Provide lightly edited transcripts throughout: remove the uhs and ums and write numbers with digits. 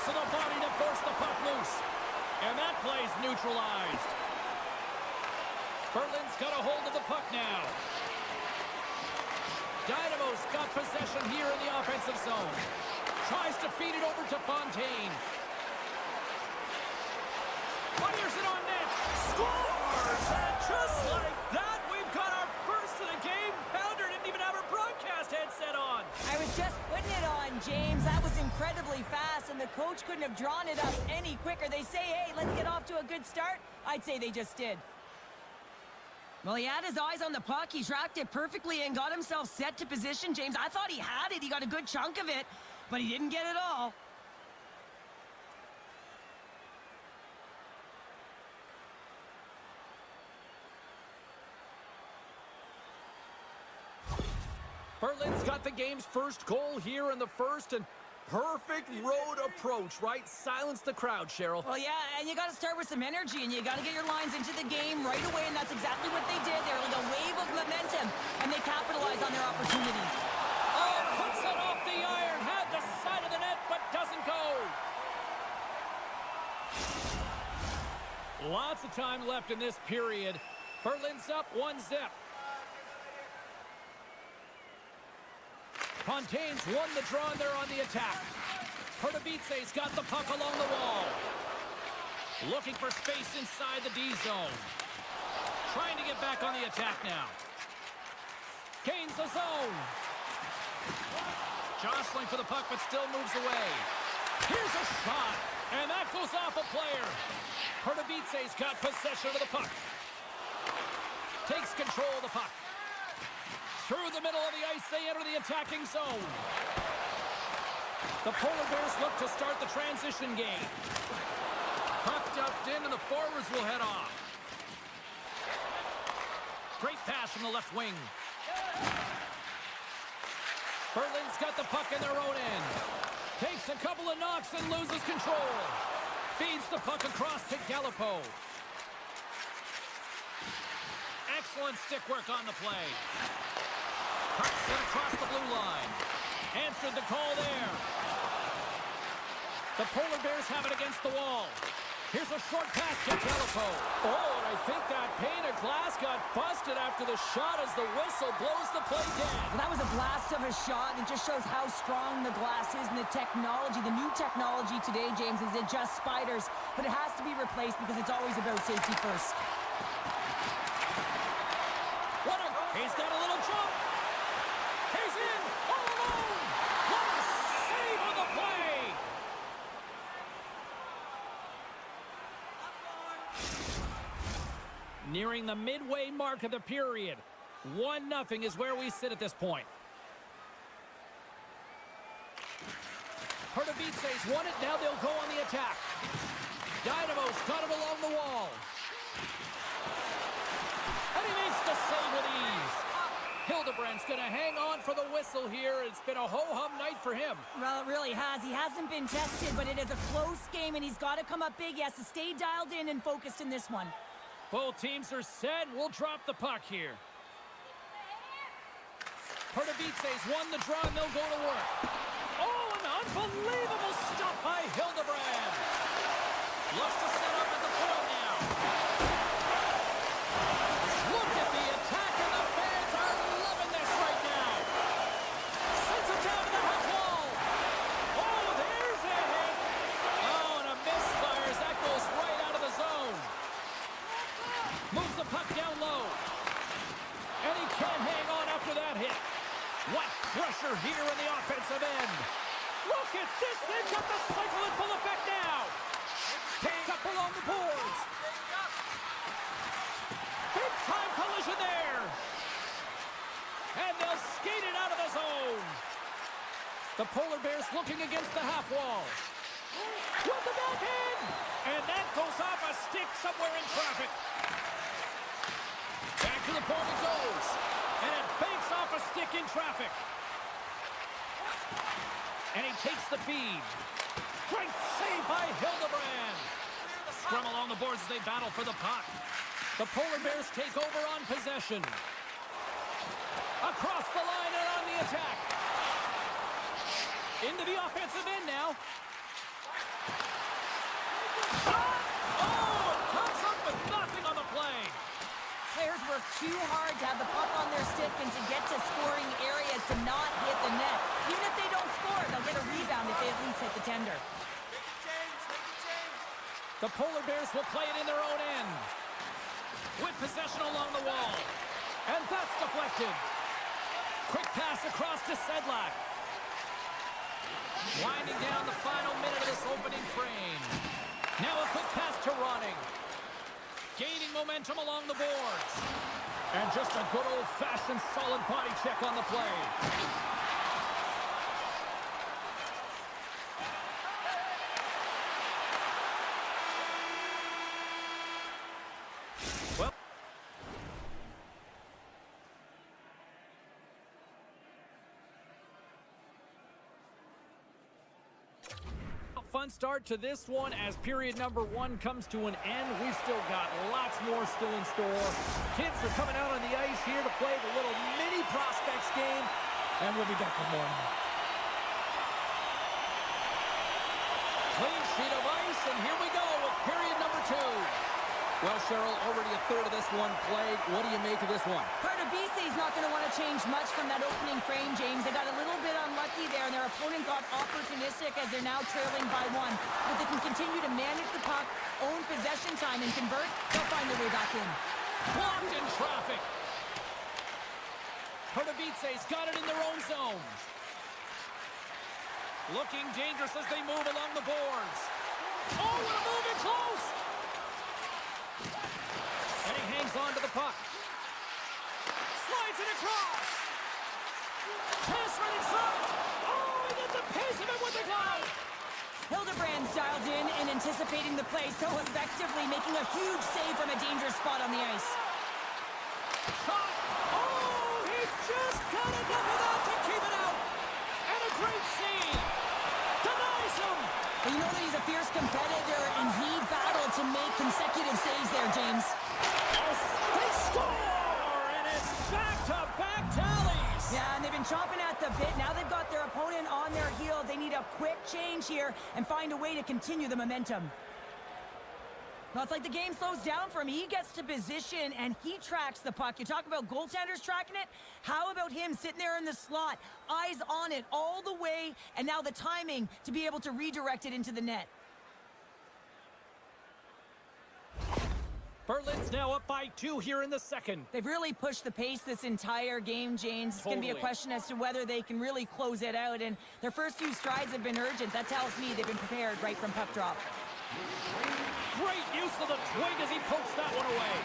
Use of the body to force the puck loose. And that play's neutralized. Berlin's got a hold of the puck now. Dynamo's got possession here in the offensive zone. Tries to feed it over to Fontaine. Fires it on net. Scores! And just like that, we've got our first of the game. Pounder didn't even have her broadcast headset on. I was just putting it on, James. That was incredibly fast, and the coach couldn't have drawn it up any quicker. They say, hey, let's get off to a good start. I'd say they just did. Well, he had his eyes on the puck. He tracked it perfectly and got himself set to position, James. I thought he had it. He got a good chunk of it, but he didn't get it all. Berlin's got the game's first goal here in the first, and perfect road approach, right? Silence the crowd, Cheryl. Well, yeah, and you got to start with some energy, and you got to get your lines into the game right away, and that's exactly what they did. They were like a wave of momentum, and they capitalized on their opportunity. Oh, puts it off the iron, had the side of the net, but doesn't go. Lots of time left in this period. Berlin's up 1-0. Fontaine's won the draw there on the attack. Pardubice's got the puck along the wall. Looking for space inside the D zone. Trying to get back on the attack now. Gains the zone. Jostling for the puck, but still moves away. Here's a shot, and that goes off a player. Pardubice's got possession of the puck. Takes control of the puck. Through the middle of the ice, they enter the attacking zone. The Polar Bears look to start the transition game. Puck dumped in, and the forwards will head off. Great pass from the left wing. Berlin's got the puck in their own end. Takes a couple of knocks and loses control. Feeds the puck across to Gallipo. Excellent stick work on the play. Puck's in across the blue line. Answered the call there. The Polar Bears have it against the wall. Here's a short pass to Gallipo. Oh, and I think that pane of glass got busted after the shot as the whistle blows the play down. Well, that was a blast of a shot. It just shows how strong the glass is and the technology. The new technology today, James, is it just spiders, but it has to be replaced because it's always about safety first. He's got a little jump. He's in all alone. What a save on the play. Nearing the midway mark of the period. 1-0 is where we sit at this point. Pardubice's won it. Now they'll go on the attack. Dynamo's got it along the wall. And he makes the save with ease. Hildebrandt's going to hang on for the whistle here. It's been a ho-hum night for him. Well, it really has. He hasn't been tested, but it is a close game, and he's got to come up big. He has to stay dialed in and focused in this one. Both teams are set. We'll drop the puck here. Pardubice's won the draw, and they'll go to work. Oh, an unbelievable stop by Hildebrand. Looks to set up at the point now. Look at the attack, and the fans are loving this right now. Sends it down to the half wall. Oh, there's a hit. Oh, and a misfire as that goes right out of the zone. Moves the puck down low. And he can't hang on after that hit. What pressure here in the offensive end. Look at this. They've got the cycle in full effect now. Picked up along the boards. Big time collision there. And they'll skate it out of the zone. The Polar Bears looking against the half wall. With the backhand. And that goes off a stick somewhere in traffic. Back to the point it goes. And it banks off a stick in traffic. And he takes the feed. Great save by Hildebrand. Scrum along the boards as they battle for the puck. The Polar Bears take over on possession. Across the line and on the attack. Into the offensive end now. defender. The Polar Bears will play it in their own end. With possession along the wall. And that's deflected. Quick pass across to Sedlak. Winding down the final minute of this opening frame. Now a quick pass to Ronning. Gaining momentum along the boards. And just a good old-fashioned solid body check on the play. Well, fun start to this one as period number 1 comes to an end. We've still got lots more still in store. Kids are coming out on the ice here to play the little mini prospects game, and we'll be back with more. Clean sheet of ice, and here we go with period number 2. Well, Cheryl, already a third of this one played. What do you make of this one? Pardubice is not going to want to change much from that opening frame, James. They got a little bit unlucky there, and their opponent got opportunistic as they're now trailing by 1. If they can continue to manage the puck, own possession time, and convert, they'll find their way back in. Blocked in traffic. Pardubice's got it in their own zone. Looking dangerous as they move along the boards. Oh, what a move in close! And he hangs on to the puck. Slides it across. Pass right inside. Oh, he gets a piece of it with the glove. Hildebrand's dialed in and anticipating the play so effectively, making a huge save from a dangerous spot on the ice. Shot. Oh, he just got enough of that to keep it out. And a great save. Denies him. But you know that he's a fierce competitor, and he battled to make consecutive saves there, James. They score, and it's back-to-back tallies. Yeah, and they've been chomping at the bit. Now they've got their opponent on their heel. They need a quick change here and find a way to continue the momentum. Well, it's like the game slows down for him. He gets to position, and he tracks the puck. You talk about goaltenders tracking it. How about him sitting there in the slot, eyes on it all the way, and now the timing to be able to redirect it into the net. Berlin's now up by 2 here in the second. They've really pushed the pace this entire game, James. It's going to be a question as to whether they can really close it out, and their first few strides have been urgent. That tells me they've been prepared right from puck drop. Great use of the twig as he pokes that one away.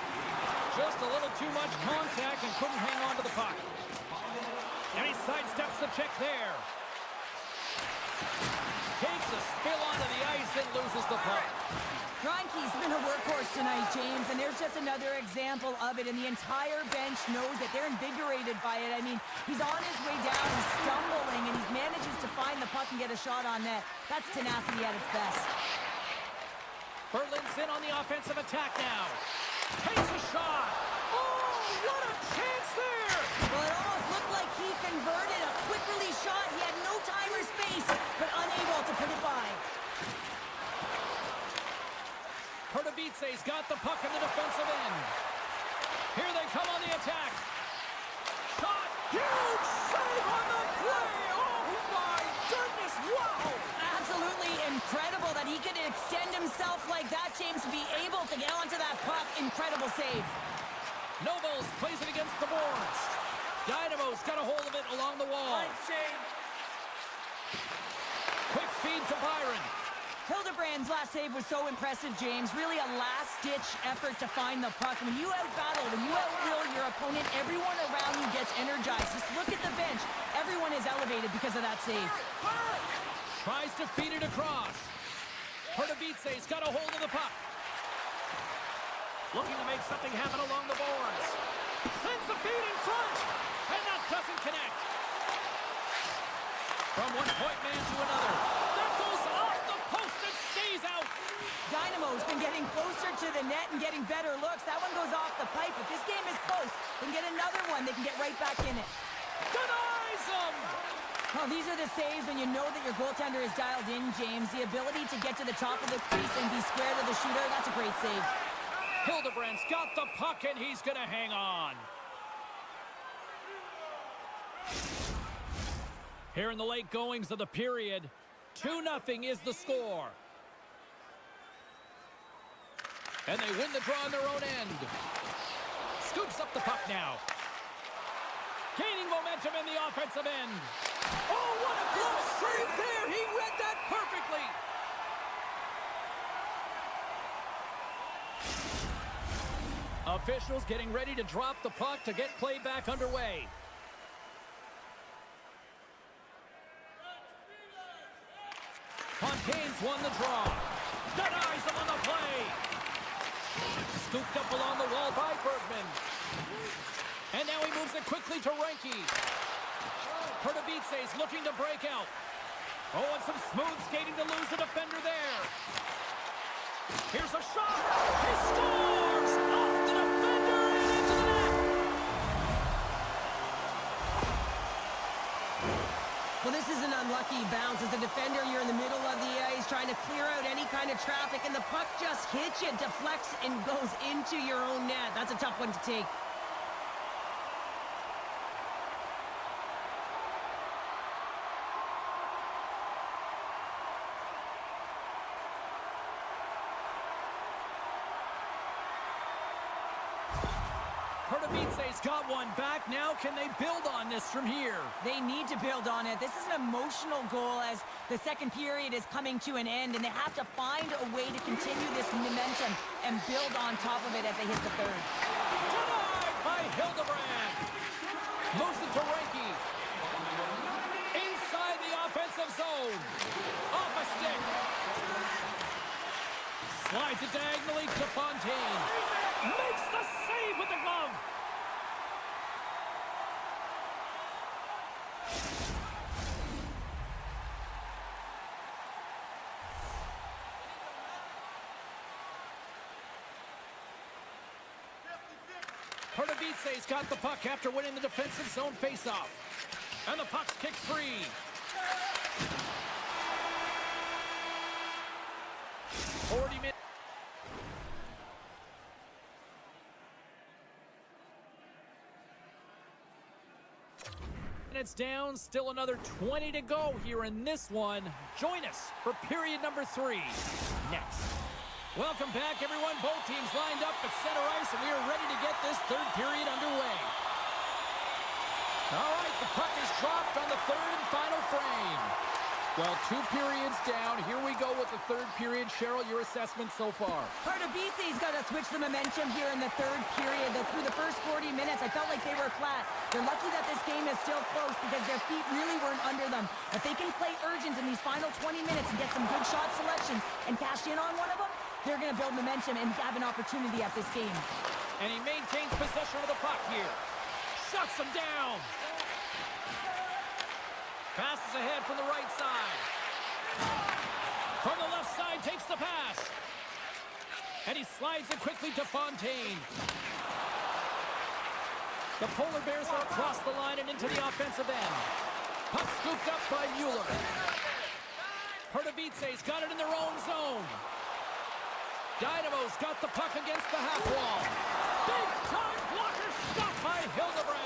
Just a little too much contact and couldn't hang on to the puck. And he sidesteps the check there. Takes a spill onto the ice and loses the puck. Greinke's been a workhorse tonight, James, and there's just another example of it, and the entire bench knows that they're invigorated by it. I mean, he's on his way down, he's stumbling, and he manages to find the puck and get a shot on net. That's tenacity at its best. Berlin's in on the offensive attack now. Takes a shot. Oh, what a chance there! Well, it almost looked like he converted a quick release shot. He had no time or space, but unable to put it by. Pardubice's got the puck in the defensive end. Here they come on the attack. Shot! Huge save on the play! Oh my goodness, wow! Absolutely incredible that he could extend himself like that, James, to be able to get onto that puck. Incredible save. Nobles plays it against the boards. Dynamo's got a hold of it along the wall. Quick feed to Byron. Hildebrand's last save was so impressive, James. Really a last-ditch effort to find the puck. When you out-battle, when you out-will your opponent, everyone around you gets energized. Just look at the bench. Everyone is elevated because of that save. Tries to feed it across. Pardubice's got a hold of the puck. Looking to make something happen along the boards. Sends the feed in front, and that doesn't connect. From one point man to another. That goes off the post and stays out. Dynamo's been getting closer to the net and getting better looks. That one goes off the pipe. If this game is close, they can get another one. They can get right back in it. Denies him. Well, these are the saves when you know that your goaltender is dialed in, James. The ability to get to the top of the crease and be square to the shooter, that's a great save. Hildebrand's got the puck, and he's going to hang on. Here in the late goings of the period, 2-0 is the score. And they win the draw on their own end. Scoops up the puck now. Gaining momentum in the offensive end. Oh, what a glove save there! He read that perfectly! Officials getting ready to drop the puck to get play back underway. Fontaine's won the draw. Denies him on the play. Scooped up along the wall by Bergman. And now he moves it quickly to Reinke. Pardubice is looking to break out. Oh, and some smooth skating to lose the defender there. Here's a shot. He scores! Off the defender and into the net. Well, this is an unlucky bounce. As a defender, you're in the middle of the ice trying to clear out any kind of traffic, and the puck just hits you, deflects, and goes into your own net. That's a tough one to take. Pardubice's got one back. Now can they build on this from here? They need to build on it. This is an emotional goal as the second period is coming to an end, and they have to find a way to continue this momentum and build on top of it as they hit the third. Denied by Hildebrand. Moves it to Reinke. Inside the offensive zone. Off a stick. Slides it diagonally to Fontaine. Makes the save with the glove. Pardubice's got the puck after winning the defensive zone faceoff. And the puck's kicked free. Minutes down, still another 20 to go here in this one. Join us for period number 3 next. Welcome back, everyone. Both teams lined up at center ice, and we are ready to get this third period underway. All right, the puck is dropped on the third and final frame. Well, 2 periods down. Here we go with the third period. Cheryl, your assessment so far? Pardubice's got to switch the momentum here in the third period. Through the first 40 minutes, I felt like they were flat. They're lucky that this game is still close because their feet really weren't under them. If they can play urgent in these final 20 minutes and get some good shot selections and cash in on one of them, they're going to build momentum and have an opportunity at this game. And he maintains possession of the puck here. Shuts him down. Passes ahead from the right side. From the left side, takes the pass. And he slides it quickly to Fontaine. The Polar Bears are across the line and into the offensive end. Puck scooped up by Mueller. Pardubice's got it in their own zone. Dynamo's got the puck against the half wall. Big time blocker stopped by Hildebrand.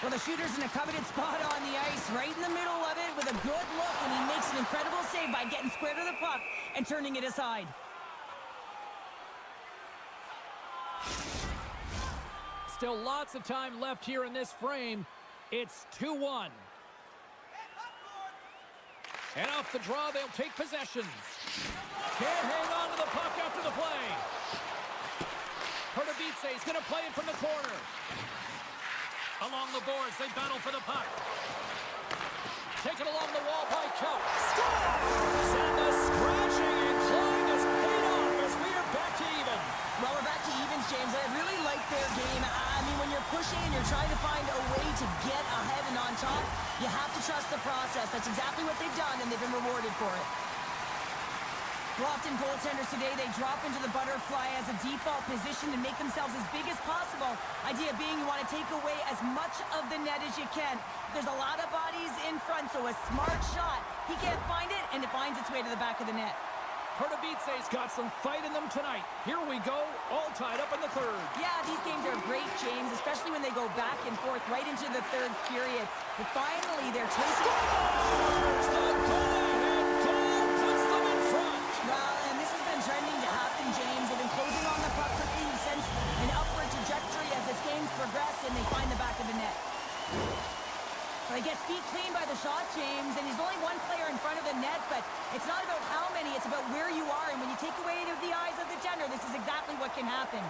Well, the shooter's in a coveted spot on the ice, right in the middle of it with a good look, and he makes an incredible save by getting square to the puck and turning it aside. Still lots of time left here in this frame. It's 2-1. And off the draw, they'll take possession. Can't hang on to the puck after the play. Pardubice is going to play it from the corner. Along the boards, they battle for the puck. Taken along the wall by Kelp. Scores! And the scratching and clawing is paid off as we are back to even. Well, we're back to evens, James. I really like their game. I mean, when you're pushing and you're trying to find a way to get ahead and on top, you have to trust the process. That's exactly what they've done, and they've been rewarded for it. Well, often goaltenders today, they drop into the butterfly as a default position and make themselves as big as possible. Idea being you want to take away as much of the net as you can. There's a lot of bodies in front, so a smart shot. He can't find it, and it finds its way to the back of the net. Pardubice's got some fight in them tonight. Here we go, all tied up in the third. Yeah, these games are great, James, especially when they go back and forth right into the third period. But finally, they're taking... Scores! The goal-ahead it's about where you are, and when you take away the eyes of the defender, this is exactly what can happen.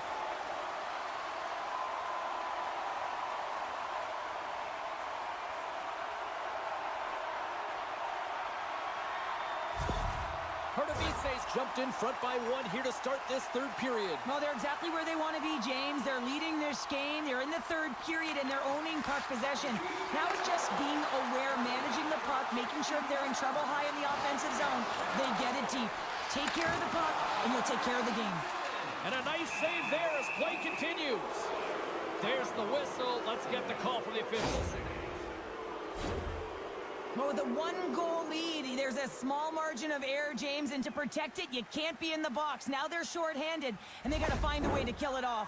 Pardubice's jumped in front by 1 here to start this third period. Well, they're exactly where they want to be, James. They're leading this game. They're in the third period, and they're owning puck possession. Now it's just being aware, managing the puck, making sure if they're in trouble high in the offensive zone, they get it deep. Take care of the puck, and you'll take care of the game. And a nice save there as play continues. There's the whistle. Let's get the call from the officials. Well, with a 1-goal lead, there's a small margin of error, James, and to protect it, you can't be in the box. Now they're shorthanded, and they got to find a way to kill it off.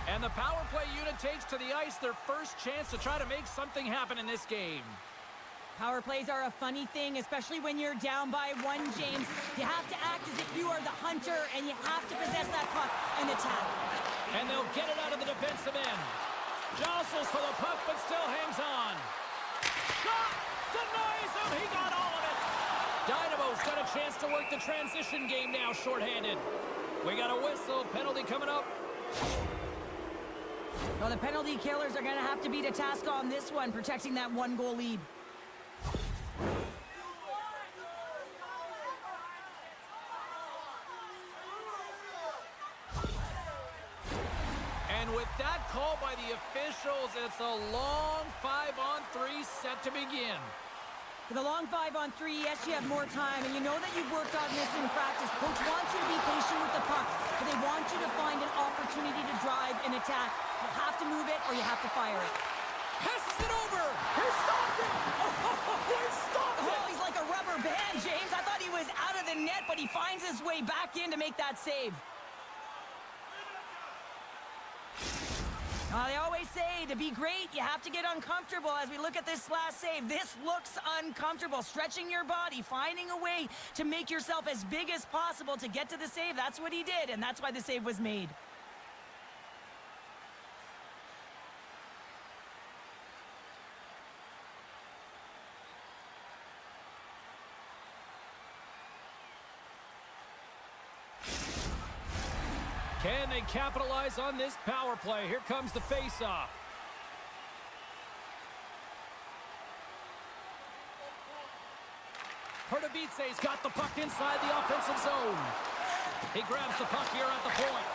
And the power play unit takes to the ice their first chance to try to make something happen in this game. Power plays are a funny thing, especially when you're down by 1, James. You have to act as if you are the hunter, and you have to possess that puck and attack. And they'll get it out of the defensive end. Jostles for the puck, but still hangs on. Shot! Denies him! He got all of it! Dynamo's got a chance to work the transition game now, shorthanded. We got a whistle. Penalty coming up. Well, the penalty killers are going to have to beat a task on this one, protecting that 1-goal lead. And with that call by the officials, it's a long 5-on-3 set to begin. For the long 5-on-3, yes, you have more time, and you know that you've worked on this in practice. Coach wants you to be patient with the puck, but they want you to find an opportunity to drive and attack. You have to move it, or you have to fire it. Passes it over! He stopped it! Oh, he stopped it! Oh, he's like a rubber band, James. I thought he was out of the net, but he finds his way back in to make that save. They always say to be great, you have to get uncomfortable. As we look at this last save, this looks uncomfortable. Stretching your body, finding a way to make yourself as big as possible to get to the save. That's what he did, and that's why the save was made. Can they capitalize on this power play? Here comes the face-off. Pardubice's got the puck inside the offensive zone. He grabs the puck here at the point.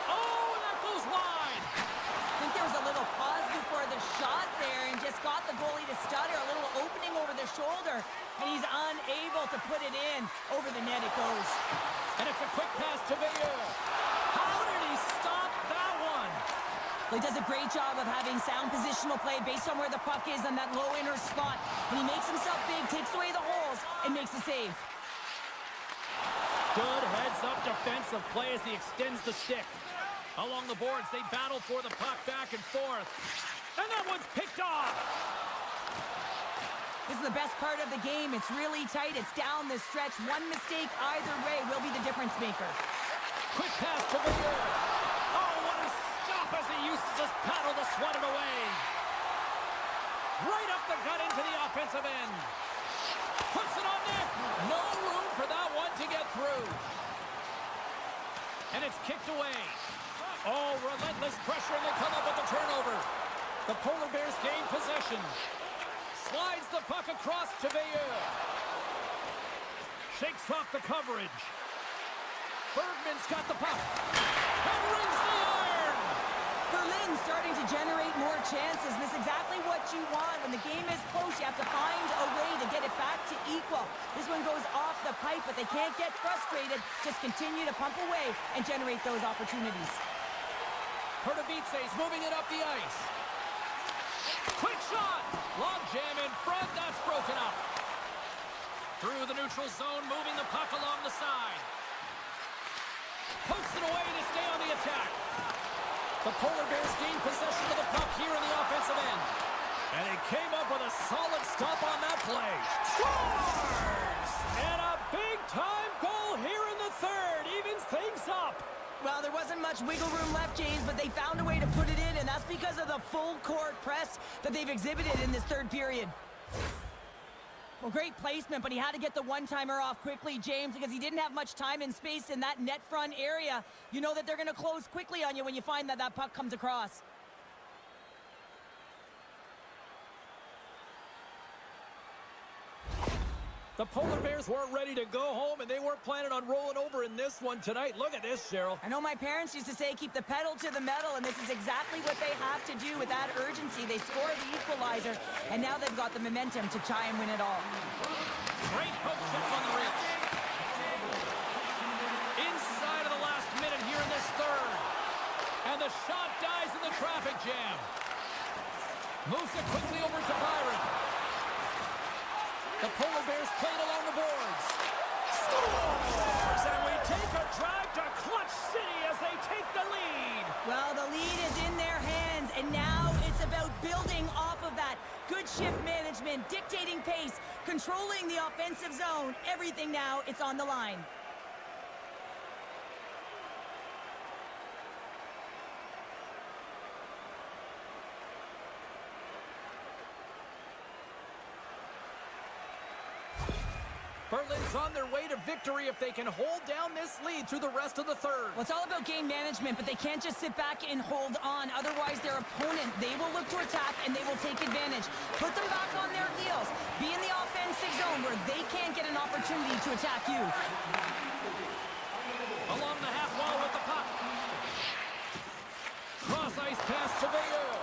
Oh, and that goes wide. I think there was a little pause before the shot there and just got the goalie to stutter. A little opening over the shoulder, and he's unable to put it in. Over the net it goes. And it's a quick pass to Fehérvár. How did he stop that one? Well, he does a great job of having sound positional play based on where the puck is on that low inner spot. And he makes himself big, takes away the holes, and makes the save. Good heads-up defensive play as he extends the stick. Along the boards, they battle for the puck back and forth. And that one's picked off. This is the best part of the game. It's really tight. It's down the stretch. One mistake either way will be the difference maker. Quick pass to Fehérvár. Oh, what a stop as he used his paddle to swat it away. Right up the gut into the offensive end. Puts it on net. No room for that one to get through. And it's kicked away. Oh, relentless pressure, and they come up with the turnover. The Polar Bears gain possession. Slides the puck across to Fehérvár. Shakes off the coverage. Bergman's got the puck. And rings the iron. Berlin's starting to generate more chances. This is exactly what you want. When the game is close, you have to find a way to get it back to equal. This one goes off the pipe, but they can't get frustrated. Just continue to pump away and generate those opportunities. Pardubice's moving it up the ice. Quick shot. Log jam in front. That's broken up. Through the neutral zone, moving the puck along the side. Pokes it away to stay on the attack. The Polar Bears gain possession of the puck here in the offensive end. And he came up with a solid stop on that play. Scores! And a big-time goal here in the third. Evens things up. Well, there wasn't much wiggle room left, James, but they found a way to put it in, and that's because of the full court press that they've exhibited in this third period. Well, great placement, but he had to get the one-timer off quickly, James, because he didn't have much time and space in that net front area. You know that they're going to close quickly on you when you find that that puck comes across. The Polar Bears weren't ready to go home, and they weren't planning on rolling over in this one tonight. Look at this, Cheryl. I know my parents used to say keep the pedal to the metal, and this is exactly what they have to do with that urgency. They score the equalizer, and now they've got the momentum to try and win it all. Great poke check on the reach. Inside of the last minute here in this third. And the shot dies in the traffic jam. Moves it quickly over to Byron. The Polar Bears played along the boards. Scores! And we take a drive to Clutch City as they take the lead. Well, the lead is in their hands, and now it's about building off of that. Good shift management, dictating pace, controlling the offensive zone. Everything now, it's on the line. Berlin's on their way to victory if they can hold down this lead through the rest of the third. Well, it's all about game management, but they can't just sit back and hold on. Otherwise, their opponent, they will look to attack, and they will take advantage. Put them back on their heels. Be in the offensive zone where they can't get an opportunity to attack you. Along the half wall with the puck. Cross ice pass to Bayeux.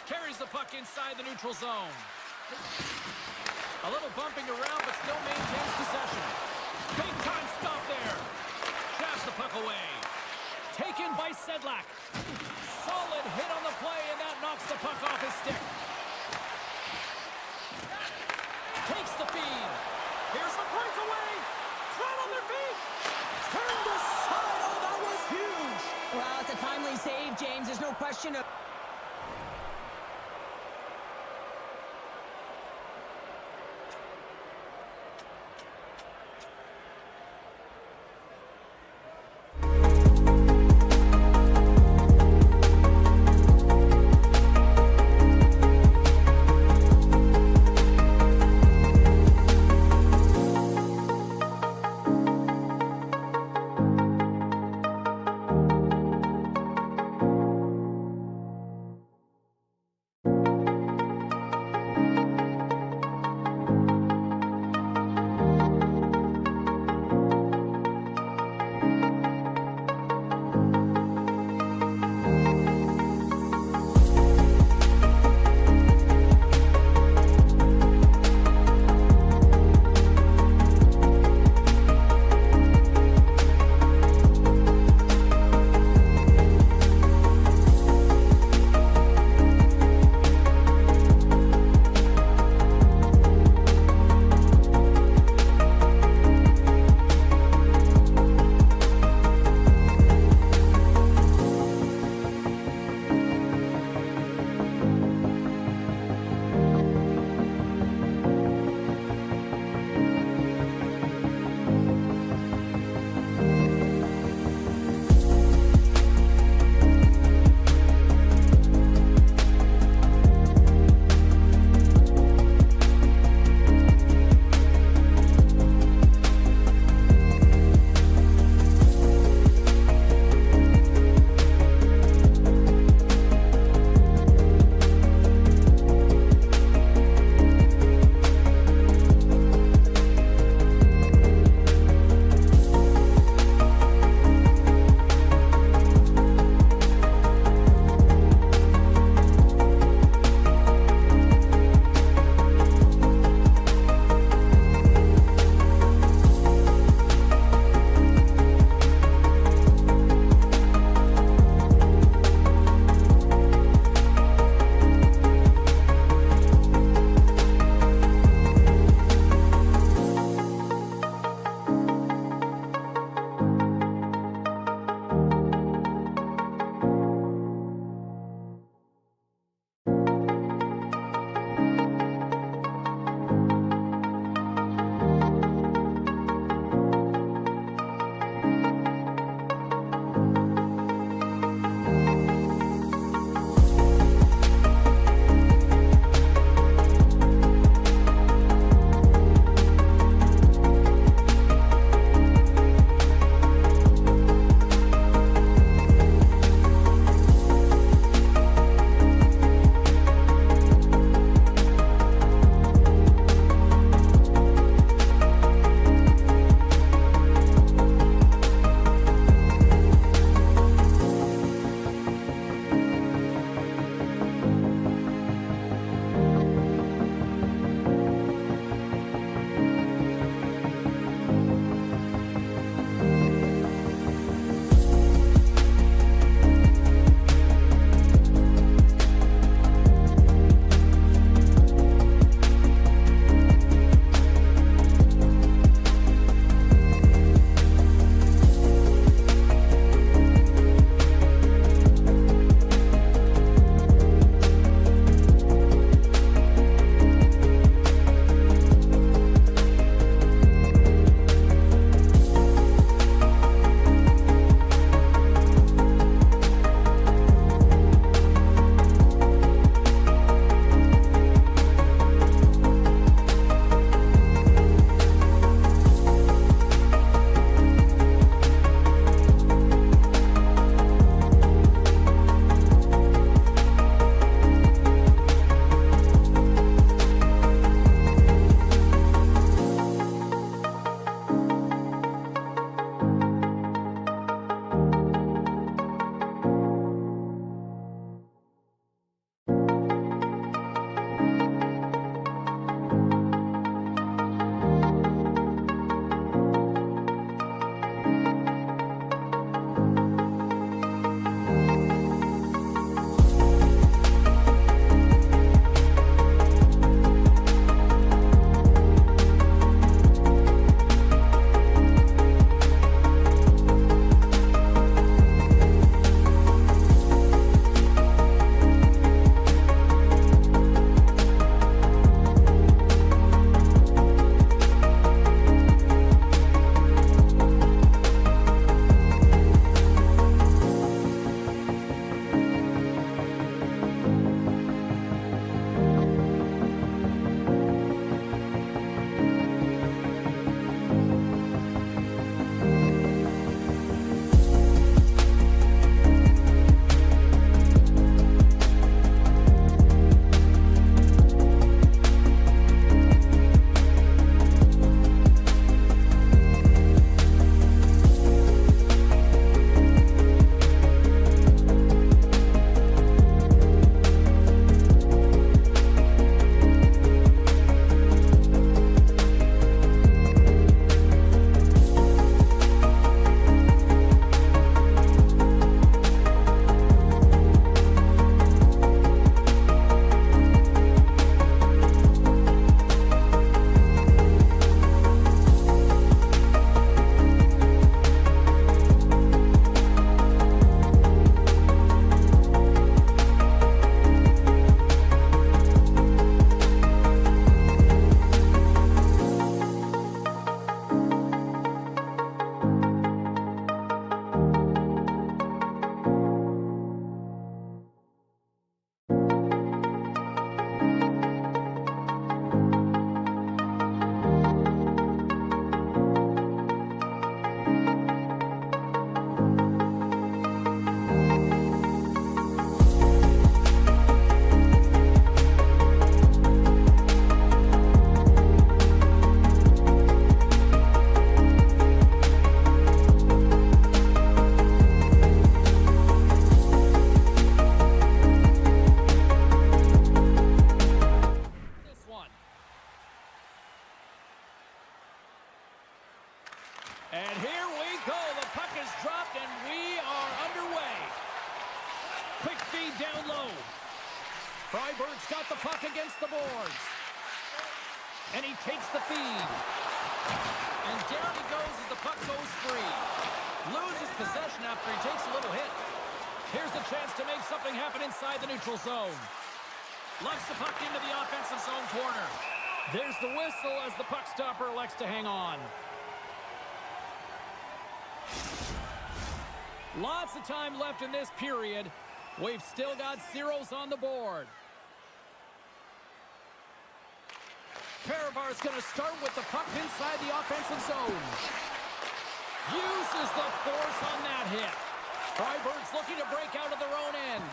Carries the puck inside the neutral zone. A little bumping around, but still maintains possession. Big time stop there. Jabs the puck away. Taken by Sedlak. Solid hit on the play, and that knocks the puck off his stick. Takes the feed. Here's the breakaway. Flat on their feet. Turned aside. Oh, that was huge. Well, it's a timely save, James. There's no question of... puck against the boards. And he takes the feed. And down he goes as the puck goes free. Loses possession after he takes a little hit. Here's a chance to make something happen inside the neutral zone. Lugs the puck into the offensive zone corner. There's the whistle as the puck stopper elects to hang on. Lots of time left in this period. We've still got zeros on the board. Fehérvár is going to start with the puck inside the offensive zone. Uses the force on that hit. Freiburg's looking to break out of their own end.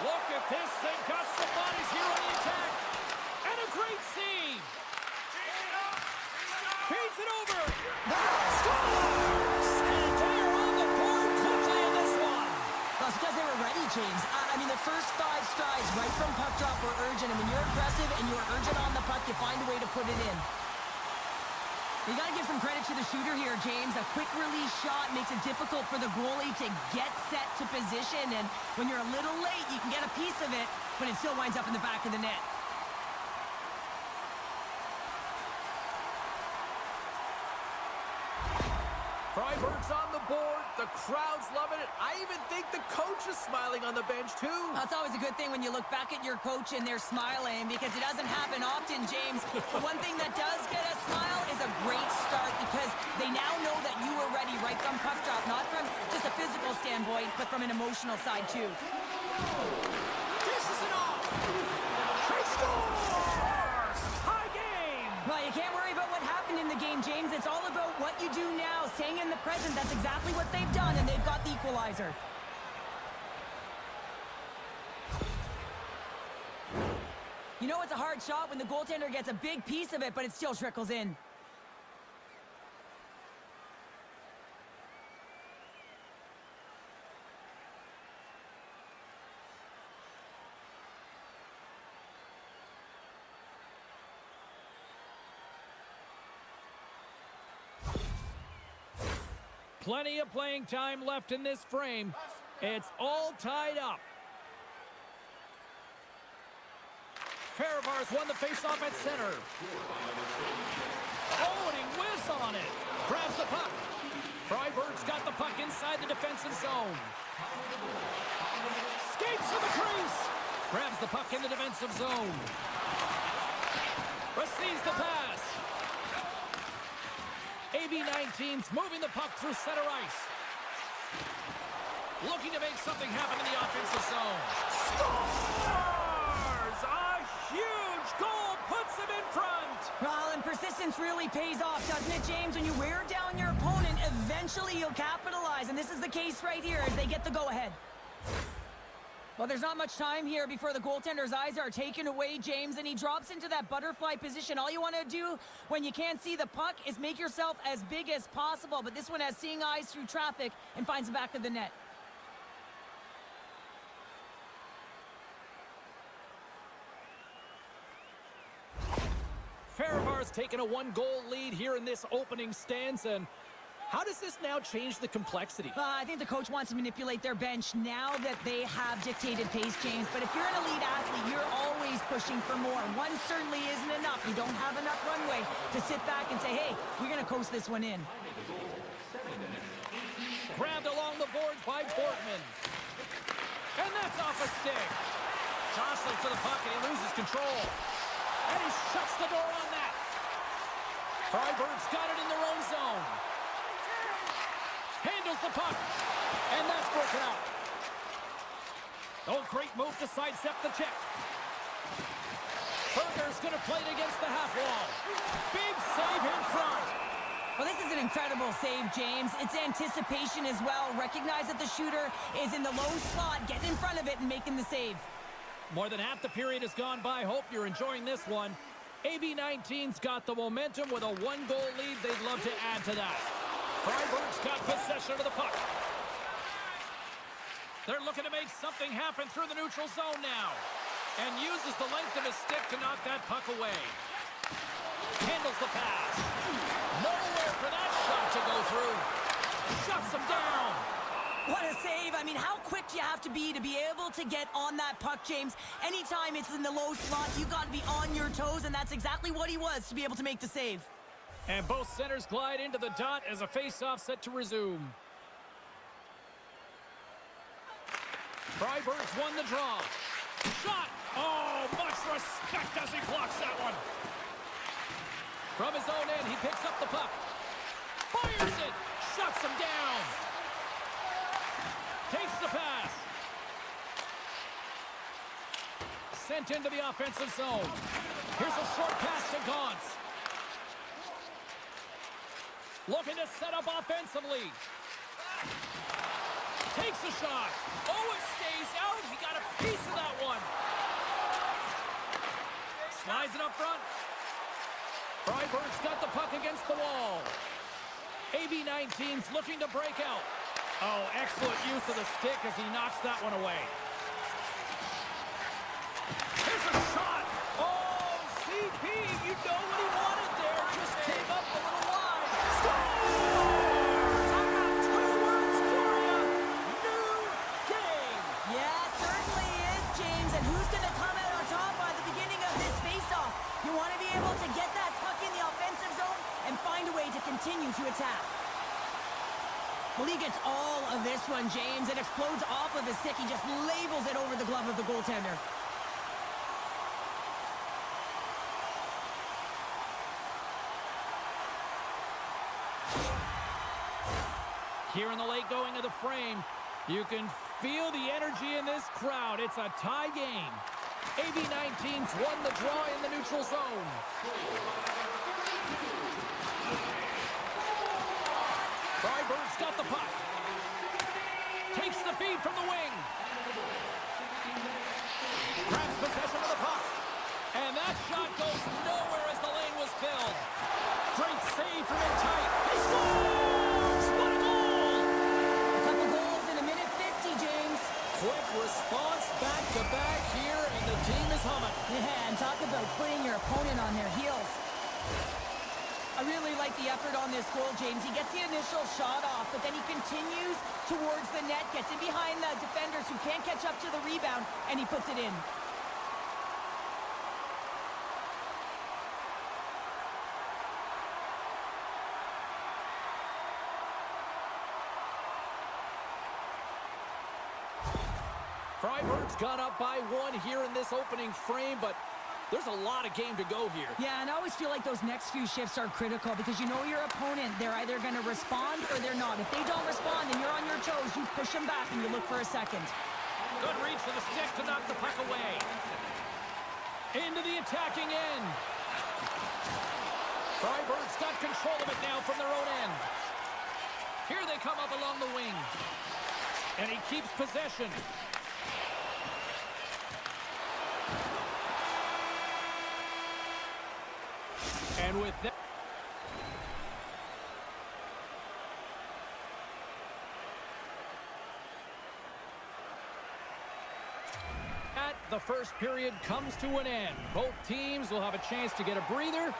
Look at this. They've got some bodies here on the attack. And a great save. Feeds it over. Scores! And they're on the board quickly in this one. That's because they were ready, James. I mean, the first 5 strides right from puck drop were urgent. And when you're aggressive and you're urgent on the puck, you find a way to put it in. You got to give some credit to the shooter here, James. A quick release shot makes it difficult for the goalie to get set to position. And when you're a little late, you can get a piece of it, but it still winds up in the back of the net. Freiburg's on the board. The crowd's loving it. I even think the coach is smiling on the bench, too. That's always a good thing when you look back at your coach and they're smiling, because it doesn't happen often, James. But one thing that does get a smile is a great start, because they now know that you were ready right from puck drop, not from just a physical standpoint, but from an emotional side, too. Dishes it off. He scores! High game! Well, you can't worry about what happened in the game, James. It's all about what you do now, staying in the present. That's exactly what they've done, and they've got the equalizer. You know, it's a hard shot when the goaltender gets a big piece of it, but it still trickles in. Plenty of playing time left in this frame. It's all tied up. Fehérvár's won the faceoff at center. Oh, and he whiffs on it. Grabs the puck. Freiburg's got the puck inside the defensive zone. Skates to the crease. Grabs the puck in the defensive zone. Receives the pass. AB-19's moving the puck through center ice. Looking to make something happen in the offensive zone. Scores! A huge goal puts him in front. Well, and persistence really pays off, doesn't it, James? When you wear down your opponent, eventually you'll capitalize. And this is the case right here as they get the go-ahead. Well, there's not much time here before the goaltender's eyes are taken away, James, and he drops into that butterfly position. All you want to do when you can't see the puck is make yourself as big as possible, but this one has seeing eyes through traffic and finds the back of the net. Fehérvár's taken a 1-goal lead here in this opening stance, and how does this now change the complexity? I think the coach wants to manipulate their bench now that they have dictated pace, James. But if you're an elite athlete, you're always pushing for more. One certainly isn't enough. You don't have enough runway to sit back and say, hey, we're going to coast this one in. Grabbed along the boards by Portman. And that's off a stick. Jostling for the puck, and he loses control. And he shuts the door on that. Freiburg's got it in their own zone. Handles the puck, and that's broken out. Oh, great move to sidestep the check. Berger's going to play it against the half wall. Big save in front. Well, this is an incredible save, James. It's anticipation as well. Recognize that the shooter is in the low slot, getting in front of it and making the save. More than half the period has gone by. Hope you're enjoying this one. AB-19's got the momentum with a 1-goal lead. They'd love to add to that. Freiburg's got possession of the puck. They're looking to make something happen through the neutral zone now. And uses the length of his stick to knock that puck away. Handles the pass. Nowhere for that shot to go through. Shuts him down. What a save. I mean, how quick do you have to be able to get on that puck, James? Anytime it's in the low slot, you got to be on your toes, and that's exactly what he was to be able to make the save. And both centers glide into the dot as a face-off set to resume. Freiburg's won the draw. Shot! Oh, much respect as he blocks that one. From his own end, he picks up the puck. Fires it! Shuts him down! Takes the pass. Sent into the offensive zone. Here's a short pass to Gauntz. Looking to set up offensively. Takes a shot. Oh, it stays out. He got a piece of that one. Slides it up front. Freiburg's got the puck against the wall. AB19's looking to break out. Oh, excellent use of the stick as he knocks that one away. Here's a shot. Oh, CP, you know what he wanted there. Just came up a little wide. Scores! I got 2 words for you. New game. Yeah, certainly is, James. And who's going to come out on top by the beginning of this faceoff? You want to be able to get that puck in the offensive zone and find a way to continue to attack. Well, he gets all of this one, James. It explodes off of his stick. He just labels it over the glove of the goaltender. Here in the late going of the frame, you can feel the energy in this crowd. It's a tie game. AB19's won the draw in the neutral zone. Freiburg's got the puck. Takes the feed from the wing. Grabs possession of the puck. And that shot goes nowhere as the lane was filled. Great save from in tight. He scores! What a goal! A couple goals in a minute 50, James. Quick response back-to-back here, and the team is humming. Yeah, and talk about putting your opponent on their heels. I really like the effort on this goal, James. He gets the initial shot off, but then he continues towards the net, gets in behind the defenders who can't catch up to the rebound, and he puts it in. Freiburg's got up by 1 here in this opening frame, but there's a lot of game to go here. Yeah, and I always feel like those next few shifts are critical because you know your opponent, they're either going to respond or they're not. If they don't respond and you're on your toes, you push them back and you look for a second. Good reach for the stick to knock the puck away. Into the attacking end. Freiburg's got control of it now from their own end. Here they come up along the wing. And he keeps possession. And with that, the first period comes to an end. Both teams will have a chance to get a breather,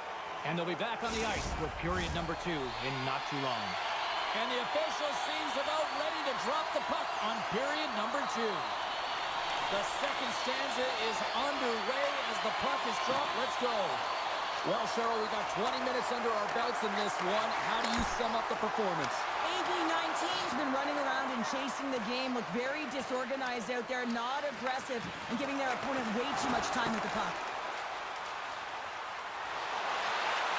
and they'll be back on the ice for period number 2 in not too long. And the official seems about ready to drop the puck on period number 2. The second stanza is underway as the puck is dropped. Let's go. Well, Cheryl, we got 20 minutes under our belts in this one. How do you sum up the performance? AB19's been running around and chasing the game, look very disorganized out there, not aggressive, and giving their opponent way too much time with the puck.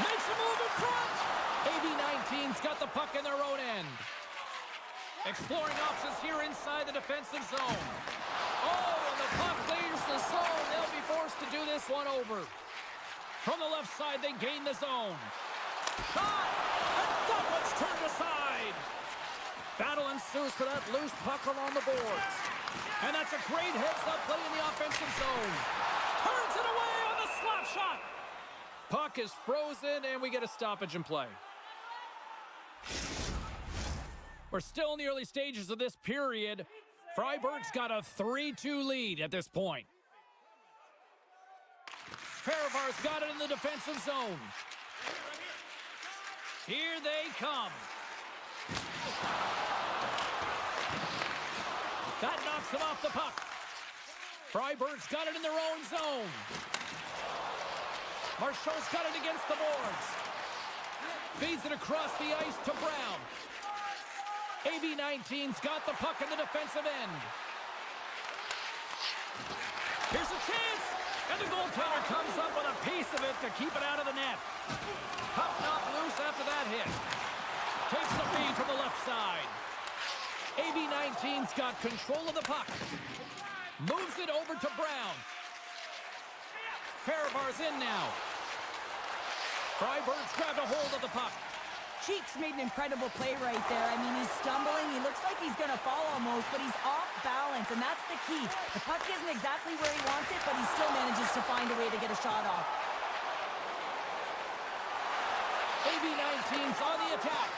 Makes a move in front! AB19's got the puck in their own end. Exploring options here inside the defensive zone. Oh, and the puck leaves the zone. They'll be forced to do this one over. From the left side, they gain the zone. Shot! And that one's turned aside. Battle ensues for that loose puck along the boards. And that's a great heads-up play in the offensive zone. Turns it away on the slap shot. Puck is frozen, and we get a stoppage in play. We're still in the early stages of this period. Freiburg's got a 3-2 lead at this point. Fehérvár's got it in the defensive zone. Here they come. Knocks it off the puck. Freiburg's got it in their own zone. Marchand's got it against the boards. Feeds it across the ice to Brown. AB19's got the puck in the defensive end. Here's a chance, and the goaltender comes up with a piece of it to keep it out of the net. Puck knocked loose after that hit. Takes the feed from the left side. AB19's got control of the puck. Moves it over to Brown. Fehérvár's in now. Freiburg's grabbed a hold of the puck. Cheeks made an incredible play right there. I mean, he's stumbling. He looks like he's going to fall almost, but he's off balance, and that's the key. The puck isn't exactly where he wants it, but he still manages to find a way to get a shot off. AB19's on the attack.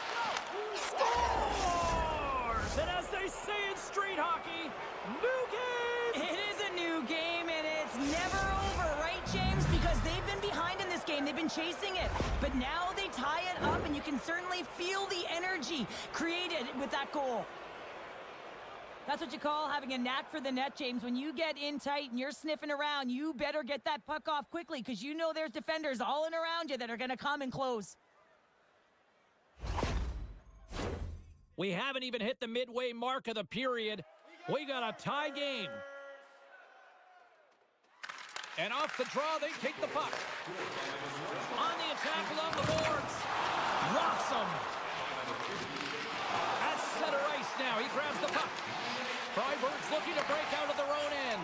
Scores! And as they say in street hockey, new game! It is a new game, and it's never over, right, James? Because they've been behind in this game. They've been chasing it. But now they tie it up, and you can certainly feel the energy created with that goal. That's what you call having a knack for the net, James. When you get in tight and you're sniffing around, you better get that puck off quickly because you know there's defenders all in around you that are going to come and close. We haven't even hit the midway mark of the period. We got a tie game. And off the draw, they take the puck. On the attack along the boards. Rocks him. At center ice now. He grabs the puck. Freiburg's looking to break out of their own end.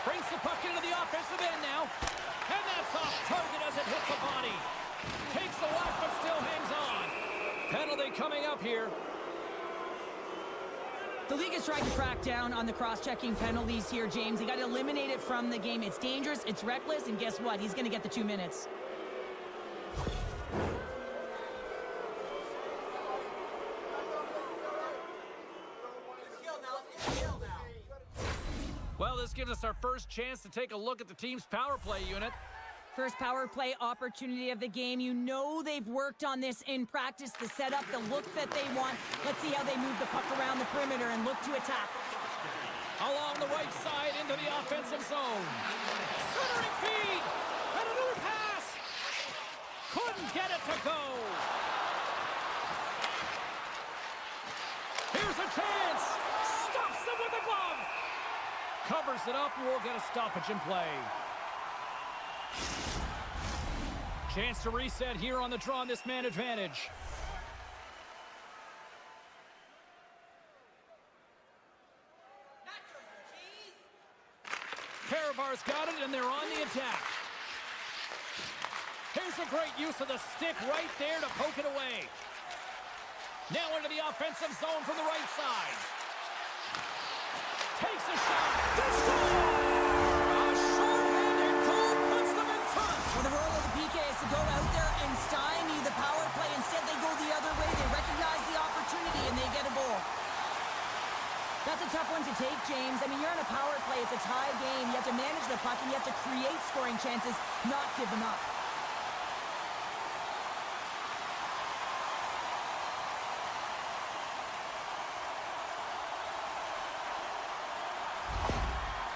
Brings the puck into the offensive end now. And that's off target as it hits a body. Takes the whack, but still hangs on. Penalty coming up here. The league is trying to crack down on the cross-checking penalties here, James. They got to eliminate it from the game. It's dangerous, it's reckless, and guess what? He's going to get the 2 minutes. Well, this gives us our first chance to take a look at the team's power play unit. First power play opportunity of the game. You know they've worked on this in practice, the setup, the look that they want. Let's see how they move the puck around the perimeter and look to attack. Along the right side into the offensive zone. Centering feed. And another pass. Couldn't get it to go. Here's a chance. Stops him with a glove. Covers it up and we'll get a stoppage in play. Chance to reset here on the draw on this man advantage. Fehérvár's got it, and they're on the attack. Here's a great use of the stick right there to poke it away. Now into the offensive zone from the right side. Takes a shot. A short-handed goal puts them in front. Well, the role of the PK is to go out there and stymie the power play. Instead, they go the other way. They recognize the opportunity, and they get a goal. That's a tough one to take, James. I mean, you're on a power play. It's a tie game. You have to manage the puck, and you have to create scoring chances, not give them up.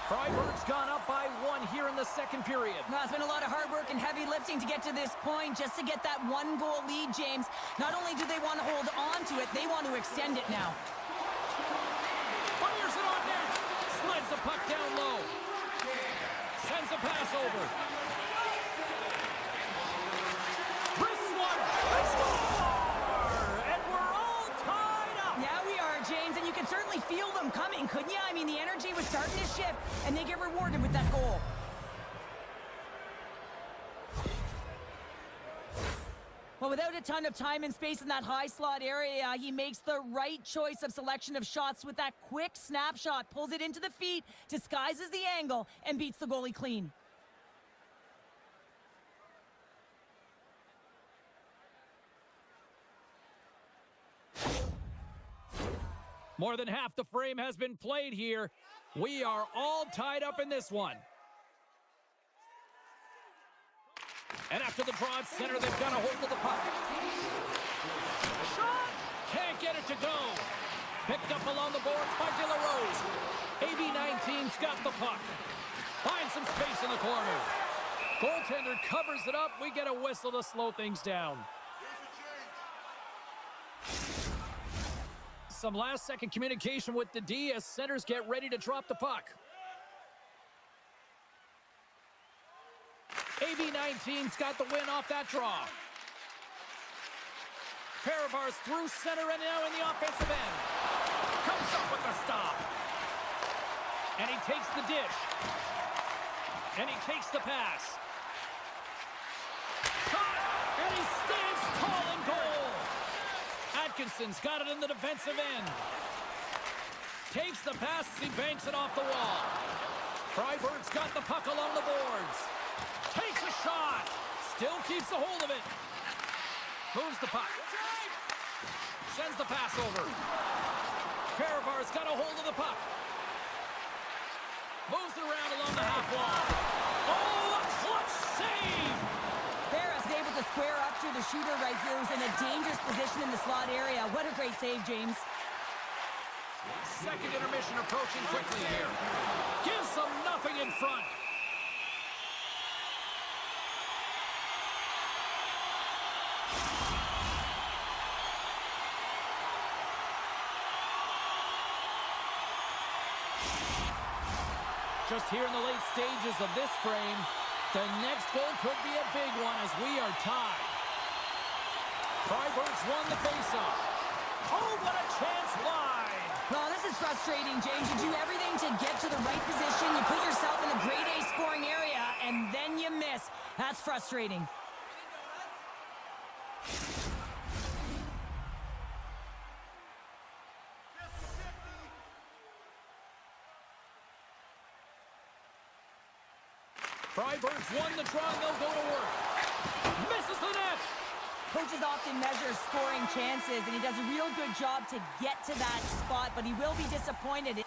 Freiburg's gone up by 1 here in the second period. Well, it's been a lot of hard work and heavy lifting to get to this point, just to get that 1-goal lead, James. Not only do they want to hold on to it, they want to extend it now. Fires it on net. Sleds the puck down low. Sends a pass over. Wrist one. They score! And we're all tied up. Yeah, we are, James, and you can certainly feel them coming, couldn't you? I mean, the energy was starting to shift, and they get rewarded with that goal. Well, without a ton of time and space in that high slot area, he makes the right choice of selection of shots with that quick snapshot, pulls it into the feet, disguises the angle, and beats the goalie clean. More than half the frame has been played here. We are all tied up in this one. And after the draw at center, they've got a hold of the puck. Shot! Can't get it to go. Picked up along the boards by De La Rose. AB-19's got the puck. Finds some space in the corner. Goaltender covers it up. We get a whistle to slow things down. Some last-second communication with the D as centers get ready to drop the puck. AB-19's got the win off that draw. Fehérvár's through center and now in the offensive end. Comes up with the stop. And he takes the dish. And he takes the pass. Shot! And he stands tall in goal. Atkinson's got it in the defensive end. Takes the pass as he banks it off the wall. Freiburg's got the puck along the boards. Takes a shot. Still keeps a hold of it. Moves the puck. Sends the pass over. Fehérvár's got a hold of the puck. Moves it around along the half wall. Oh, a clutch save! Ferris is able to square up to the shooter right here, who's in a dangerous position in the slot area. What a great save, James. Second intermission approaching quickly here. Gives them nothing in front. Just here in the late stages of this frame, the next goal could be a big one as we are tied. Freiburg's won the faceoff. Oh, what a chance wide! Well, this is frustrating, James. You do everything to get to the right position. You put yourself in a grade A scoring area, and then you miss. That's frustrating. Freiburg's won the draw, and they'll go to work. Misses the net! Coaches often measure scoring chances, and he does a real good job to get to that spot, but he will be disappointed.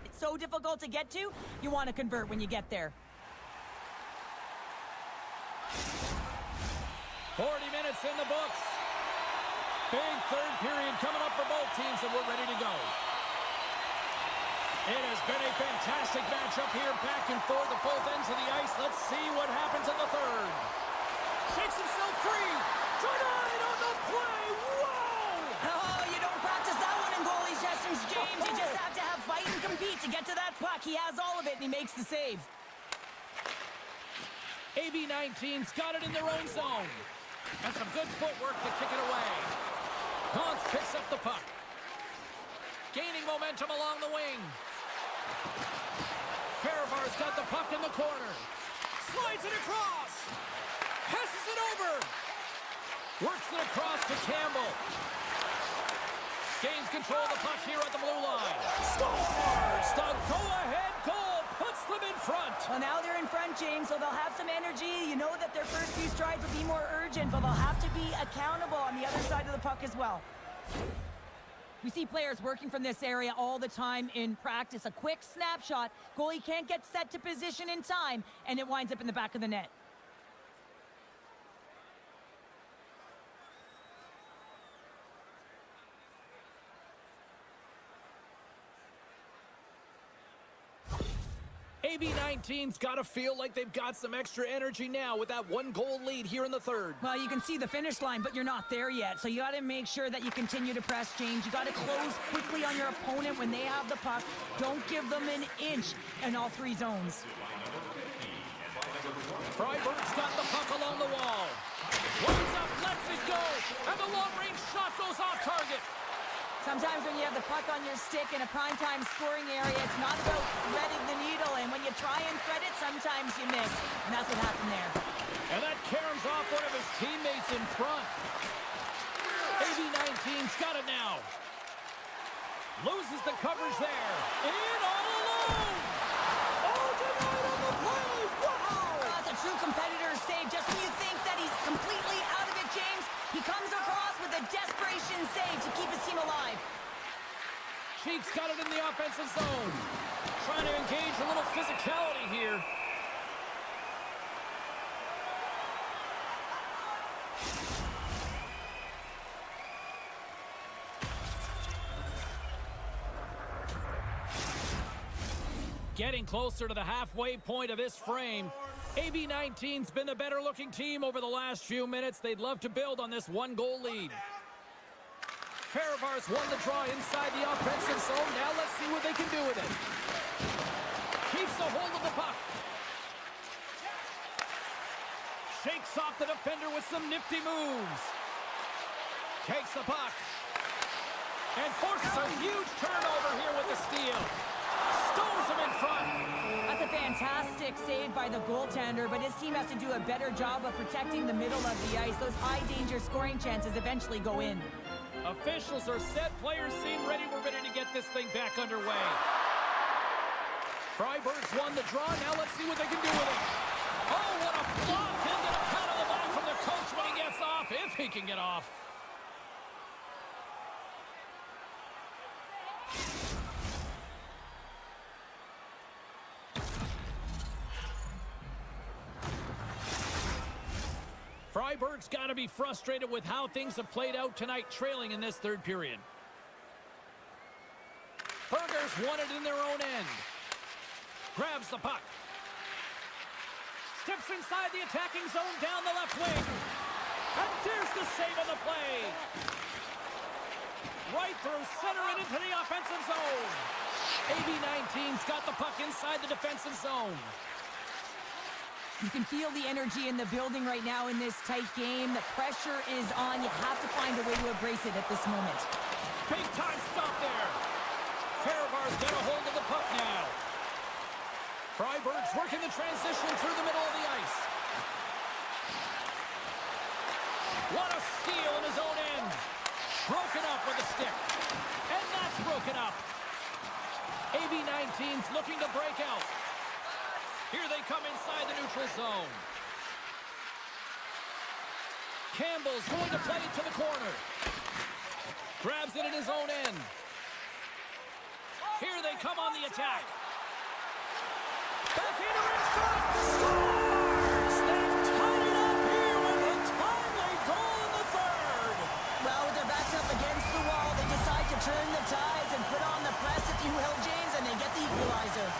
It's so difficult to get to, you want to convert when you get there. 40 minutes in the books. Big third period coming up for both teams, and we're ready to go. It has been a fantastic matchup here, back and forth at both ends of the ice. Let's see what happens in the third. Shakes himself free. Denied on the play. Whoa! Oh, you don't practice that one in goalie sessions, James. You just have to have fight and compete to get to that puck. He has all of it, and he makes the save. AB-19's got it in their own zone. And some good footwork to kick it away. Gauntz picks up the puck. Gaining momentum along the wing. Fehérvár's got the puck in the corner. Slides it across. Passes it over. Works it across to Campbell. Gains control of the puck here at the blue line. Scores! The go-ahead goal puts them in front. Well, now they're in front, James, so they'll have some energy. You know that their first few strides will be more urgent, but they'll have to be accountable on the other side of the puck as well. We see players working from this area all the time in practice. A quick snapshot, goalie can't get set to position in time, and it winds up in the back of the net. AB-19's got to feel like they've got some extra energy now with that one-goal lead here in the third. Well, you can see the finish line, but you're not there yet. So you got to make sure that you continue to press, James. You got to close quickly on your opponent when they have the puck. Don't give them an inch in all three zones. Freiburg's got the puck along the wall. Lines up, lets it go, and the long-range shot goes off target. Sometimes when you have the puck on your stick in a primetime scoring area, it's not about threading the needle. And when you try and thread it, sometimes you miss. And that's what happened there. And that caroms off one of his teammates in front. AB-19's got it now. Loses the coverage there. In all alone. Oh, denied on the play. Wow. That's a true competitor save. Just when you think that he's completely out of it, James, he comes across with a desperation save to keep his team alive. Cheeks got it in the offensive zone. Trying to engage a little physicality here. Getting closer to the halfway point of this frame. AB19's been the better-looking team over the last few minutes. They'd love to build on this one-goal lead. Fehérvár's won the draw inside the offensive zone. Now let's see what they can do with it. Keeps a hold of the puck. Shakes off the defender with some nifty moves. Takes the puck. And forces a huge turnover here with the steal. Stones him in front. That's a fantastic save by the goaltender, but his team has to do a better job of protecting the middle of the ice. Those high-danger scoring chances eventually go in. Officials are set. Players seem ready. We're ready to get this thing back underway. Freiburg's won the draw. Now let's see what they can do with it. Oh, what a block. He'll get a pat on the back from the coach when he gets off, if he can get off. Freiburg's got to be frustrated with how things have played out tonight, trailing in this third period. Burgers won it in their own end. Grabs the puck. Steps inside the attacking zone down the left wing. And there's the save of the play. Right through center and into the offensive zone. AB19's got the puck inside the defensive zone. You can feel the energy in the building right now in this tight game. The pressure is on. You have to find a way to embrace it at this moment. Big time stop there. Fehérvár's got a hold of the puck now. Freiburg's working the transition through the middle of the ice. What a steal in his own end. Broken up with a stick. And that's broken up. AB19's looking to break out. Here they come inside the neutral zone. Campbell's going to play it to the corner. Grabs it in his own end. Here they come on the attack. Back into in front. Scores! They've tied it up here with a timely goal in the third. Well, with their backs up against the wall, they decide to turn the tides and put on the press, if you will, James, and they get the equalizer.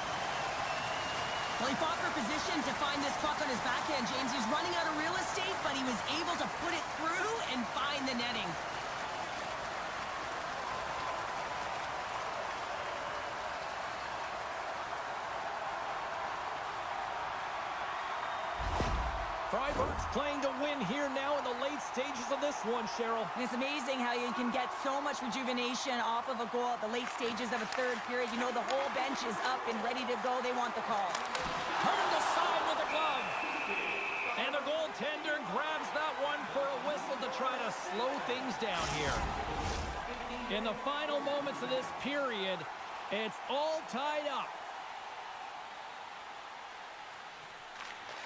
Well, he fought for position to find this puck on his backhand, James. He's running out of real estate, but he was able to put it through and find the netting. Freiburg's playing to win here now in the late stages of this one, Cheryl. And it's amazing how you can get so much rejuvenation off of a goal at the late stages of a third period. You know, the whole bench is up and ready to go. They want the call. Turned aside with a glove. And the goaltender grabs that one for a whistle to try to slow things down here. In the final moments of this period, it's all tied up.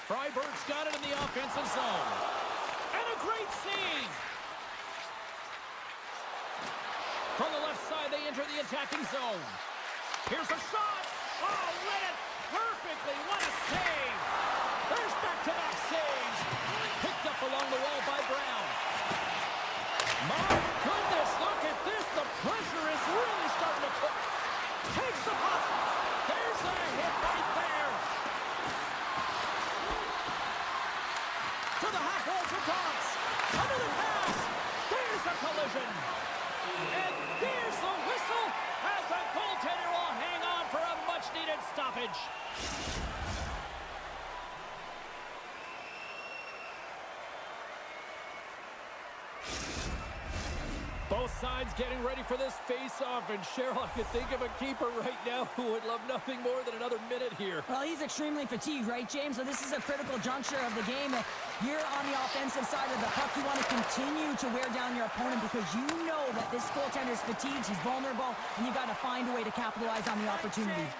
Freiburg's got it in the offensive zone. And a great save. From the left side, they enter the attacking zone. Here's a shot. Oh, read it perfectly. What a save. There's back-to-back saves. Picked up along the wall by Brown. My goodness, look at this. The pressure is really starting to cook. Takes the puck. There's a hit right there. To the half wall for Cox. Another pass. There's a collision. And there's the whistle as the goaltender will hang on for a much-needed stoppage. Both sides getting ready for this face-off, and Cheryl, I could think of a keeper right now who would love nothing more than another minute here. Well, he's extremely fatigued, right, James? So this is a critical juncture of the game. You're on the offensive side of the puck. You want to continue to wear down your opponent because you know that this goaltender's fatigued, he's vulnerable, and you got to find a way to capitalize on the opportunity.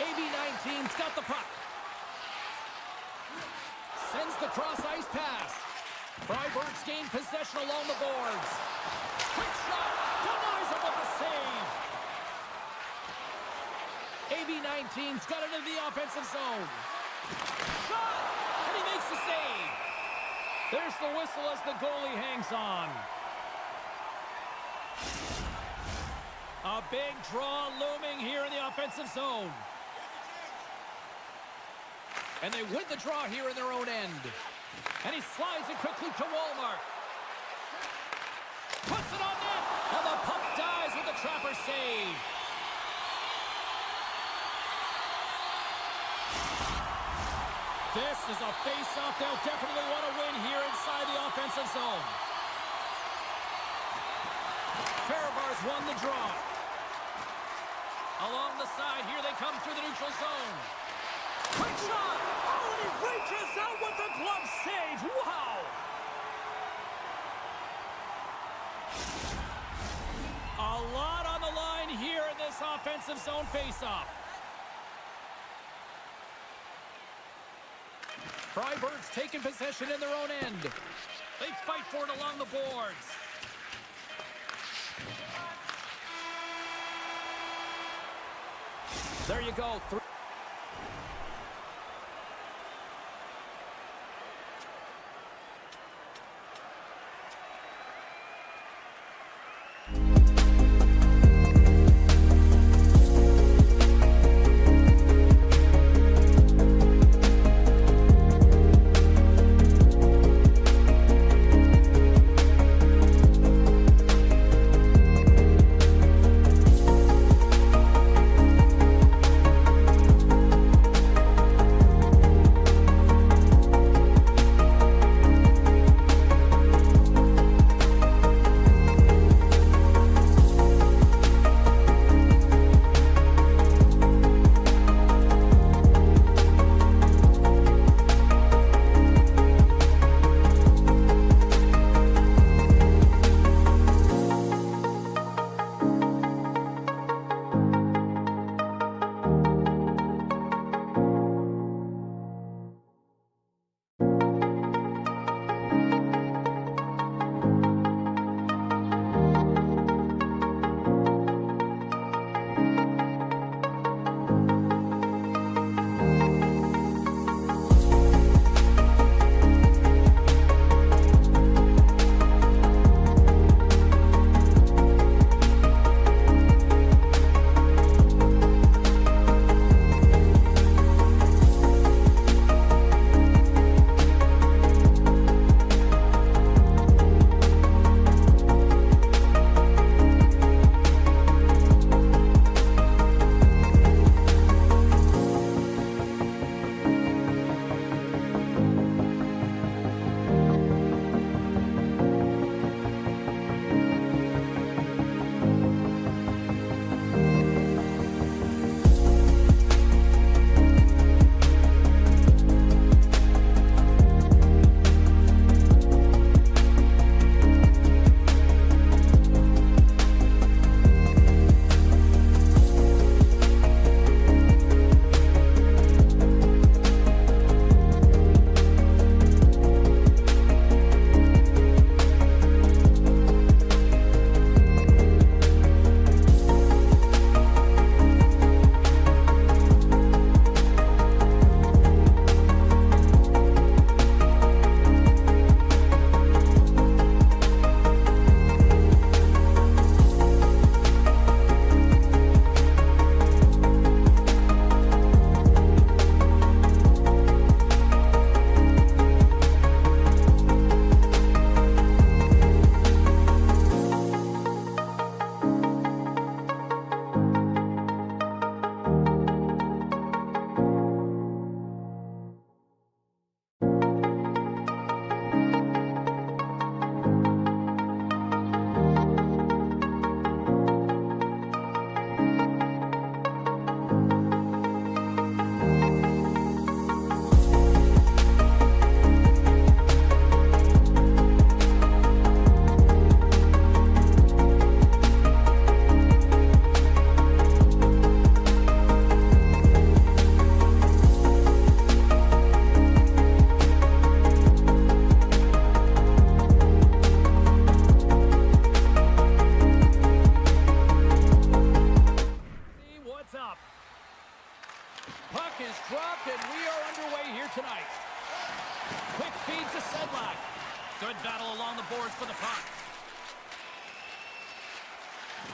AB19's got the puck. Sends the cross-ice pass. Freiburg's gained possession along the boards. Quick shot, denies him with the save. AB19's got it into the offensive zone. Shot, and he makes the save. There's the whistle as the goalie hangs on. A big draw looming here in the offensive zone. And they win the draw here in their own end. And he slides it quickly to Walmart. Puts it on net. And the puck dies with the trapper save. This is a face-off they'll definitely want to win here inside the offensive zone. Fehérvár's won the draw. Along the side, here they come through the neutral zone. Quick shot! Oh, and he reaches out with the glove save! Wow! A lot on the line here in this offensive zone face-off. Freiburg's taking possession in their own end. They fight for it along the boards. There you go. Good battle along the boards for the puck.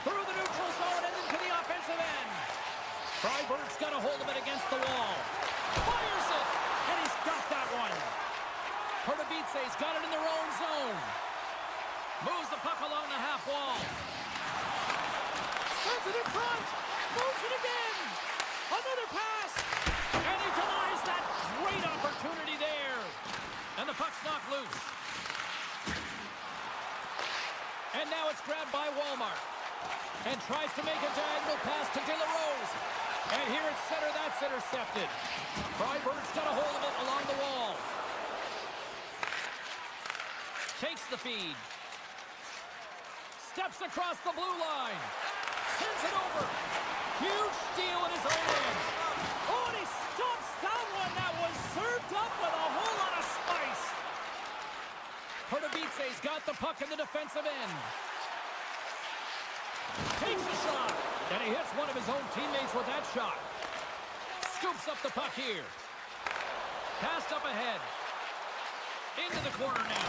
Through the neutral zone and into the offensive end. Freiburg's got a hold of it against the wall. Fires it. got that one. Pardubice's got it in their own zone. Moves the puck along the half wall. Sends it in front. Moves it again. Another pass. And he denies that great opportunity there. And the puck's knocked loose. And now it's grabbed by Walmart. And tries to make a diagonal pass to De La Rose. And here it's center, that's intercepted. Freiburg's got a hold of it along the wall. Takes the feed. Steps across the blue line. Sends it over. Huge steal in his own end. Oh, and he stops that one. That was served up with a whole lot of spice. Pardubice's got the puck in the defensive end. Takes a shot. And he hits one of his own teammates with that shot. Scoops up the puck here. Passed up ahead. Into the corner now.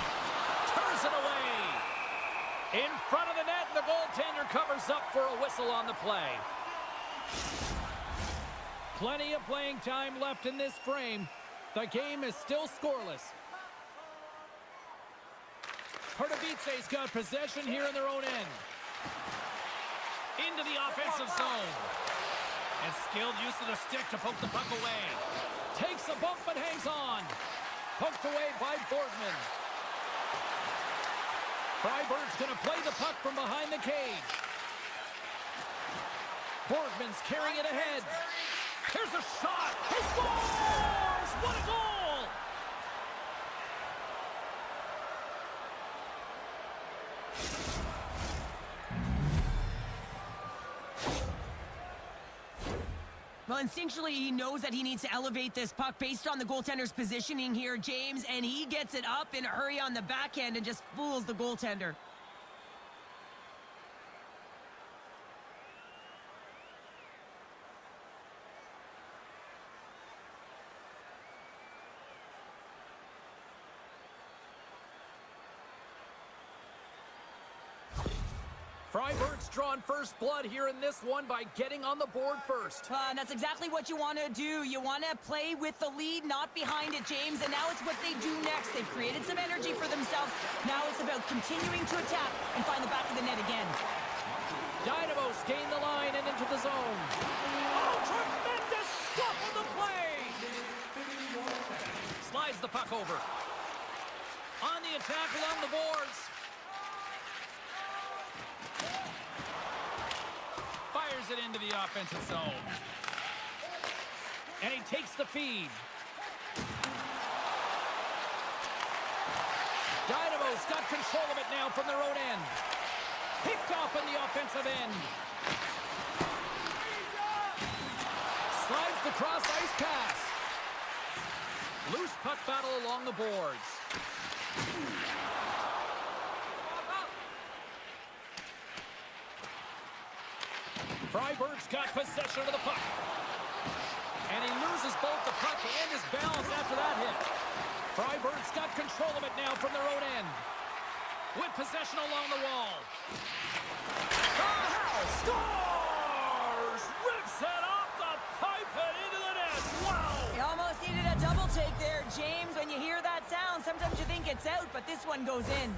Turns it away. In front of the net, the goaltender covers up for a whistle on the play. Plenty of playing time left in this frame. The game is still scoreless. Pardubice's got possession here in their own end. Into the offensive zone. And skilled use of the stick to poke the puck away. Takes a bump but hangs on. Poked away by Borgman. Freiburg's going to play the puck from behind the cage. Borgman's carrying it ahead. Here's a shot. He scores! What a goal! Well, instinctually, he knows that he needs to elevate this puck based on the goaltender's positioning here, James, and he gets it up in a hurry on the backhand and just fools the goaltender. Freiburg's drawn first blood here in this one by getting on the board first. That's exactly what you want to do. You want to play with the lead, not behind it, James. And now it's what they do next. They've created some energy for themselves. Now it's about continuing to attack and find the back of the net again. Dynamo's gain the line and into the zone. Oh, tremendous stop on the play! Slides the puck over. On the attack along the boards. Fires it into the offensive zone. And he takes the feed. Dynamo's got control of it now from their own end. Picked off in the offensive end. Slides the cross-ice pass. Loose puck battle along the boards. Freiburg's got possession of the puck. And he loses both the puck and his balance after that hit. Freiburg's got control of it now from their own end. With possession along the wall. Scores! Rips it off the pipe and into the net. Wow! You almost needed a double take there, James. When you hear that sound, sometimes you think it's out, but this one goes in.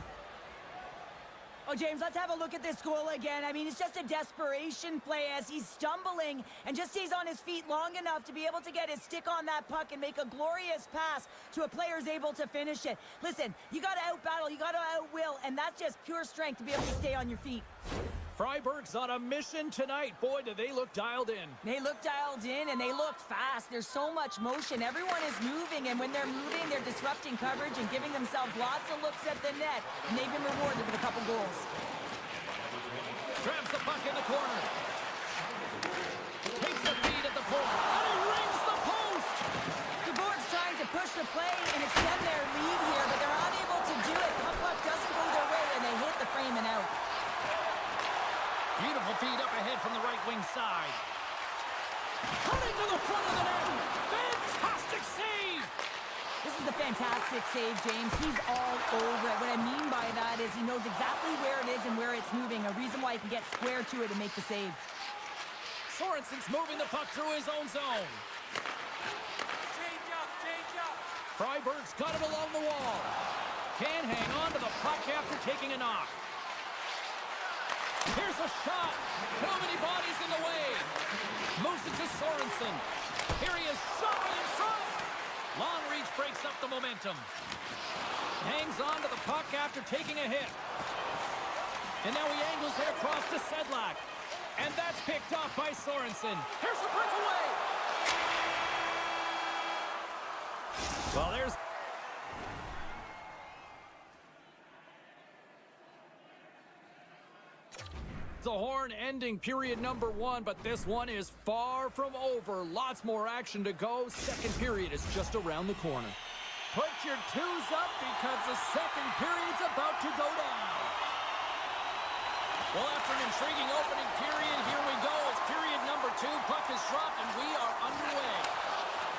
Oh, James, let's have a look at this goal again. I mean, it's just a desperation play as he's stumbling and just stays on his feet long enough to be able to get his stick on that puck and make a glorious pass to a player who's able to finish it. Listen, you got to out-battle, you got to out-will, and that's just pure strength to be able to stay on your feet. Freiburg's on a mission tonight. Boy, do they look dialed in. They look dialed in, and they look fast. There's so much motion. Everyone is moving, and when they're moving, they're disrupting coverage and giving themselves lots of looks at the net, and they've been rewarded with a couple goals. Grabs the puck in the corner. Takes the feed at the point, and he rings the post! The board's trying to push the play and extend their lead here, but they're unable to do it. The puck doesn't go their way, and they hit the frame and out. Beautiful feed up ahead from the right wing side. Cutting to the front of the net. Fantastic save! This is a fantastic save, James. He's all over it. What I mean by that is he knows exactly where it is and where it's moving. A reason why he can get square to it and make the save. Sorensen's moving the puck through his own zone. Freiburg's got it along the wall. Can't hang on to the puck after taking a knock. Here's a shot. Too many bodies in the way. Moves it to Sorensen. Here he is, shot in front. Long reach breaks up the momentum. Hangs on to the puck after taking a hit. And now he angles it across to Sedlak. And that's picked off by Sorensen. Here's the breakaway. Well, there's... the horn ending period number 1, but this one is far from over. Lots more action to go. Second period is just around the corner. Put your twos up because the second period's about to go down. Well, after an intriguing opening period, here we go. It's period number 2. Puck is dropped, and we are underway.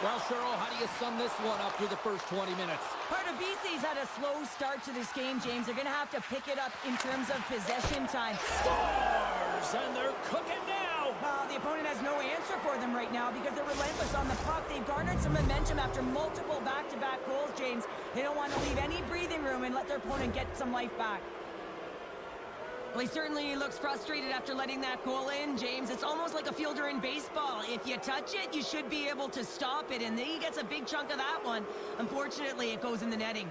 Well, Cheryl, how do you sum this one up through the first 20 minutes? Pardubice's had a slow start to this game, James. They're going to have to pick it up in terms of possession time. Scores! And they're cooking now! The opponent has no answer for them right now because they're relentless on the puck. They've garnered some momentum after multiple back-to-back goals, James. They don't want to leave any breathing room and let their opponent get some life back. Well, he certainly looks frustrated after letting that goal in, James. It's almost like a fielder in baseball. If you touch it, you should be able to stop it, and he gets a big chunk of that one. Unfortunately, it goes in the netting.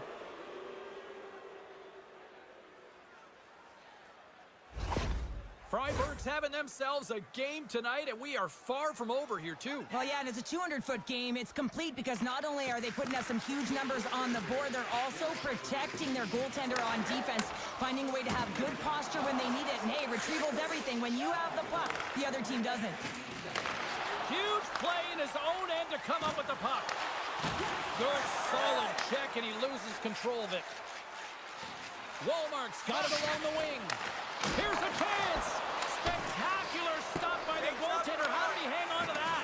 Freiburg's having themselves a game tonight, and we are far from over here, too. Well, yeah, and it's a 200-foot game. It's complete because not only are they putting up some huge numbers on the board, they're also protecting their goaltender on defense, finding a way to have good posture when they need it. And, hey, retrieval's everything. When you have the puck, the other team doesn't. Huge play in his own end to come up with the puck. Good, solid check, and he loses control of it. Walmart's got it along the wing. Here's a chance! Spectacular stop by the goaltender. How did he hang on to that?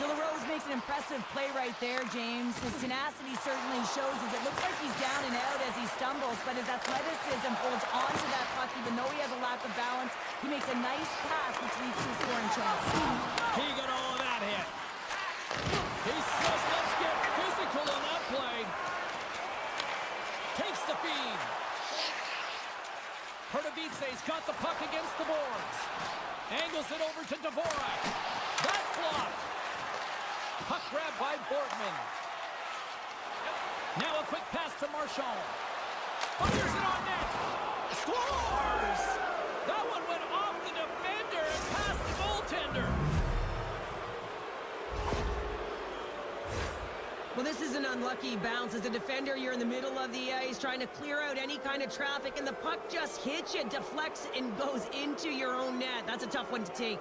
DeLaRose makes an impressive play right there, James. His tenacity certainly shows as it looks like he's down and out as he stumbles, but his athleticism holds on to that puck even though he has a lack of balance. He makes a nice pass, which leads to a scoring chance. He got all of that hit. He says, let's get physical on that play. Takes the feed. Pardubice's got the puck against the boards. Angles it over to Dvorak. That's blocked. Puck grab by Bortman. Now a quick pass to Marchand. Fires it on net. Scores! That one went off the defender and past the goaltender. Well, this is an unlucky bounce. As a defender, you're in the middle of the ice trying to clear out any kind of traffic, and the puck just hits you, deflects, and goes into your own net. That's a tough one to take.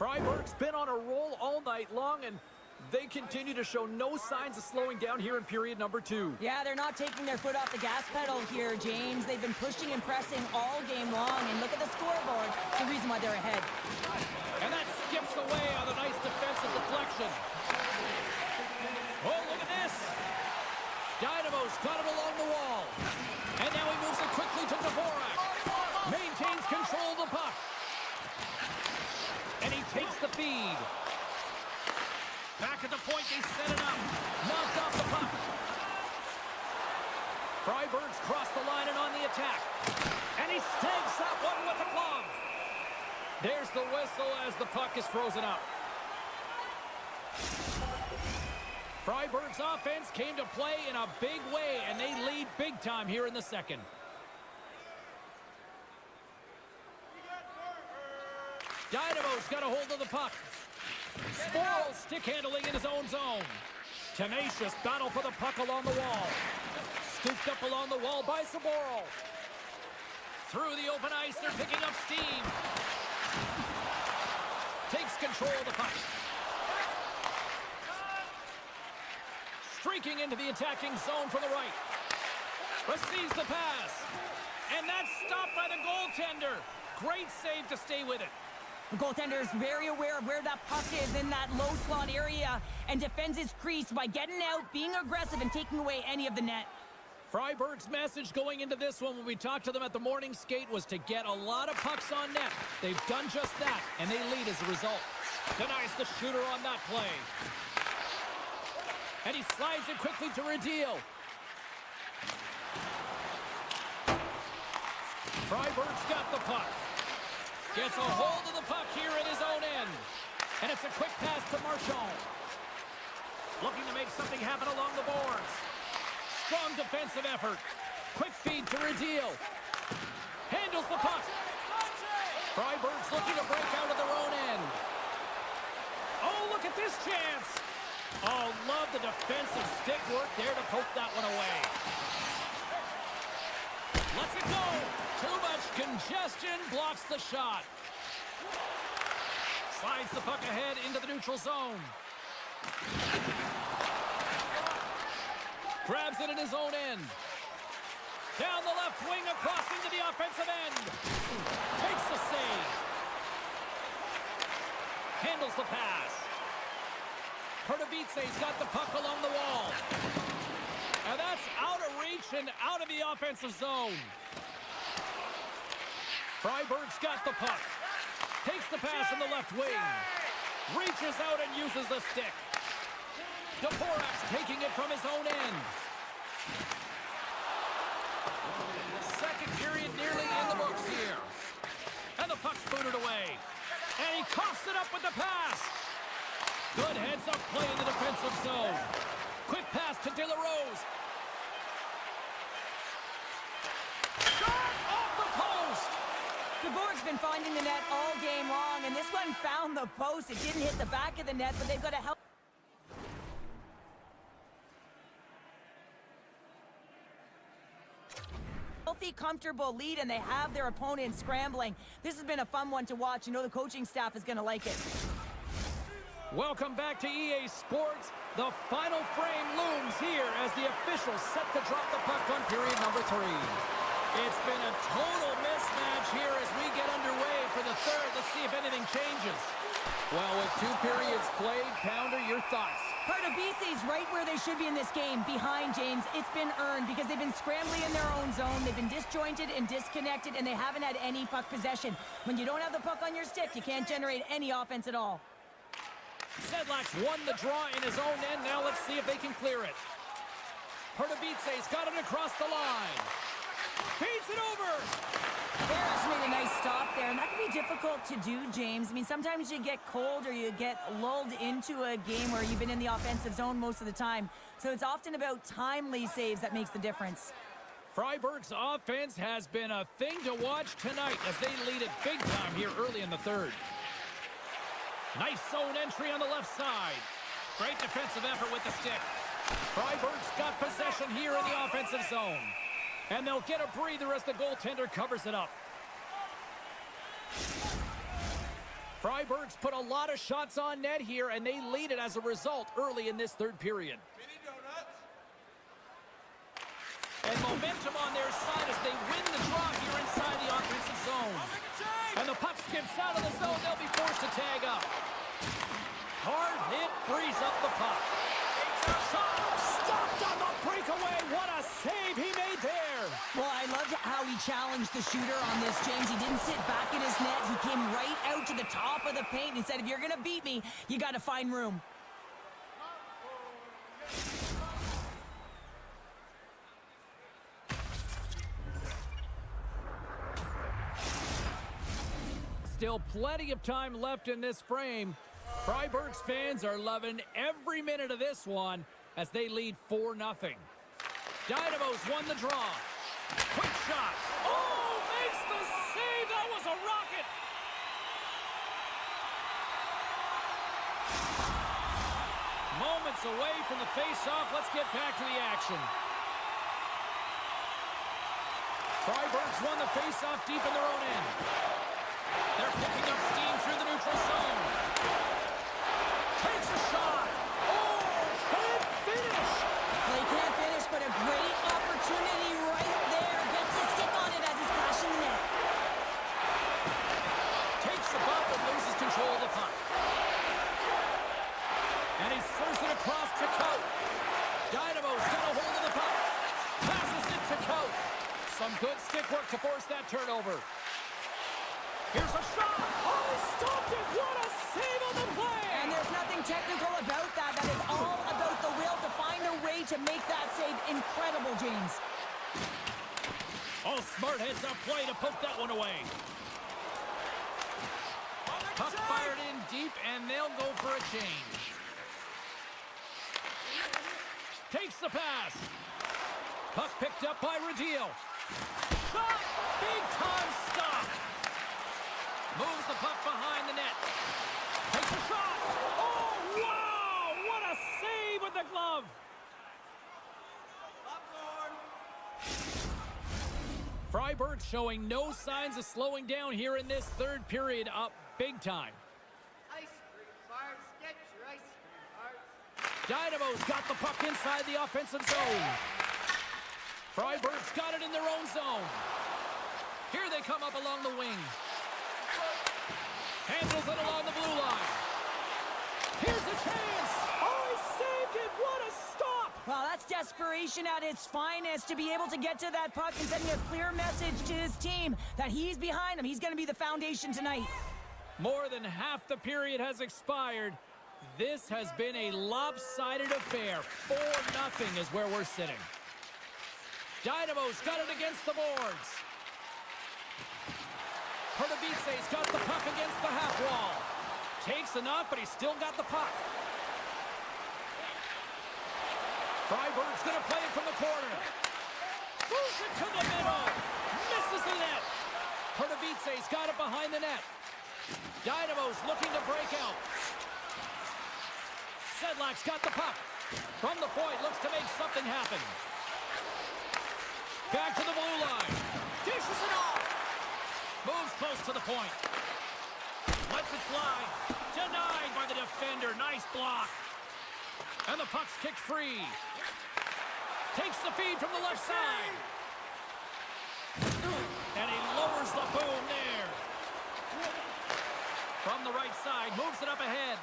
Freiburg's been on a roll all night long, and they continue to show no signs of slowing down here in period number 2. Yeah, they're not taking their foot off the gas pedal here, James. They've been pushing and pressing all game long, and look at the scoreboard. The reason why they're ahead. And that skips away on a nice defensive deflection. Oh, look at this. Dynamo's got it along the wall. And now he moves it quickly to Dvorak. Maintains control of the puck. And he takes the feed. Back at the point, they set it up. Knocked off the puck. Freiburg's crossed the line and on the attack. And he snags that one with the glove. There's the whistle as the puck is frozen up. Freiburg's offense came to play in a big way, and they lead big time here in the second. Dynamo's got a hold of the puck. Sporl stick handling in his own zone. Tenacious battle for the puck along the wall. Scooped up along the wall by Sporl. Through the open ice, they're picking up steam. Takes control of the puck. Streaking into the attacking zone from the right. Receives the pass. And that's stopped by the goaltender. Great save to stay with it. The goaltender is very aware of where that puck is in that low slot area and defends his crease by getting out, being aggressive, and taking away any of the net. Freiburg's message going into this one when we talked to them at the morning skate was to get a lot of pucks on net. They've done just that, and they lead as a result. Denies the shooter on that play. And he slides it quickly to Radil. Freiburg's got the puck. Gets a hold of the puck here at his own end. And it's a quick pass to Marchand. Looking to make something happen along the boards. Strong defensive effort. Quick feed to Radil. Handles the puck. Freiburg's looking to break out of their own end. Oh, look at this chance. Oh, love the defensive stick work there to poke that one away. Lets it go. Too much congestion blocks the shot. Slides the puck ahead into the neutral zone. Grabs it in his own end. Down the left wing, across into the offensive end. Makes the save. Handles the pass. Pardubice's got the puck along the wall. And that's out of reach and out of the offensive zone. Freiburg's got the puck. Takes the pass in the left wing. Reaches out and uses the stick. Dvorak's taking it from his own end. Second period nearly in the books here. And the puck's booted away. And he coughs it up with the pass. Good heads-up play in the defensive zone. Quick pass to De La Rose. Shot off the post. Dvorak's been finding the net all game long, and this one found the post. It didn't hit the back of the net, but they've got to help. Healthy, comfortable lead, and they have their opponent scrambling. This has been a fun one to watch. You know the coaching staff is going to like it. Welcome back to EA Sports. The final frame looms here as the officials set to drop the puck on period number 3. It's been a total mismatch here as we get underway for the third. Let's see if anything changes. Well, with 2 periods played, Pounder, your thoughts? Pardubice's right where they should be in this game, behind James. It's been earned because they've been scrambling in their own zone. They've been disjointed and disconnected, and they haven't had any puck possession. When you don't have the puck on your stick, you can't generate any offense at all. Sedlak's won the draw in his own end. Now let's see if they can clear it. Pardubice's got it across the line. Feeds it over. Barrett's made a nice stop there, and that can be difficult to do, James. I mean, sometimes you get cold or you get lulled into a game where you've been in the offensive zone most of the time. So it's often about timely saves that makes the difference. Freiburg's offense has been a thing to watch tonight as they lead it big time here early in the third. Nice zone entry on the left side. Great defensive effort with the stick. Freiburg's got possession here in the offensive zone. And they'll get a breather as the goaltender covers it up. Freiburg's put a lot of shots on net here, and they lead it as a result early in this third period. And momentum on their side as they win the draw here inside the offensive zone. And the puck skips out of the zone. They'll be forced to tag up. Hard hit frees up the puck. Stopped on the breakaway. What a save he made there. Well, I loved how he challenged the shooter on this, James. He didn't sit back in his net. He came right out to the top of the paint and said, if you're going to beat me, you got to find room. Still plenty of time left in this frame. Freiburg's fans are loving every minute of this one as they lead 4-0. Dynamo's won the draw. Quick shot. Oh, makes the save. That was a rocket. Moments away from the face-off. Let's get back to the action. Freiburg's won the face-off deep in their own end. They're picking up steam through the neutral zone. Takes a shot. Oh, can't finish. They can't finish, but a great opportunity right there. Gets his stick on it as he's crashing the net. Takes the bump and loses stick work to force that turnover. Here's a shot. Oh, he stopped it. What a save on the play. And there's nothing technical about that. That is all about the will to find a way to make that save incredible, James. Oh, smart heads up play to poke that one away. Puck fired in deep, and they'll go for a change. Takes the pass. Puck picked up by Radil. Shot! Big time stop. Moves the puck behind the net. Takes a shot. Oh, wow! What a save with the glove. Freiburg showing no signs of slowing down here in this third period, up big time. Ice cream bars, get your ice cream bars. Dynamo's got the puck inside the offensive zone. Freiburg's got it in their own zone. Here they come up along the wing. Handles it along the blue line. Here's a chance. Oh, he saved it. What a stop. Well, that's desperation at its finest, to be able to get to that puck and sending a clear message to his team that he's behind him. He's going to be the foundation tonight. More than half the period has expired. This has been a lopsided affair. 4-0 is where we're sitting. Dynamo's got it against the boards. Pardubice's got the puck against the half wall. Takes enough, but he's still got the puck. Freiburg's going to play it from the corner. Moves it to the middle. Misses the net. Pardubice's got it behind the net. Dynamo's looking to break out. Sedlak's got the puck. From the point, looks to make something happen. Back to the blue line. Dishes it off. Moves close to the point. Lets it fly. Denied by the defender. Nice block. And the puck's kicked free. Takes the feed from the left side. And he lowers the boom there. From the right side, moves it up ahead.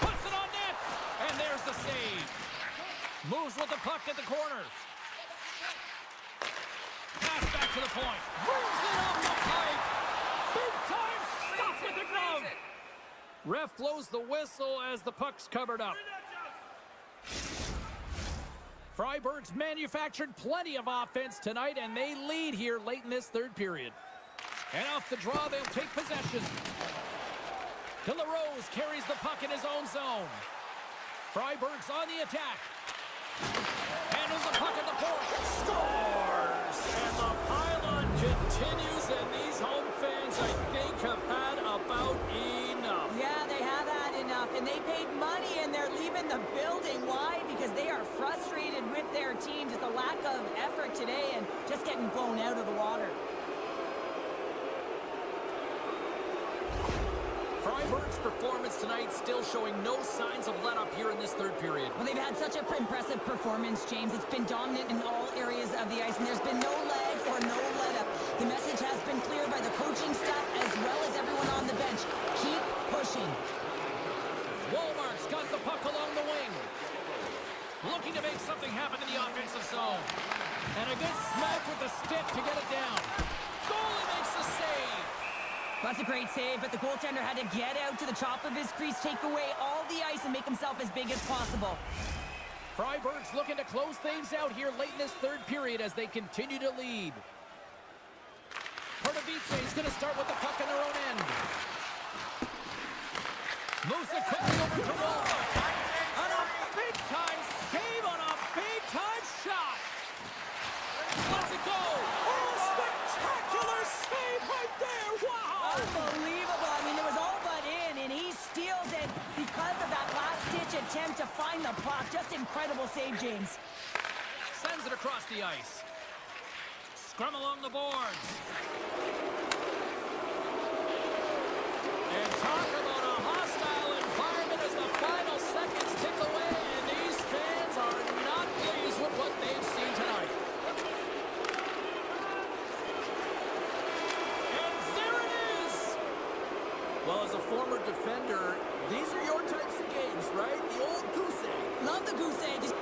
Puts it on net. And there's the save. Moves with the puck at the corner. Pass back to the point. Brings it off the pipe. Big time stop with the glove. Ref blows the whistle as the puck's covered up. Freiburg's manufactured plenty of offense tonight, and they lead here late in this third period. And off the draw, they'll take possession. De La Rose carries the puck in his own zone. Freiburg's on the attack. Handles the puck at the point. Scores! And the pylon continues, and these home fans, I think, have had about enough. Yeah, they have had enough, and they paid money, and they're leaving the building. Why? Because they are frustrated with their team, just a lack of effort today, and just getting blown out of the water. Freiburg's performance tonight still showing no signs of let-up here in this third period. Well, they've had such an impressive performance, James. It's been dominant in all areas of the ice, and there's been no lag or no let-up. The message has been clear by the coaching staff as well as everyone on the bench. Keep pushing. Walmart's got the puck along the wing. Looking to make something happen in the offensive zone. And a good smack with the stick to get it down. Goalie makes the save. That's a great save, but the goaltender had to get out to the top of his crease, take away all the ice, and make himself as big as possible. Freiburg's looking to close things out here late in this third period as they continue to lead. Pardubice is going to start with the puck in their own end. Moves it quickly over to Walmart. And a big-time save on a big-time shot. Let's it go. Oh, spectacular save right there. Wow. Unbelievable. I mean, it was all but in, and he steals it because of that last-ditch attempt to find the puck. Just incredible save, James. Sends it across the ice. Scrum along the boards. And talk about a hostile environment as the final seconds tick away, and these fans are not pleased with what they've seen tonight. And there it is! Well, as a former defender, these are your types of games, right? The old goose egg. Love the goose egg.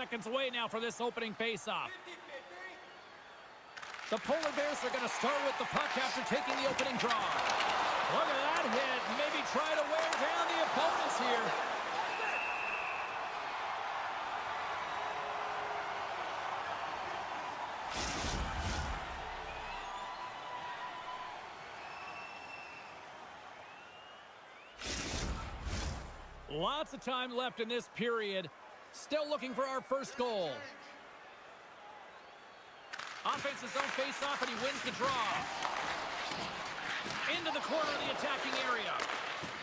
seconds away now for this opening face-off. The Polar Bears are going to start with the puck after taking the opening draw. Look at that hit. Maybe try to wear down the opponents here. Lots of time left in this period. Still looking for our first goal. Offense's zone face-off, and he wins the draw. Into the corner of the attacking area.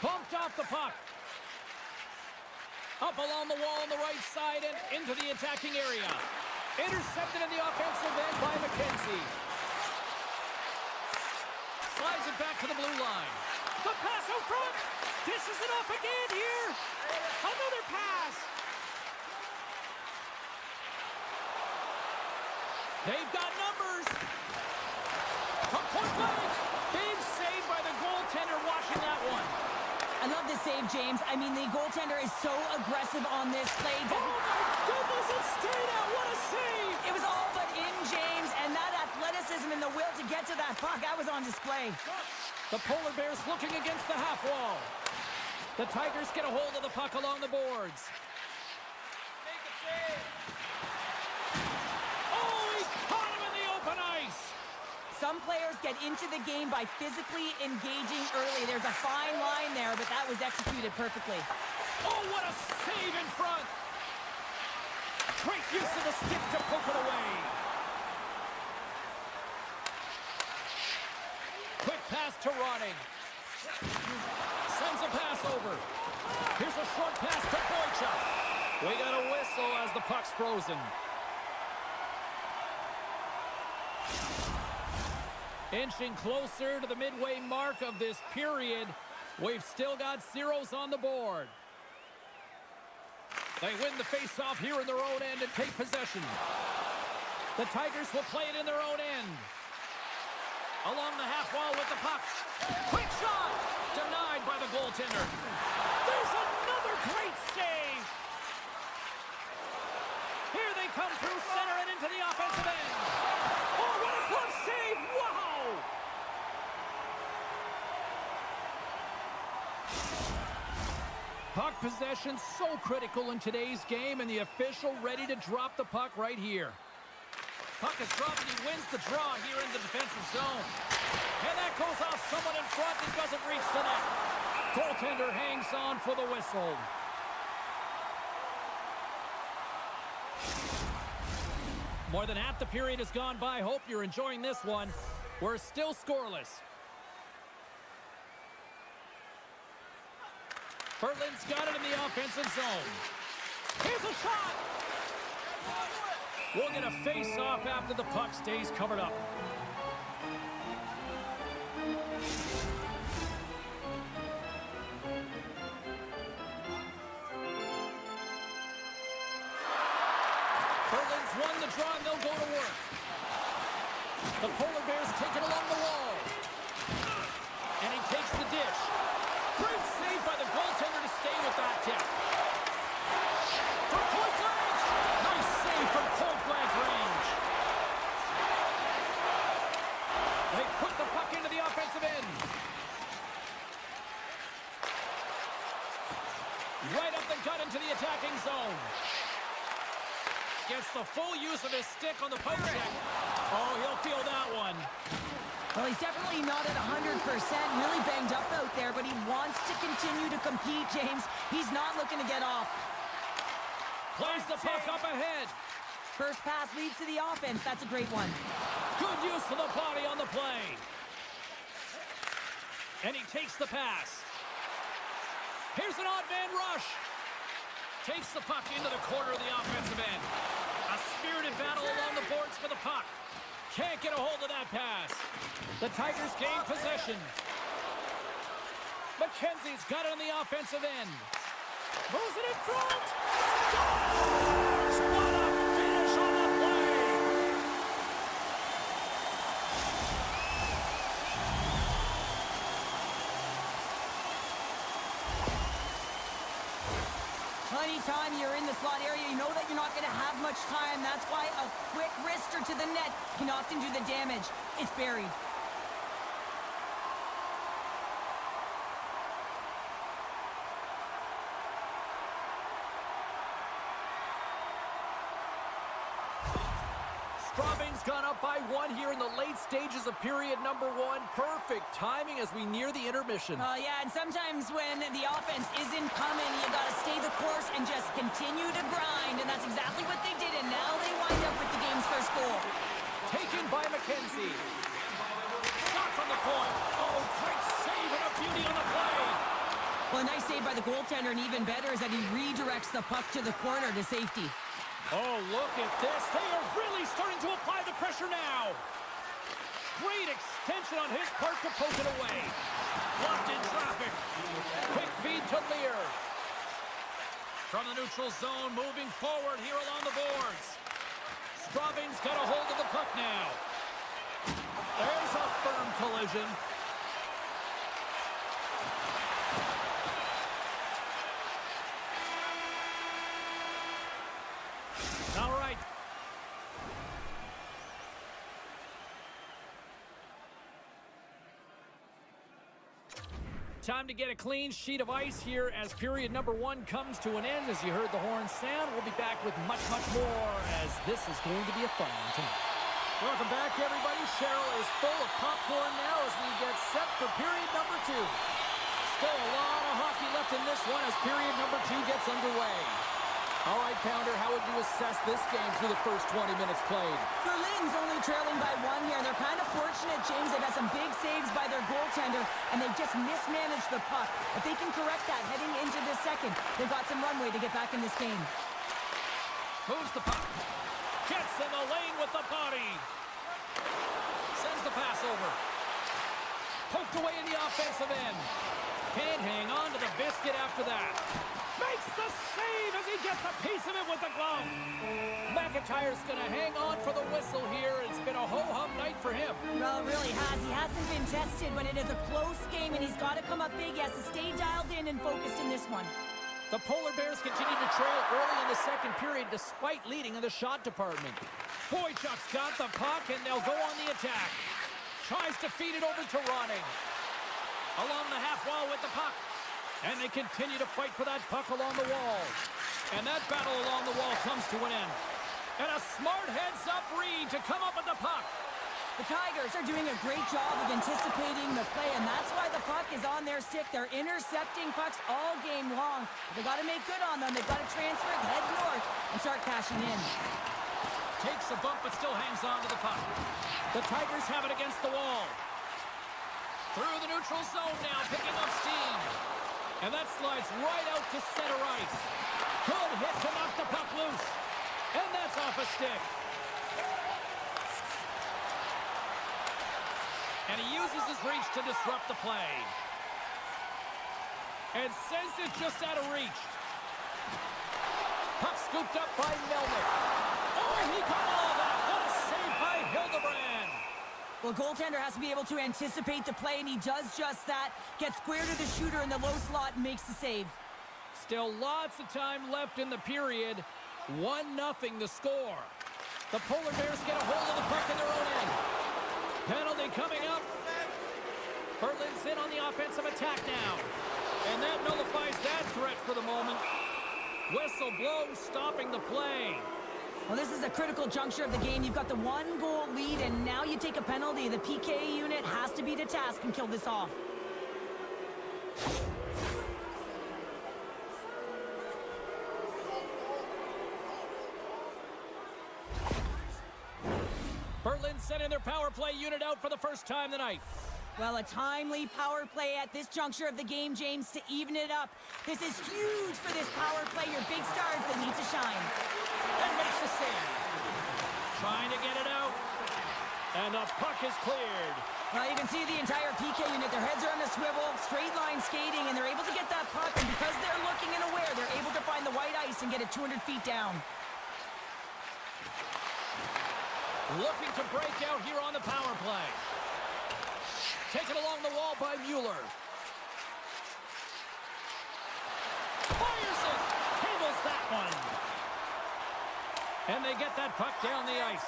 Bumped off the puck. Up along the wall on the right side and into the attacking area. Intercepted in the offensive end by McKenzie. Slides it back to the blue line. The pass out front. Dishes it off again here. Another pass. They've got numbers. From point blank. Big save by the goaltender watching that one. I love the save, James. I mean, the goaltender is so aggressive on this play. Oh, my goodness, it stayed out. What a save. It was all but in, James, and that athleticism and the will to get to that puck, that was on display. The Polar Bears looking against the half wall. The Tigers get a hold of the puck along the boards. Make a save. Oh, he caught him in the open ice. Some players get into the game by physically engaging early. There's a fine line there, but that was executed perfectly. Oh, what a save in front. Great use of the stick to poke it away. Quick pass to Ronning. Sends a pass over. Here's a short pass to Boychuk. We got a whistle as the puck's frozen. Inching closer to the midway mark of this period. We've still got zeros on the board. They win the face-off here in their own end and take possession. The Tigers will play it in their own end. Along the half wall with the puck. Quick shot! Denied by the goaltender. There's another great save! Here they come through center and into the offensive end. Oh, what a glove save! Wow! Puck possession so critical in today's game, and the official ready to drop the puck right here. Puck is dropped and he wins the draw here in the defensive zone. And that goes off someone in front and doesn't reach the net. Goaltender hangs on for the whistle. More than half the period has gone by. Hope you're enjoying this one. We're still scoreless. Berlin's got it in the offensive zone. Here's a shot! We'll get a face-off after the puck stays covered up. Berlin's won the draw and they'll go to work. The Polar Bears take it along the wall. And he takes the dish. Great save by the goaltender to stay with that tip. From point blank! Nice save from point blank range. They put the puck into the offensive end. Right up the gut into the attacking zone. Gets the full use of his stick on the poke check. Oh, he'll feel that one. Well, he's definitely not at 100%, really banged up out there, but he wants to continue to compete, James. He's not looking to get off. Plays the puck up ahead. First pass leads to the offense. That's a great one. Good use of the body on the play. And he takes the pass. Here's an odd man rush. Takes the puck into the corner of the offensive end. A spirited battle along the boards for the puck. Can't get a hold of that pass. The Tigers gain possession. McKenzie's got it on the offensive end. Moves it in front. Scores! What a finish on the play! Anytime you're in the slot area, you know that you're not going to have much time. That's why a quick wrister to the net can often do the damage. It's buried. Straubing's gone up by 1 here in the late stages of period number 1. Perfect timing as we near the intermission. Yeah, and sometimes when the offense isn't coming, you got to stay the course and just continue to grind, and that's exactly what they did, and now they wind up with the game's first goal. Taken by McKenzie. Shot from the point. Oh, great save and a beauty on the play. Well, a nice save by the goaltender, and even better is that he redirects the puck to the corner to safety. Oh, look at this. They are really starting to apply the pressure now. Great extension on his part to poke it away. Blocked in traffic. Quick feed to Lear. From the neutral zone, moving forward here along the boards. Straubing's got a hold of the puck now. There's a firm collision. All right. Time to get a clean sheet of ice here as period number 1 comes to an end. As you heard the horn sound, we'll be back with much, much more as this is going to be a fun one tonight. Welcome back, everybody. Cheryl is full of popcorn now as we get set for period number 2. Still a lot of hockey left in this one as period number 2 gets underway. All right, Pounder, how would you assess this game through the first 20 minutes played? Berlin's only trailing by 1 here, and they're kind of fortunate, James. They've had some big saves by their goaltender, and they've just mismanaged the puck. If they can correct that heading into the second, they've got some runway to get back in this game. Moves the puck. Gets in the lane with the body. Sends the pass over. Poked away in the offensive end. Can't hang on to the biscuit after that. Makes the save as he gets a piece of it with the glove. McIntyre's going to hang on for the whistle here. It's been a ho-hum night for him. Well, it really has. He hasn't been tested, but it is a close game, and he's got to come up big. He has to stay dialed in and focused in this one. The Polar Bears continue to trail early in the second period despite leading in the shot department. Boychuk's got the puck, and they'll go on the attack. Tries to feed it over to Ronning. Along the half wall with the puck. And they continue to fight for that puck along the wall. And that battle along the wall comes to an end. And a smart heads-up read to come up with the puck. The Tigers are doing a great job of anticipating the play, and that's why the puck is on their stick. They're intercepting pucks all game long. They've got to make good on them. They've got to transfer, head north, and start cashing in. Takes a bump, but still hangs on to the puck. The Tigers have it against the wall. Through the neutral zone now, picking up steam. And that slides right out to center ice. Good hit to knock the puck loose. And that's off a stick. And he uses his reach to disrupt the play. And sends it just out of reach. Puck scooped up by Melnick. Oh, he got all of that. What a save by Hildebrand. Well, goaltender has to be able to anticipate the play, and he does just that. Gets square to the shooter in the low slot and makes the save. Still lots of time left in the period. 1-0 the score. The Polar Bears get a hold of the puck in their own end. Penalty coming up. Berlin's in on the offensive attack now. And that nullifies that threat for the moment. Whistle blows, stopping the play. Well, this is a critical juncture of the game. You've got the 1-goal lead, and now you take a penalty. The PK unit has to be to task and kill this off. Berlin sending their power play unit out for the first time tonight. Well, a timely power play at this juncture of the game, James, to even it up. This is huge for this power play. Your big stars that need to shine. And makes the save. Trying to get it out. And the puck is cleared. Well, you can see the entire PK unit. Their heads are on a swivel, straight line skating, and they're able to get that puck. And because they're looking and aware, they're able to find the white ice and get it 200 feet down. Looking to break out here on the power play. Taken along the wall by Mueller. Fires it! Cable And they get that puck down the ice.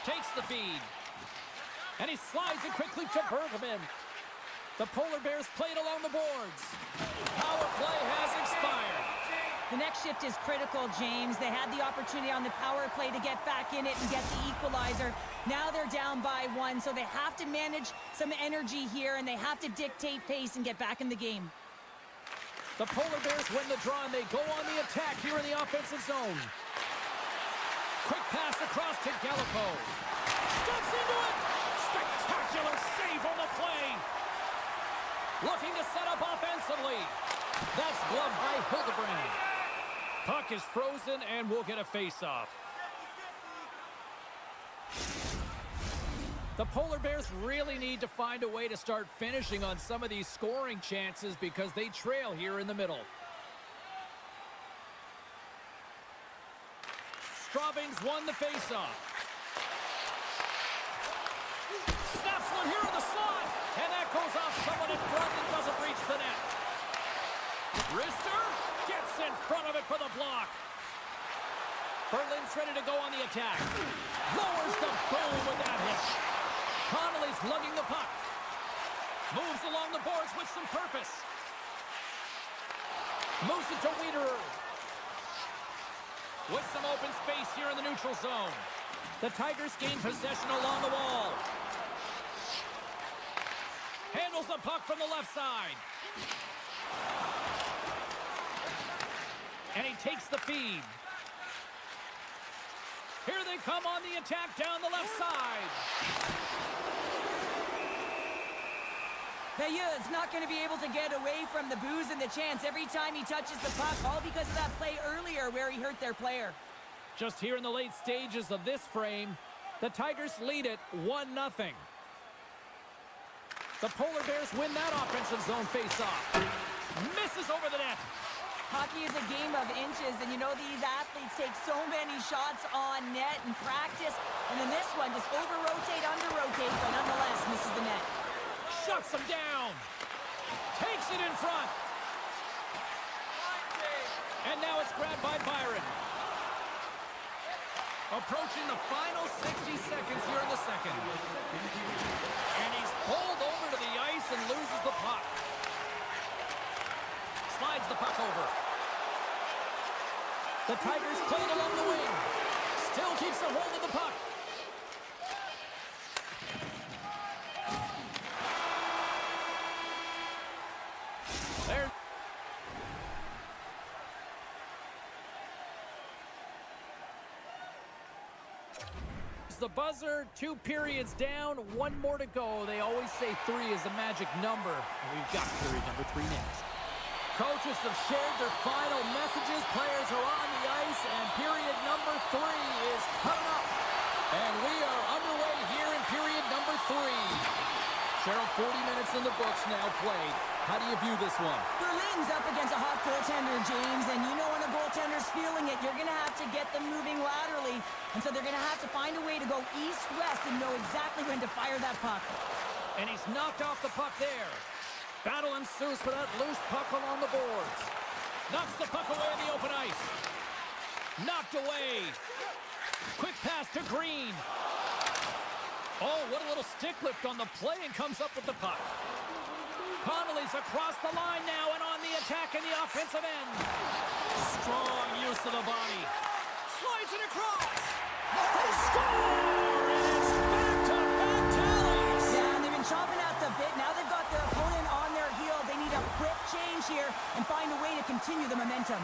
Takes the feed. And he slides it quickly to Bergman. The Polar Bears played along the boards. Power play has expired. The next shift is critical, James. They had the opportunity on the power play to get back in it and get the equalizer. Now they're down by 1, so they have to manage some energy here, and they have to dictate pace and get back in the game. The Polar Bears win the draw, and they go on the attack here in the offensive zone. Quick pass across to Gallipo. Steps into it! Spectacular save on the play! Looking to set up offensively. That's gloved by Hildebrand. Puck is frozen, and we'll get a face-off. The Polar Bears really need to find a way to start finishing on some of these scoring chances because they trail here in the middle. Straubing's won the face-off. Snaps one here in the slot, and that goes off someone in front and doesn't reach the net. Rister gets in front of it for the block. Berlin's ready to go on the attack. Lowers the boom with that hit. Connolly's lugging the puck. Moves along the boards with some purpose. Moves it to Wiederer. With some open space here in the neutral zone. The Tigers gain possession along the wall. Handles the puck from the left side. And he takes the feed. Here they come on the attack down the left side. Bayeux not going to be able to get away from the booze and the chance every time he touches the puck, all because of that play earlier where he hurt their player. Just here in the late stages of this frame, the Tigers lead it 1-0. The Polar Bears win that offensive zone face-off. Misses over the net. Hockey is a game of inches, and you know these athletes take so many shots on net in practice, and then this one just over-rotate, under-rotate, but nonetheless misses the net. Shuts him down. Takes it in front. And now it's grabbed by Byron. Approaching the final 60 seconds here in the second. And he's pulled over to the ice and loses the puck. Slides the puck over. The Tigers play it along the wing. Still keeps a hold of the puck. There. The buzzer, 2 periods down, 1 more to go. They always say 3 is the magic number. And we've got period number 3 next. Coaches have shared their final messages. Players are on the ice, and period number 3 is coming up. And we are underway here in period number 3. Cheryl, 40 minutes in the books now played. How do you view this one? Berlin's up against a hot goaltender, James, and you know when a goaltender's feeling it, you're going to have to get them moving laterally, and so they're going to have to find a way to go east-west and know exactly when to fire that puck. And he's knocked off the puck there. Battle ensues for that loose puck along the boards. Knocks the puck away in the open ice. Knocked away. Quick pass to Green. Oh, what a little stick lift on the play, and comes up with the puck. Connolly's across the line now and on the attack in the offensive end. Strong use of the body. Slides it across. They score! And it's back-to-back tallies. Yeah, and they've been chomping at the bit. Now they've got their opponent on their heel. They need a quick change here and find a way to continue the momentum.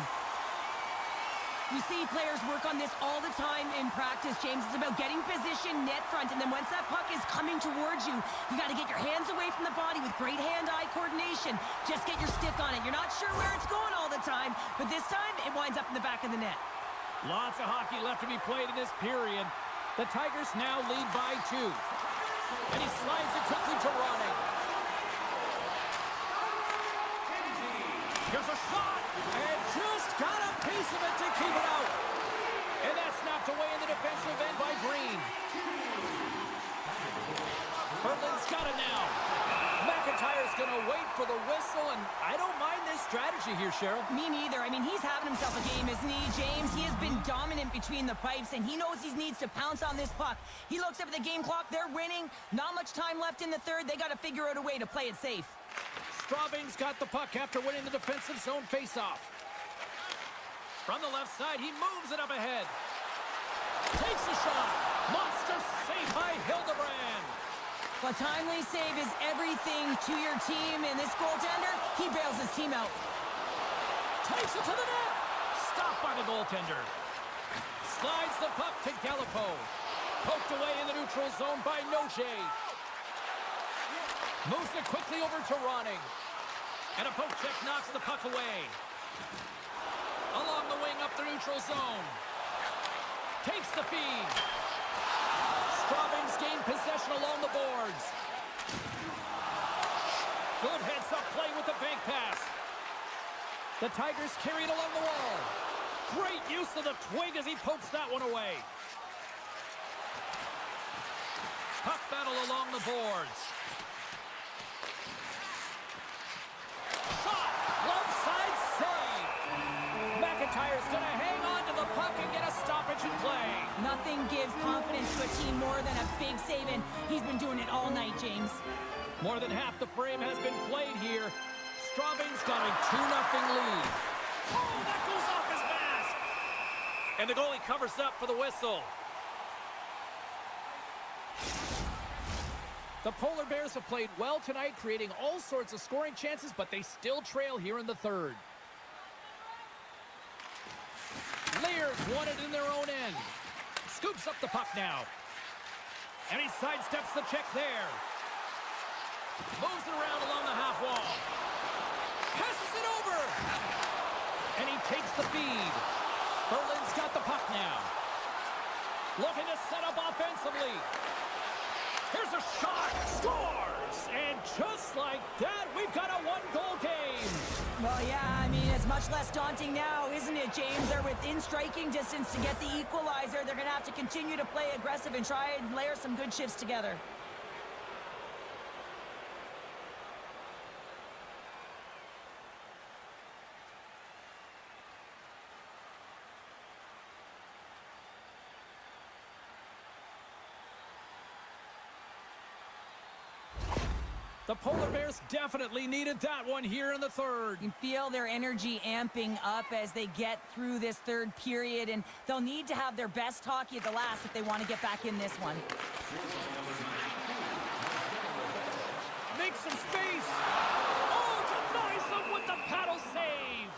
You see players work on this all the time in practice, James. It's about getting position net front, and then once that puck is coming towards you, you got to get your hands away from the body with great hand-eye coordination. Just get your stick on it. You're not sure where it's going all the time, but this time it winds up in the back of the net. Lots of hockey left to be played in this period. The Tigers now lead by 2. And he slides it quickly to Ronning. Here's a shot, and just got a piece of it to keep it out. And that's knocked away in the defensive end by Green. Berlin's got it now. McIntyre's going to wait for the whistle, and I don't mind this strategy here, Cheryl. Me neither. I mean, he's having himself a game, isn't he, James? He has been dominant between the pipes, and he knows he needs to pounce on this puck. He looks up at the game clock. They're winning. Not much time left in the third. They got to figure out a way to play it safe. Straubing's got the puck after winning the defensive zone faceoff. From the left side, he moves it up ahead. Takes a shot. Monster save by Hildebrand. A timely save is everything to your team, and this goaltender, he bails his team out. Takes it to the net. Stopped by the goaltender. Slides the puck to Gallipo. Poked away in the neutral zone by Noche. Moves it quickly over to Ronning. And a poke check knocks the puck away. Along the wing up the neutral zone. Takes the feed. Straubing's gained possession along the boards. Good heads-up play with the bank pass. The Tigers carry it along the wall. Great use of the twig as he pokes that one away. Puck battle along the boards. Shot! Left side save. McIntyre's going to hang on to the puck and get a stoppage in play. Nothing gives confidence to a team more than a big save, and he's been doing it all night, James. More than half the frame has been played here. Straubing's got a 2-0 lead. Oh, that goes off his mask! And the goalie covers up for the whistle. The Polar Bears have played well tonight, creating all sorts of scoring chances, but they still trail here in the third. Lear's won it in their own end. Scoops up the puck now. And he sidesteps the check there. Moves it around along the half wall. Passes it over. And he takes the feed. Berlin's got the puck now. Looking to set up offensively. Here's a shot. Scores! And just like that, we've got a one-goal game. Well, yeah, I mean, it's much less daunting now, isn't it, James? They're within striking distance to get the equalizer. They're going to have to continue to play aggressive and try and layer some good shifts together. The Polar Bears definitely needed that one here in the third. You can feel their energy amping up as they get through this third period, and they'll need to have their best hockey at the last if they want to get back in this one. Make some space. Oh, denies them with the paddle save.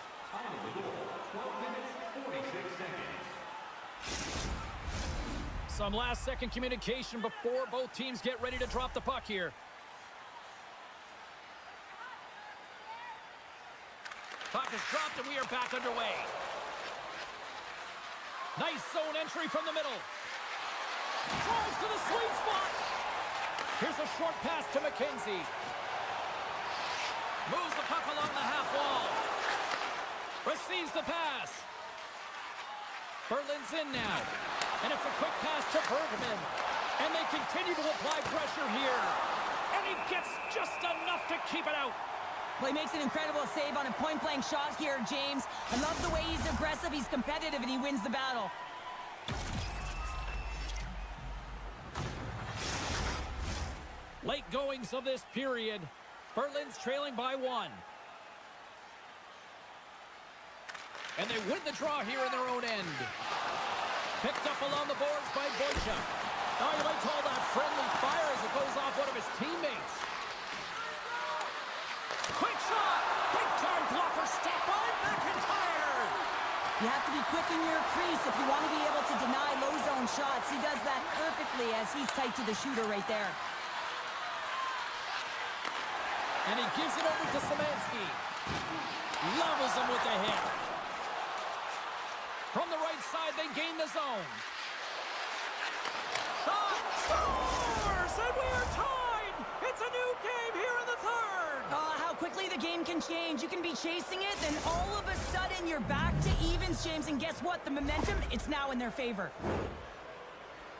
Some last-second communication before both teams get ready to drop the puck here. Puck is dropped and we are back underway. Nice zone entry from the middle. Drives to the sweet spot. Here's a short pass to McKenzie. Moves the puck along the half wall. Receives the pass. Berlin's in now. And it's a quick pass to Bergman. And they continue to apply pressure here. And he gets just enough to keep it out. Well, he makes an incredible save on a point-blank shot here, James. I love the way he's aggressive, he's competitive, and he wins the battle. Late goings of this period. Berlin's trailing by 1. And they win the draw here in their own end. Picked up along the boards by Boychuk. Now you might call that friendly fire as it goes off one of his teammates. Quick shot! Big-time blocker stop by McIntyre! You have to be quick in your crease if you want to be able to deny low-zone shots. He does that perfectly as he's tight to the shooter right there. And he gives it over to Szymanski. Levels him with the hit. From the right side, they gain the zone. Shot! Scores! And we are tied! It's a new game here in the third! Oh, how quickly the game can change. You can be chasing it, then all of a sudden you're back to evens, James. And guess what? The momentum, it's now in their favor.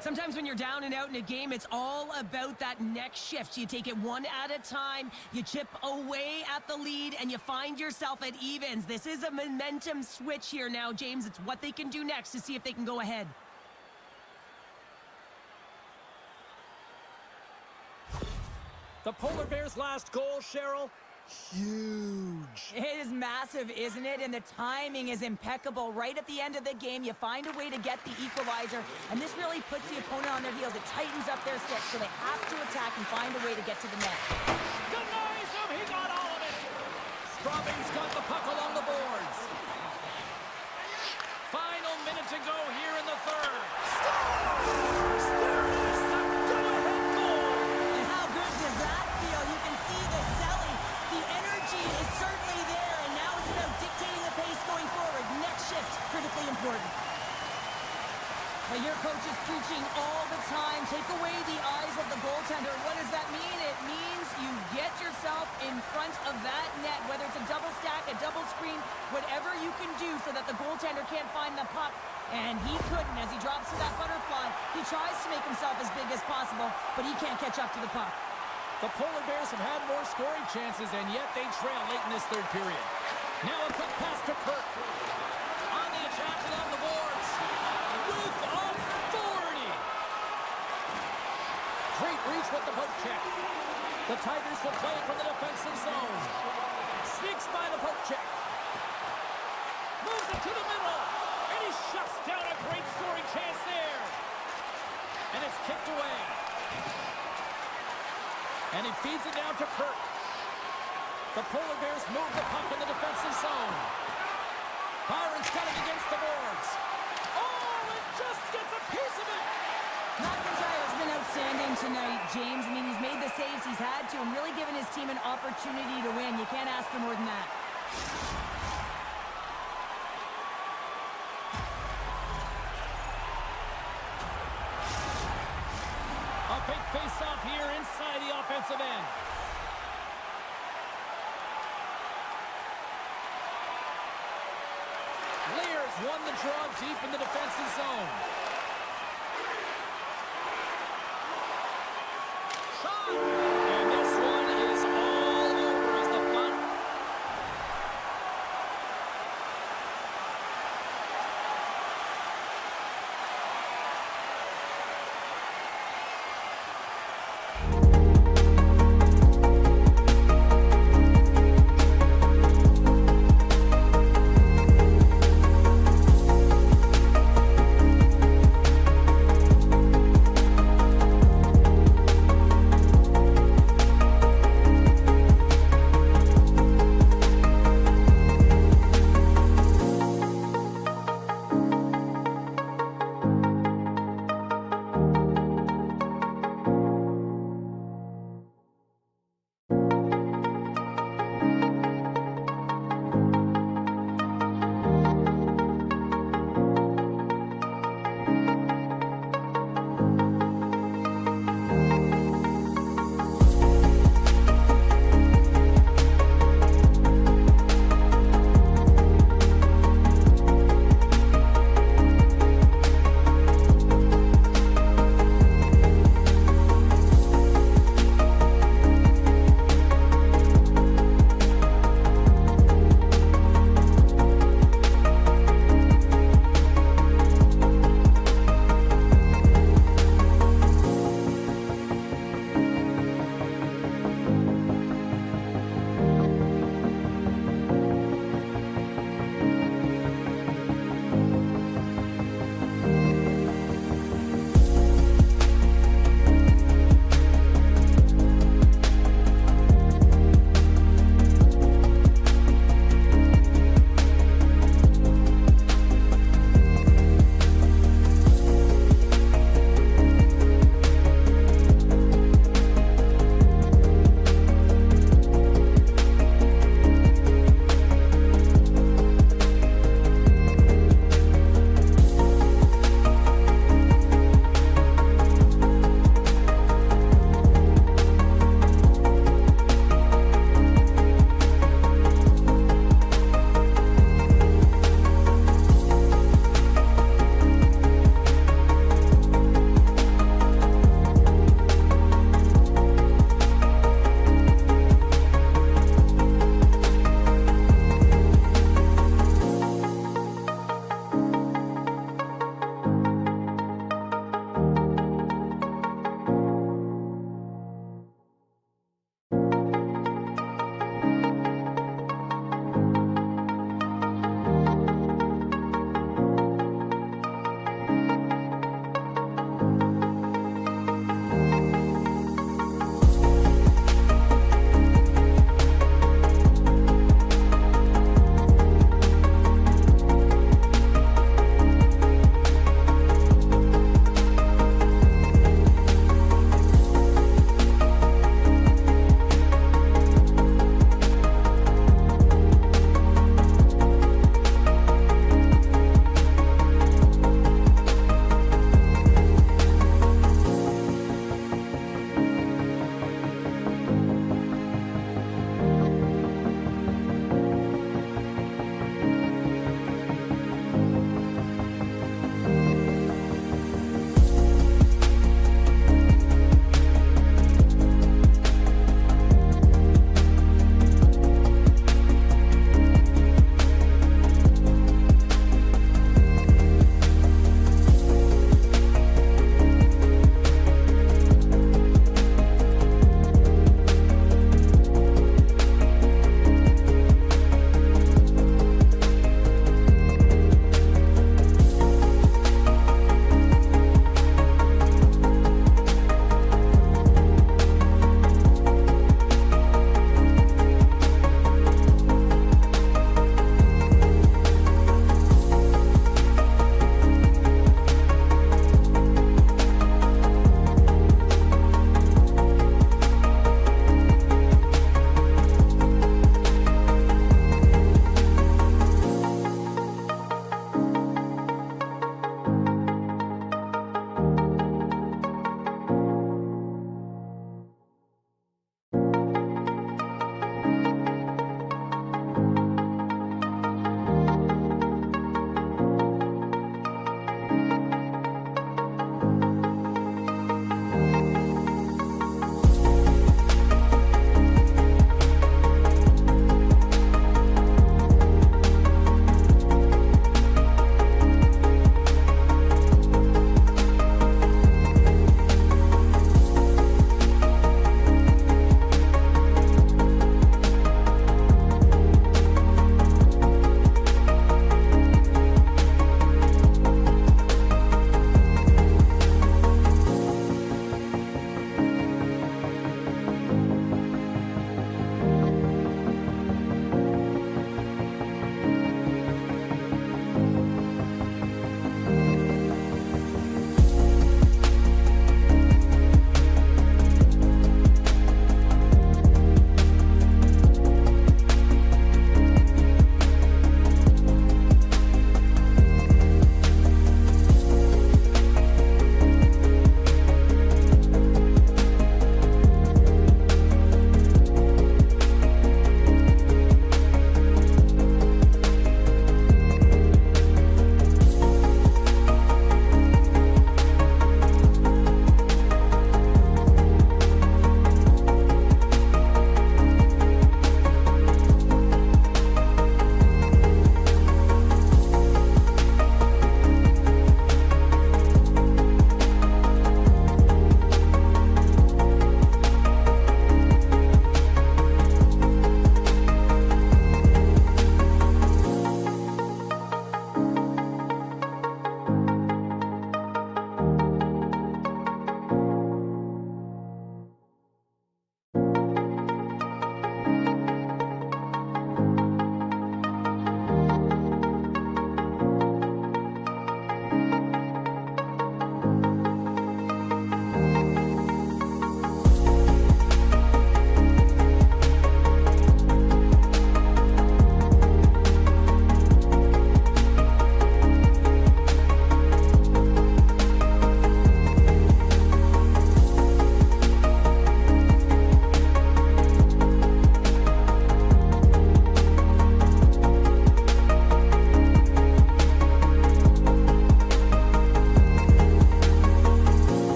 Sometimes when you're down and out in a game, it's all about that next shift. You take it one at a time, you chip away at the lead, and you find yourself at evens. This is a momentum switch here now, James. It's what they can do next to see if they can go ahead. The Polar Bears' last goal, Cheryl, huge. It is massive, isn't it? And the timing is impeccable. Right at the end of the game, you find a way to get the equalizer, and this really puts the opponent on their heels. It tightens up their stick, so they have to attack and find a way to get to the net. Denies him, he got all of it. Straubing's got the puck along the boards. Final minute to go here in the third. Stars! There is the go-ahead goal. And how good does that feel? You can see the selling. The energy is certainly there, and now it's about dictating the pace going forward. Next shift, critically important. Well, your coach is preaching all the time. Take away the eyes of the goaltender. What does that mean? It means you get yourself in front of that net, whether it's a double stack, a double screen, whatever you can do so that the goaltender can't find the puck. And he couldn't as he drops to that butterfly. He tries to make himself as big as possible, but he can't catch up to the puck. The Polar Bears have had more scoring chances, and yet they trail late in this third period. Now a quick pass to Kirk. On the attack along the boards. With authority. Great reach with the poke check. The Tigers will play it from the defensive zone. Sneaks by the poke check. Moves it to the middle. And he shuts down a great scoring chance there. And it's kicked away. And he feeds it down to Kirk. The Polar Bears move the puck in the defensive zone. Byron's got it against the boards. Oh, it just gets a piece of it. McIntyre's been outstanding tonight, James. I mean, he's made the saves he's had to and really given his team an opportunity to win. You can't ask for more than that. A big face-off here inside the offensive end. Lear's won the draw deep in the defensive zone. Shot! And this one is all over as the final.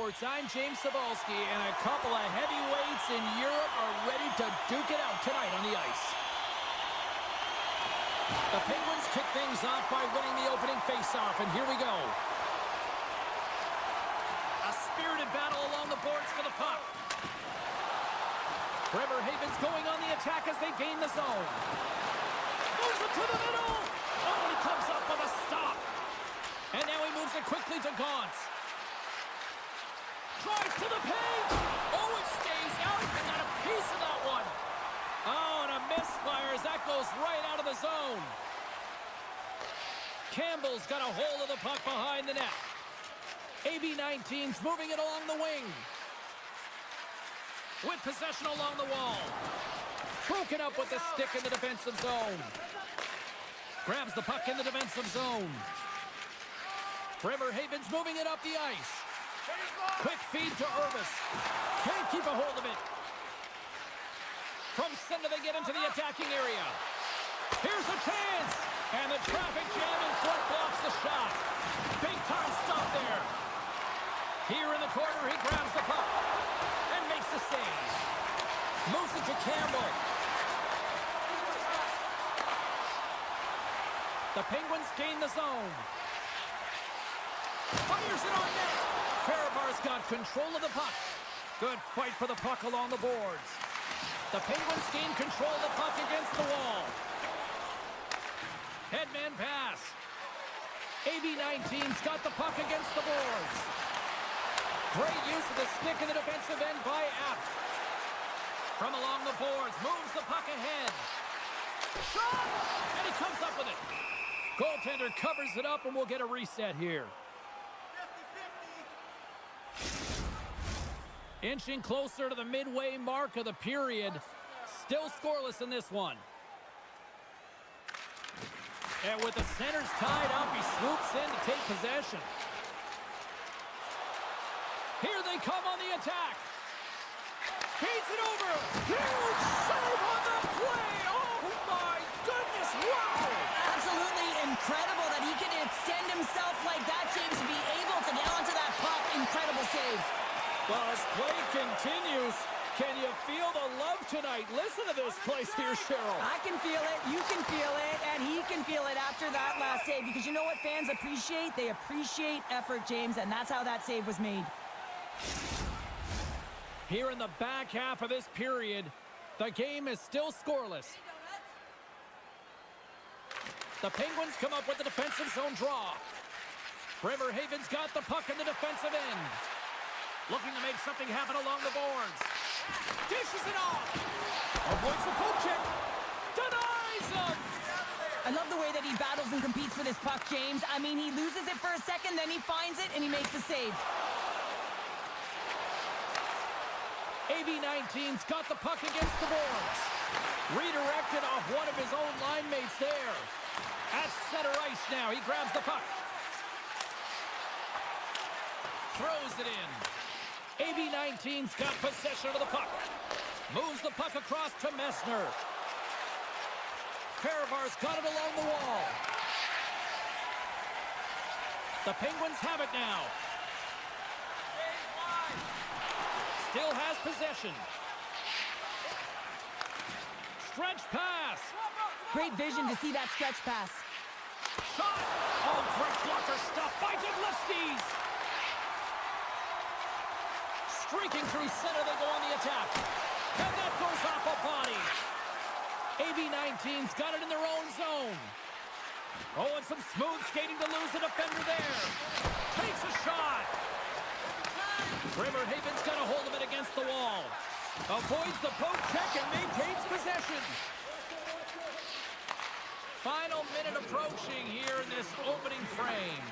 Sports. I'm James Cebulski, and a couple of heavyweights in Europe are ready to duke it out tonight on the ice. The Penguins kick things off by winning the opening faceoff, and here we go. A spirited battle along the boards for the puck. Bremerhaven's going on the attack as they gain the zone. Moves it to the middle. Oh, he comes up with a stop. And now he moves it quickly to Gauntz. Drives to the paint. Oh, it stays out. He got a piece of that one. Oh, and a misfire as that goes right out of the zone. Campbell's got a hold of the puck behind the net. AB-19's moving it along the wing. With possession along the wall. Broken up with the stick in the defensive zone. Grabs the puck in the defensive zone. Bremerhaven's moving it up the ice. Quick feed to Urbis. Can't keep a hold of it. From center they get into the attacking area. Here's a chance. And the traffic jam in front blocks the shot. Big time stop there. Here in the corner he grabs the puck. And makes the save. Moves it to Campbell. The Penguins gain the zone. Fires it on net. Fehérvár's got control of the puck. Good fight for the puck along the boards. The Penguins gain control of the puck against the wall. Headman pass. AB-19's got the puck against the boards. Great use of the stick in the defensive end by Apt. From along the boards, moves the puck ahead. Shot! And he comes up with it. Goaltender covers it up and we'll get a reset here. 50-50. Inching closer to the midway mark of the period. Still scoreless in this one. And with the centers tied up, he swoops in to take possession. Here they come on the attack. Feeds it over. Huge save on the play. Oh, my goodness. Wow. Absolutely incredible that he can extend himself like that, James, to be able to get onto that puck. Incredible save. Well, as play continues, can you feel the love tonight? Listen to this place here, Cheryl. I can feel it, you can feel it, and he can feel it after that last save. Because you know what fans appreciate? They appreciate effort, James, and that's how that save was made. Here in the back half of this period, the game is still scoreless. The Penguins come up with the defensive zone draw. Bremerhaven's got the puck in the defensive end. Looking to make something happen along the boards. Dishes it off. Avoids the poke check. Denies him. I love the way that he battles and competes for this puck, James. I mean, he loses it for a second, then he finds it, and he makes the save. AB-19's got the puck against the boards. Redirected off one of his own line mates there. At center ice now, he grabs the puck. Throws it in. AB-19's got possession of the puck. Moves the puck across to Messner. Fehérvár's got it along the wall. The Penguins have it now. Still has possession. Stretch pass. Great vision to see that stretch pass. Shot. Oh, great blocker stuff by Godlewski's. Streaking through center, they go on the attack. And that goes off a body. AB-19's got it in their own zone. Oh, and some smooth skating to lose the defender there. Takes a shot. Bremerhaven's got a hold of it against the wall. Avoids the poke check and maintains possession. Final minute approaching here in this opening frame.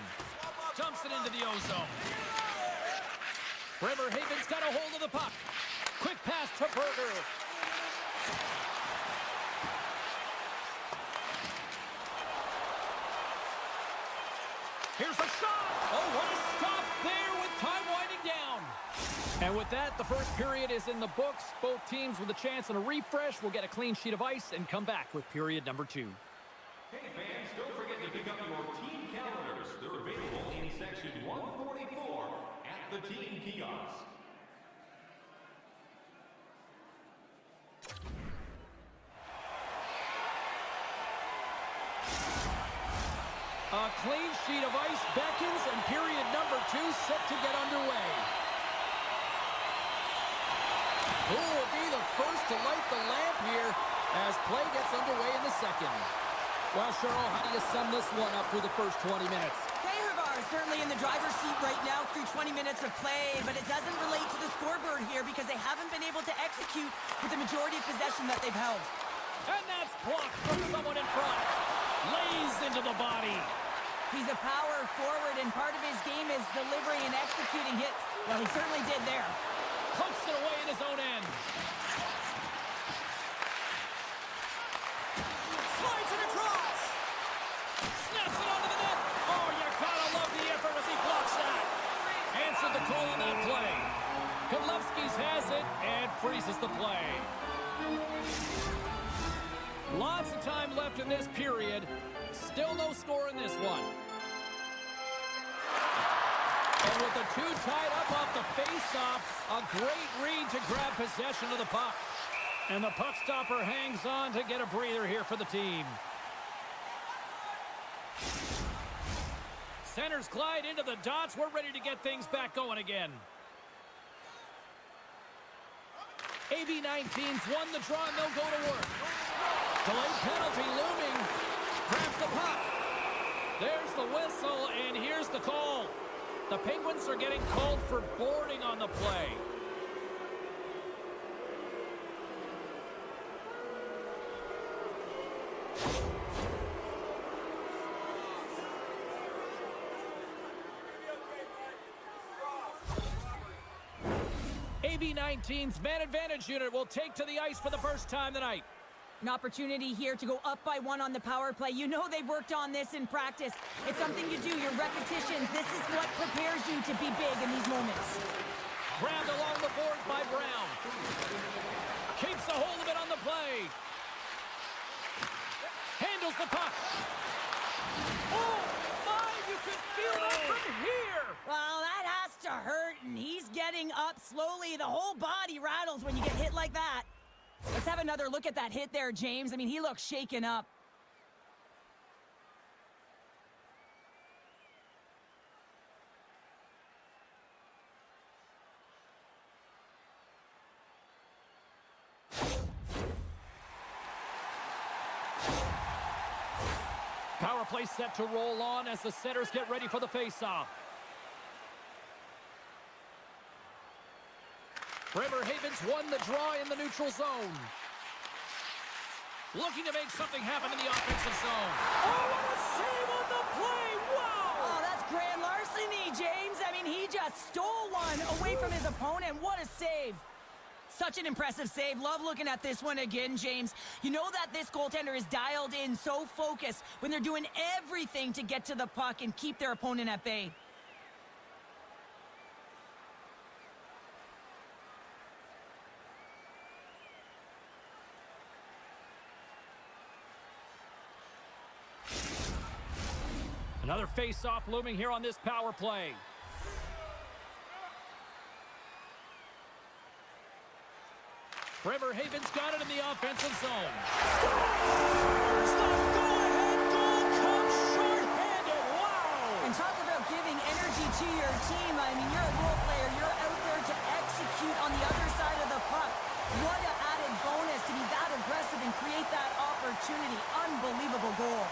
Dumps it into the ozone. Bremerhaven's got a hold of the puck. Quick pass to Berger. Here's a shot. Oh, what a stop there with time winding down. And with that, the first period is in the books. Both teams with a chance on a refresh will get a clean sheet of ice and come back with period number 2. Hey fans, don't forget to pick up your team calendars. They're available in section 144 at the the team kiosk. A clean sheet of ice beckons, and period number 2 set to get underway. Who will be the first to light the lamp here as play gets underway in the second? Well, Cheryl, how do you sum this one up through the first 20 minutes? Fehérvár is certainly in the driver's seat right now through 20 minutes of play, but it doesn't relate to the scoreboard here because they haven't been able to execute with the majority of possession that they've held. And that's blocked from someone in front. Lays into the body. He's a power forward, and part of his game is delivering and executing hits. Well, he certainly did there. Punched it away in his own end. Slides it across. Snaps it onto the net. Oh, you gotta love the effort as he blocks that. Answered the call on that play. Konlevsky's has it and freezes the play. Lots of time left in this period. Still no score in this one. And with the two tied up off the face-off, a great read to grab possession of the puck. And the puck stopper hangs on to get a breather here for the team. Centers glide into the dots. We're ready to get things back going again. AB-19's won the draw, and they'll go to work. Delayed penalty looming. Grabs the puck. There's the whistle, and here's the call. The Penguins are getting called for boarding on the play. AB-19's man advantage unit will take to the ice for the first time tonight. An opportunity here to go up by 1 on the power play. You know they've worked on this in practice. It's something you do, your repetitions. This is what prepares you to be big in these moments. Grabbed along the boards by Brown. Keeps a hold of it on the play. Handles the puck. Oh, my, you could feel that from here. Well, that has to hurt, and he's getting up slowly. The whole body rattles when you get hit like that. Let's have another look at that hit there, James. I mean, he looks shaken up. Power play set to roll on as the setters get ready for the face-off. Bremerhaven's won the draw in the neutral zone. Looking to make something happen in the offensive zone. Oh, what a save on the play! Wow! Oh, that's grand larceny, James. I mean, he just stole one away from his opponent. What a save. Such an impressive save. Love looking at this one again, James. You know that this goaltender is dialed in, so focused when they're doing everything to get to the puck and keep their opponent at bay. Another face-off looming here on this power play. Bremerhaven's got it in the offensive zone. Scores! The go-ahead goal comes short-handed. Wow! And talk about giving energy to your team. I mean, you're a role player. You're out there to execute on the other side of the puck. What an added bonus to be that aggressive and create that opportunity. Unbelievable goal.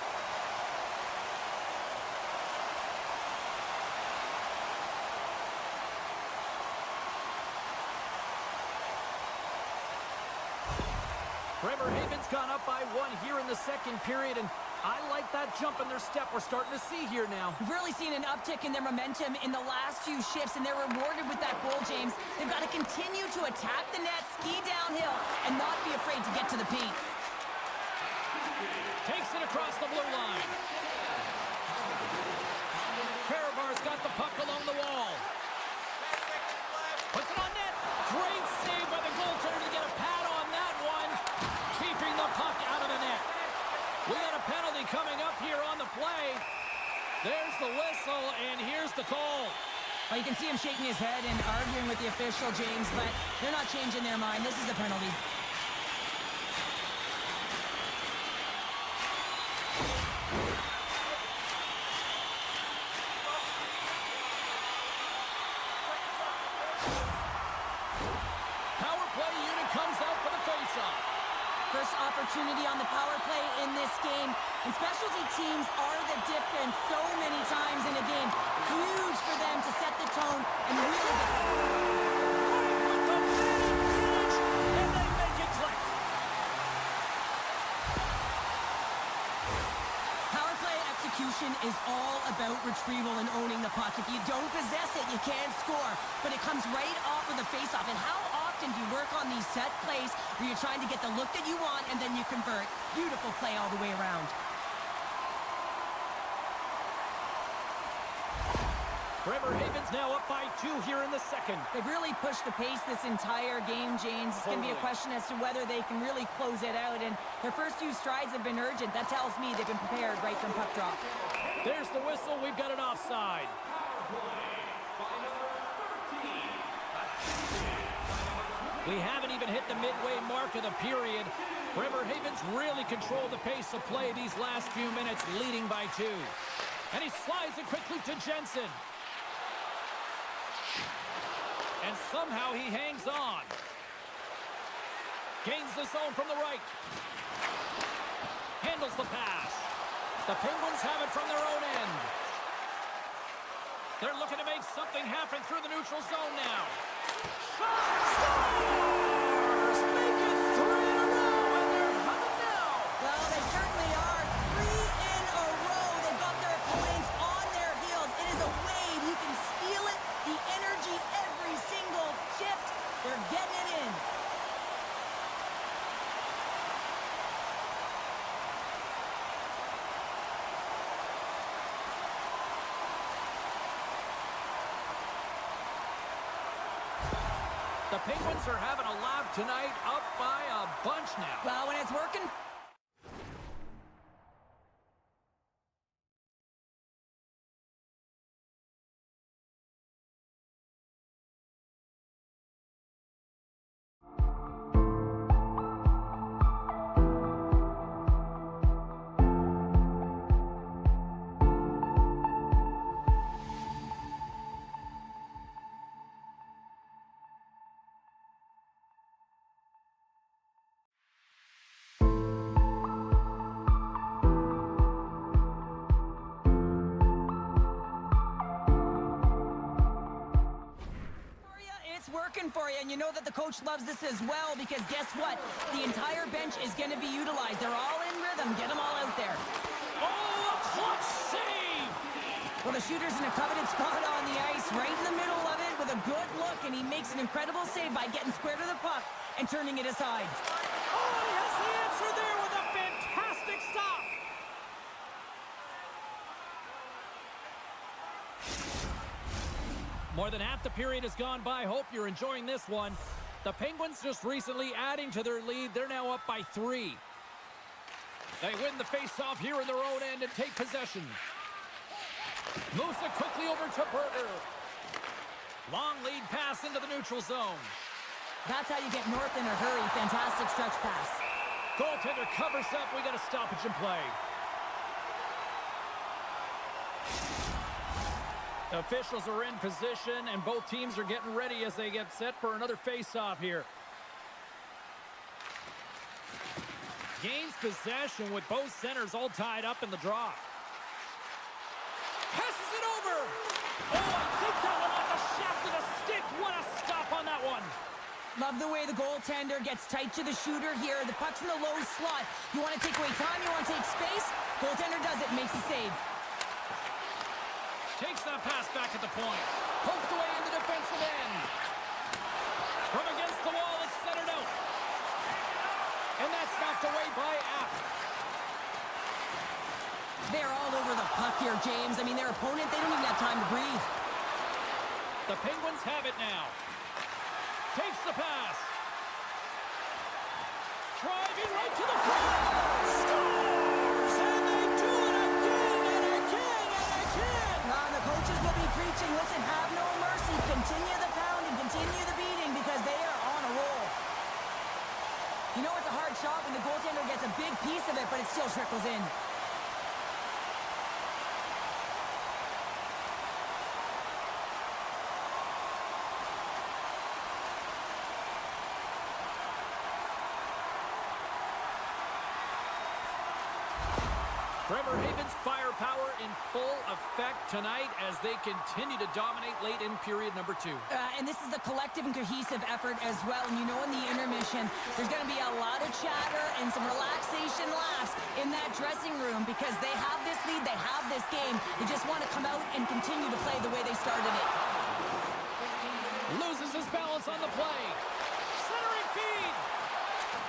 Bremerhaven's gone up by 1 here in the second period, and I like that jump in their step we're starting to see here now. We've really seen an uptick in their momentum in the last few shifts, and they're rewarded with that goal, James. They've got to continue to attack the net, ski downhill, and not be afraid to get to the paint. Takes it across the blue line. Fehérvár's got the puck along the wall. Puts it on net. Great save by the goaltender to get a pad on that one. Keeping the puck out of the net. We got a penalty coming up here on the play. There's the whistle, and here's the call. Well, you can see him shaking his head and arguing with the official, James, but they're not changing their mind. This is a penalty. Power play unit comes out for the face-off. First opportunity on the power play in this game. And specialty teams are the difference so many times in a game. Huge for them to set the tone and really get... With the minute finish, and they make it click. Power play execution is all about retrieval and owning the puck. If you don't possess it, you can't score. But it comes right off of the face-off. And how often do you work on these set plays where you're trying to get the look that you want and then you convert? Beautiful play all the way around. Fribourg-Gotteron's now up by 2 here in the second. They've really pushed the pace this entire game, James. It's going to be a question as to whether they can really close it out. And their first few strides have been urgent. That tells me they've been prepared right from puck drop. There's the whistle. We've got an offside. We haven't even hit the midway mark of the period. Fribourg-Gotteron's really controlled the pace of play these last few minutes, leading by 2. And he slides it quickly to Jensen. And somehow he hangs on. Gains the zone from the right. Handles the pass. The Penguins have it from their own end. They're looking to make something happen through the neutral zone now. Scores! Make it 3 in a row, and they're humming now. Well, they certainly are. 3 in a row. They've got their opponents on their heels. It is a wave. You can feel it. The energy every single shift. They're getting it in. The Penguins are having a laugh tonight, up by a bunch now. Well, when it's working... working for you, and you know that the coach loves this as well, because guess what? The entire bench is going to be utilized. They're all in rhythm. Get them all out there. Oh, a clutch save! Well, the shooter's in a coveted spot on the ice, right in the middle of it with a good look, and he makes an incredible save by getting square to the puck and turning it aside. Oh, he has the answer there with a fantastic stop. More than half the period has gone by. Hope you're enjoying this one. The Penguins just recently adding to their lead. They're now up by 3. They win the face-off here in their own end and take possession. Moves it quickly over to Berger. Long lead pass into the neutral zone. That's how you get north in a hurry. Fantastic stretch pass. Goaltender covers up. We got a stoppage in play. Officials are in position, and both teams are getting ready as they get set for another face-off here. Gains possession with both centers all tied up in the draw. Passes it over. Oh, I think that one off the shaft of the stick. What a stop on that one. Love the way the goaltender gets tight to the shooter here. The puck's in the low slot. You want to take away time, you want to take space. Goaltender does it, makes a save. Takes that pass back at the point. Poked away in the defensive end. From against the wall, it's centered out. And that's knocked away by App. They're all over the puck here, James. I mean, their opponent, they don't even have time to breathe. The Penguins have it now. Takes the pass. Driving right to the front. Scores! And they do it again and again and again. The coaches will be preaching, listen, have no tackles in. Bremerhaven's firepower in full effect tonight as they continue to dominate late in period number 2. And this is a collective and cohesive effort as well. And you know in the intermission, there's going to be a lot of chatter and some relaxation laughs in that dressing room because they have this lead, they have this game. They just want to come out and continue to play the way they started it. Loses his balance on the play. Centering feed.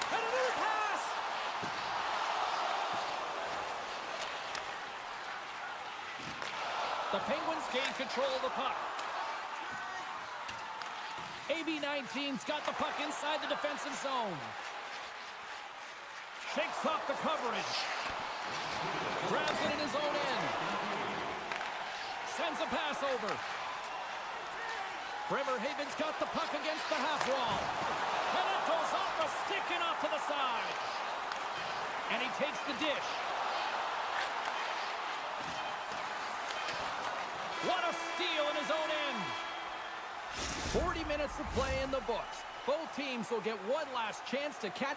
And another pass. The Penguins gain control of the puck. AB-19's got the puck inside the defensive zone. Shakes off the coverage. Grabs it in his own end. Sends a pass over. Bremerhaven's got the puck against the half wall. And it goes off a stick and off to the side. And he takes the dish. What a steal in his own end. 40 minutes to play in the books. Both teams will get one last chance to catch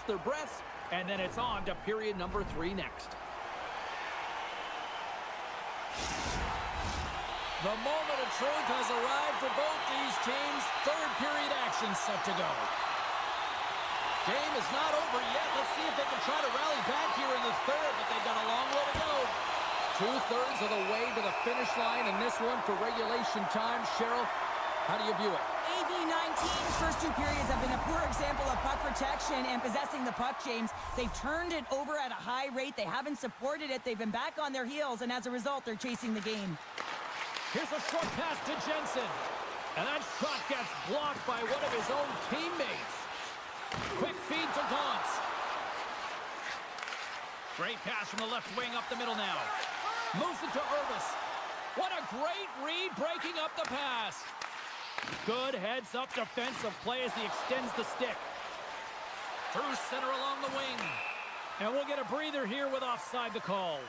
their breaths, and then it's on to period number 3 next. The moment of truth has arrived for both these teams. Third period action set to go. Game is not over yet. Let's see if they can try to rally back here in the third, but they've got a long way to go. 2/3 of the way to the finish line in this one for regulation time. Cheryl, how do you view it? AB-19's first 2 periods have been a poor example of puck protection and possessing the puck, James. They've turned it over at a high rate. They haven't supported it. They've been back on their heels, and as a result, they're chasing the game. Here's a short pass to Jensen. And that shot gets blocked by one of his own teammates. Quick feed to Gauntz. Great pass from the left wing up the middle now. Moves it to Irvis. What a great read breaking up the pass. Good heads-up defensive play as he extends the stick. Through center along the wing. And we'll get a breather here with offside the call.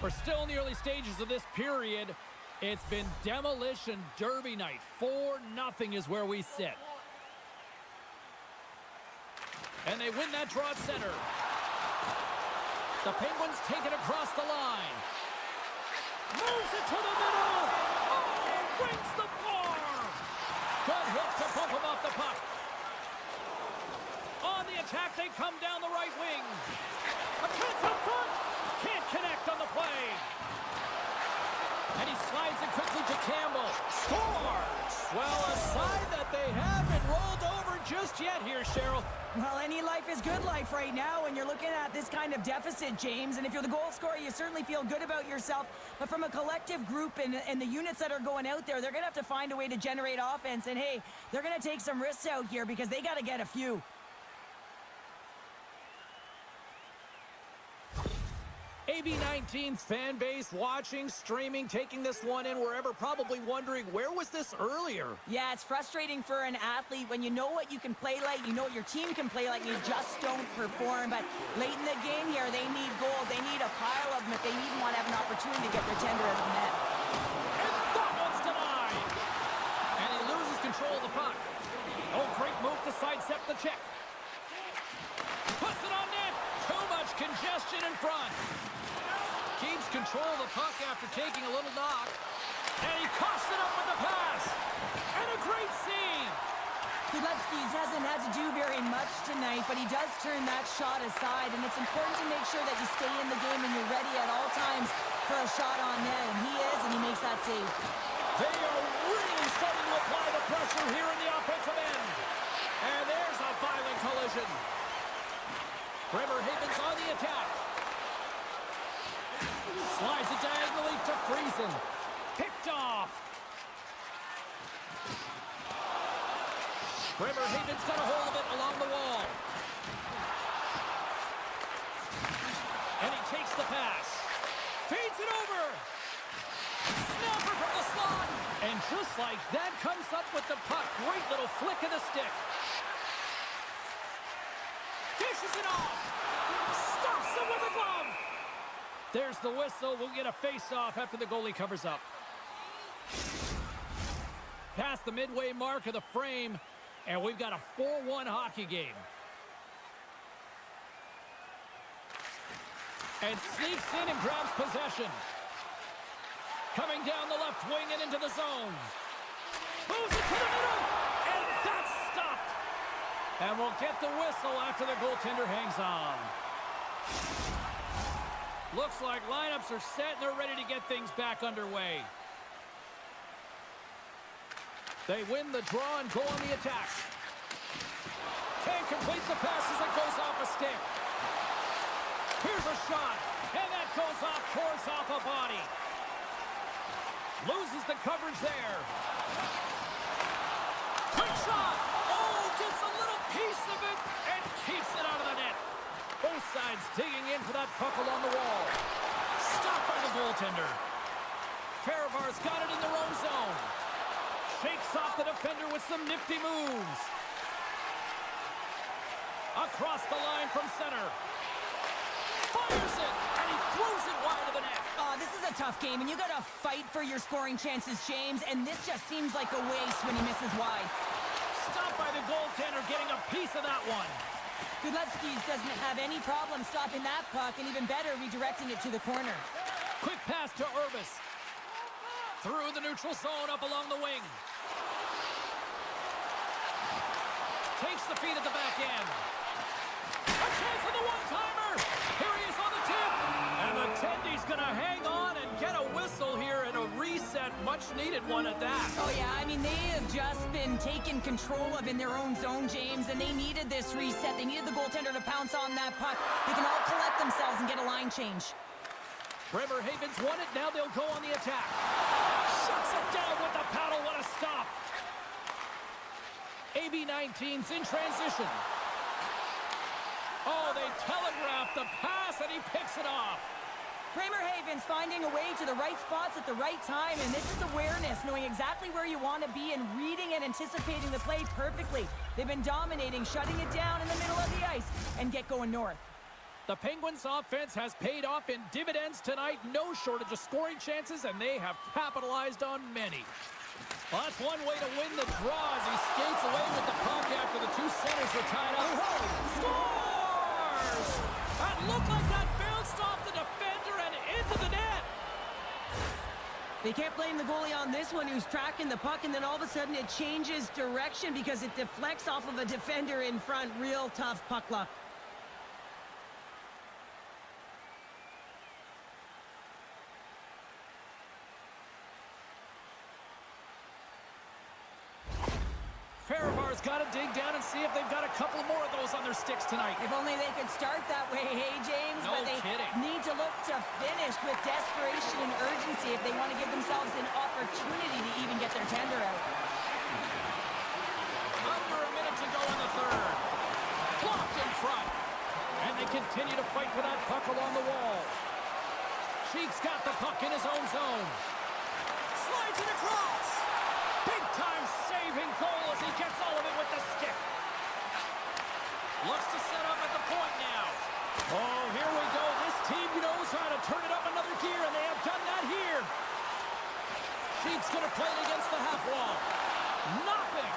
We're still in the early stages of this period. It's been demolition derby night. 4-0 is where we sit. And they win that draw at center. The Penguins take it across the line. Moves it to the middle. Oh, rings the bar. Good hit to bump him off the puck. On the attack, they come down the right wing. A chance up front. Can't connect on the play. And he slides it quickly to Campbell. Scores! Well, a side that they haven't rolled over just yet here, Cheryl. Well, any life is good life right now when you're looking at this kind of deficit, James. And if you're the goal scorer, you certainly feel good about yourself. But from a collective group and the units that are going out there, they're going to have to find a way to generate offense. And, hey, they're going to take some risks out here because they got to get a few. AB-19's fan base watching, streaming, taking this one in wherever, probably wondering, where was this earlier? Yeah, it's frustrating for an athlete when you know what you can play like, you know what your team can play like, you just don't perform. But late in the game here, they need goals. They need a pile of them if they even want to have an opportunity to get their tender at the net. And that one's denied! And he loses control of the puck. Oh, great move to sidestep the check. Puts it on net! Too much congestion in front. Keeps control of the puck after taking a little knock. And he coughs it up with the pass. And a great save. Kulevskis hasn't had to do very much tonight, but he does turn that shot aside. And it's important to make sure that you stay in the game and you're ready at all times for a shot on net. And he is, and he makes that save. They are really starting to apply the pressure here in the offensive end. And there's a violent collision. Bremerhaven's on the attack. Slides it diagonally to Friesen. Picked off. Bremerhaven's got a hold of it along the wall. And he takes the pass. Feeds it over. Snapper from the slot. And looks like. That comes up with the puck. Great little flick of the stick. Dishes it off. Stops it with a glove. There's the whistle. We'll get a face-off after the goalie covers up. Past the midway mark of the frame, and we've got a 4-1 hockey game. And sneaks in and grabs possession. Coming down the left wing and into the zone. Moves it to the middle, and that's stopped. And we'll get the whistle after the goaltender hangs on. Looks like lineups are set and they're ready to get things back underway. They win the draw and go on the attack. Can't complete the pass as it goes off a stick. Here's a shot, and that goes off, course off a body. Loses the coverage there. Quick shot. Oh, gets a little piece of it and keeps it out of the net. Both sides digging in for that puck along the wall. Stopped by the goaltender. Fehérvár's got it in their own zone. Shakes off the defender with some nifty moves. Across the line from center. Fires it, and he throws it wide of the net. This is a tough game, and you got to fight for your scoring chances, James, and this just seems like a waste when he misses wide. Stopped by the goaltender, getting a piece of that one. Gudlevskis doesn't have any problem stopping that puck, and even better, redirecting it to the corner. Quick pass to Urbis. Through the neutral zone, up along the wing. Takes the feed at the back end. A chance for the one-timer. Here he is on the tip. And the Tendy's going to hang on and get a whistle here and a reset. Much-needed one at that. Oh, yeah, I mean, they have just been taken control of in their own zone, James, and they needed this reset. They needed the goaltender to pounce on that puck. They can all collect themselves and get a line change. Bremerhaven's won it. Now they'll go on the attack. Shuts it down with the paddle. What a stop. AB19's in transition. Oh, they telegraphed the pass, and he picks it off. Bremerhaven's finding a way to the right spots at the right time, and this is awareness, knowing exactly where you want to be and reading and anticipating the play perfectly. They've been dominating, shutting it down in the middle of the ice, and get going north. The Penguins' offense has paid off in dividends tonight. No shortage of scoring chances, and they have capitalized on many. Well, that's one way to win the draw as he skates away with the puck after the two centers were tied up. Scores! That looked like that bounced off the defender and into the net. They can't blame the goalie on this one, who's tracking the puck, and then all of a sudden it changes direction because it deflects off of a defender in front. Real tough puck luck. Fehérvár's got to dig down and see if they've got a couple more of those on their sticks tonight. If only they could start that way, hey, James? No but they kidding. need to look to finish with desperation and urgency if they want to give themselves an opportunity to even get their tender out. Under a minute to go in the third. Blocked in front. And they continue to fight for that puck along the wall. Cheek's got the puck in his own zone. Slides it across. Big-time saving goal as he gets all of it with the stick. Looks to set up at the point now. Oh, here we go. This team knows how to turn it up another gear, and they have done that here. Cheek's going to play it against the half wall. Nothing.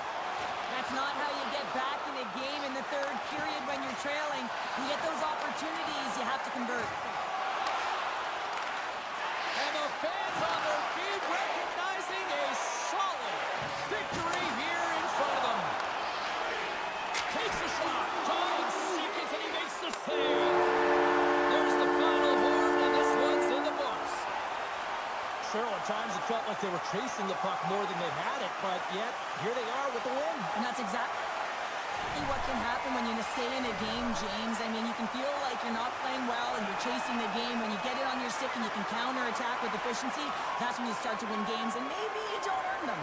That's not how you get back in a game in the third period when you're trailing. You get those opportunities, you have to convert. And the fans on their feet recognizing a solid victory here in front of them. Takes a shot. John seconds and he makes the save. There's the final horn, and this one's in the books. Sure, at times it felt like they were chasing the puck more than they had it, but yet here they are with the win. And that's exactly what can happen when you stay in a game, James. I mean, you can feel like you're not playing well and you're chasing the game. When you get it on your stick and you can counter-attack with efficiency, that's when you start to win games, and maybe you don't earn them.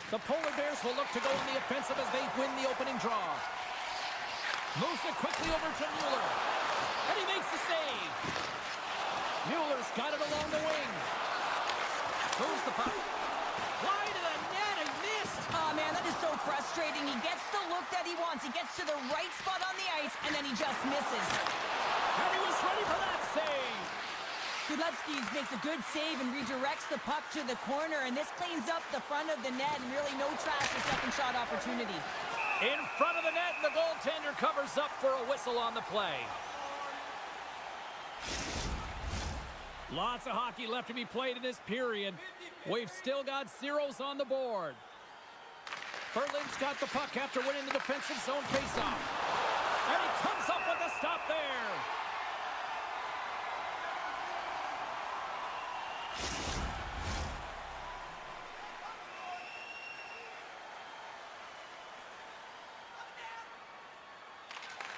The Polar Bears will look to go on the offensive as they win the opening draw. Moves it quickly over to Mueller. And he makes the save. Mueller's got it along the wing. Moves the puck. Wide of the net and missed. Oh, man, that is so frustrating. He gets the look that he wants. He gets to the right spot on the ice, and then he just misses. And he was ready for that save. Kulevsky makes a good save and redirects the puck to the corner, and this cleans up the front of the net, and really no trash for second shot opportunity. In front of the net, and the goaltender covers up for a whistle on the play. Lots of hockey left to be played in this period. We've still got zeros on the board. Berlin's got the puck after winning the defensive zone faceoff. And he comes up with a stop there.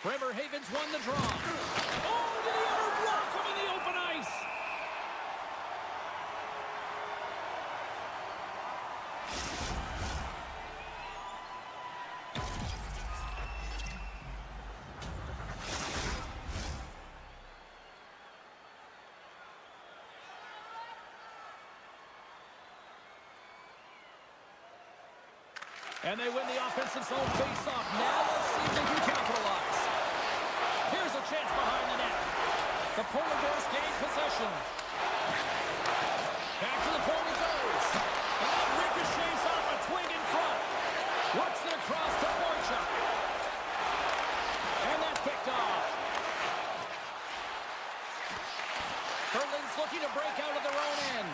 Bremerhaven's won the draw. Oh, did he ever block him in the open ice? And they win the offensive zone face-off. Now let's see if they can capitalize. Here's a chance behind the net. The Polar Bears gain possession. Back to the point it goes. And that ricochets off a twig in front. Works it across to Borchuk. And that's picked off. Berlin's looking to break out of their own end.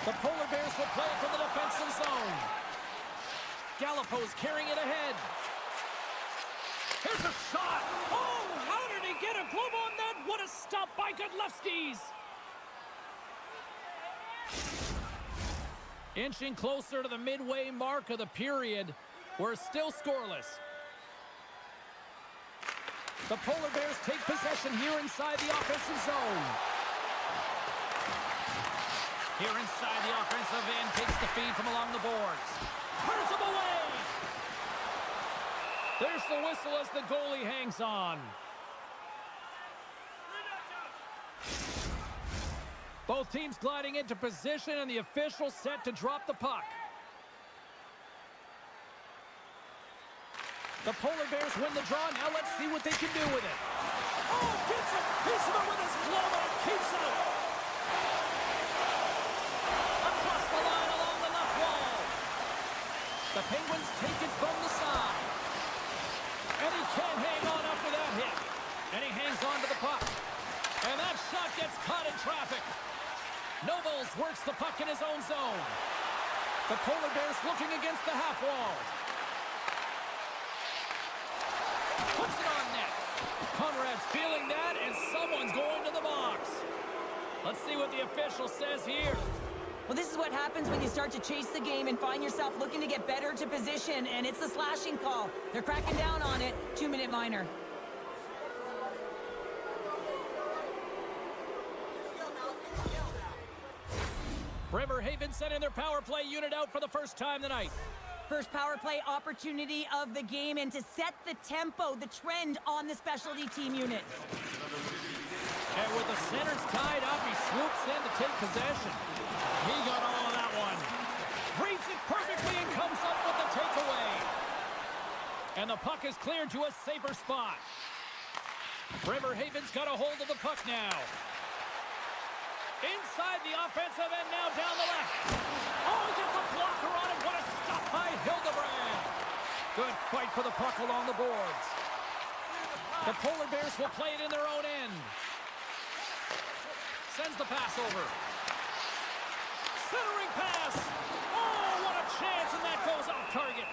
The Polar Bears will play it from the defensive zone. Gallipo's carrying it ahead. Here's a shot. Oh, how did he get a glove on that? What a stop by Godlewski's. Inching closer to the midway mark of the period. We're still scoreless. The Polar Bears take possession here inside the offensive zone. Here inside the offensive end, takes the feed from along the boards. Turns him away. There's the whistle as the goalie hangs on. Both teams gliding into position, and the official set to drop the puck. The Polar Bears win the draw. Now let's see what they can do with it. Oh, gets a piece of it with his glove and keeps it. Across the line along the left wall. The Penguins take it from the side. And he can't hang on after that hit. And he hangs on to the puck. And that shot gets caught in traffic. Nobles works the puck in his own zone. The Polar Bears looking against the half wall. Puts it on net. Conrad's feeling that, and someone's going to the box. Let's see what the official says here. Well, this is what happens when you start to chase the game and find yourself looking to get better to position, and it's the slashing call. They're cracking down on it. 2-minute minor. Bremerhaven sending their power play unit out for the first time tonight. First power play opportunity of the game, and to set the tempo, the trend on the specialty team unit. And with the centers tied up, he swoops in to take possession. He got all of that one. Reads it perfectly and comes up with the takeaway. And the puck is cleared to a safer spot. Bremerhaven's got a hold of the puck now. Inside the offensive end, now down the left. Oh, he gets a blocker on it. What a stop by Hildebrand. Good fight for the puck along the boards. The Polar Bears will play it in their own end. Sends the pass over. Centering pass. Oh, what a chance, and that goes off target.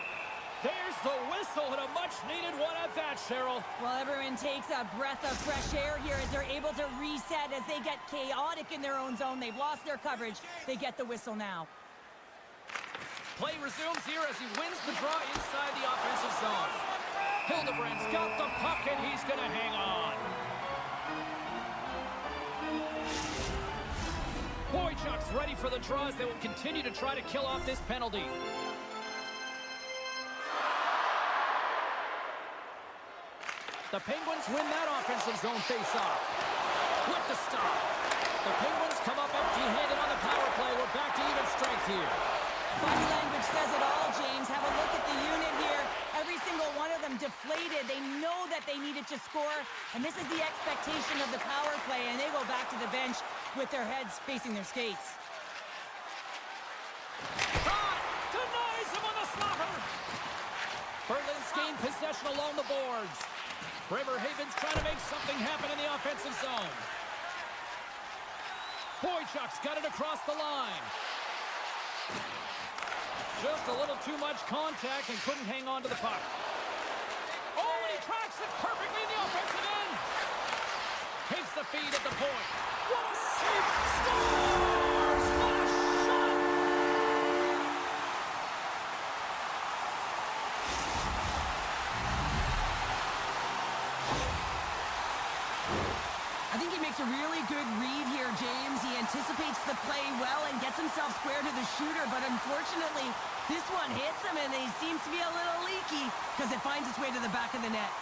There's the whistle, and a much-needed one at that, Cheryl. Well, everyone takes a breath of fresh air here as they're able to reset as they get chaotic in their own zone. They've lost their coverage. They get the whistle now. Play resumes here as he wins the draw inside the offensive zone. Hildebrand's got the puck, and he's going to hang on. Boychuk's ready for the draw as they will continue to try to kill off this penalty. The Penguins win that offensive zone face-off. With the stop. The Penguins come up empty-handed on the power play. We're back to even strength here. Body language says it all, James. Have a look at the unit here. Every single one of them deflated. They know that they needed to score, and this is the expectation of the power play, and they go back to the bench with their heads facing their skates. Shot! Denies him on the slapper! Berlin's gained possession along the boards. Bremerhaven's trying to make something happen in the offensive zone. Boychuk's got it across the line. Just a little too much contact and couldn't hang on to the puck. Oh, and he tracks it perfectly in the offensive end. Takes the feed at the point. What a save! Scores! What a shot! I think he makes a really good read here, James. He anticipates the play well and gets himself square to the shooter, but unfortunately, this one hits him and he seems to be a little leaky because it finds its way to the back of the net.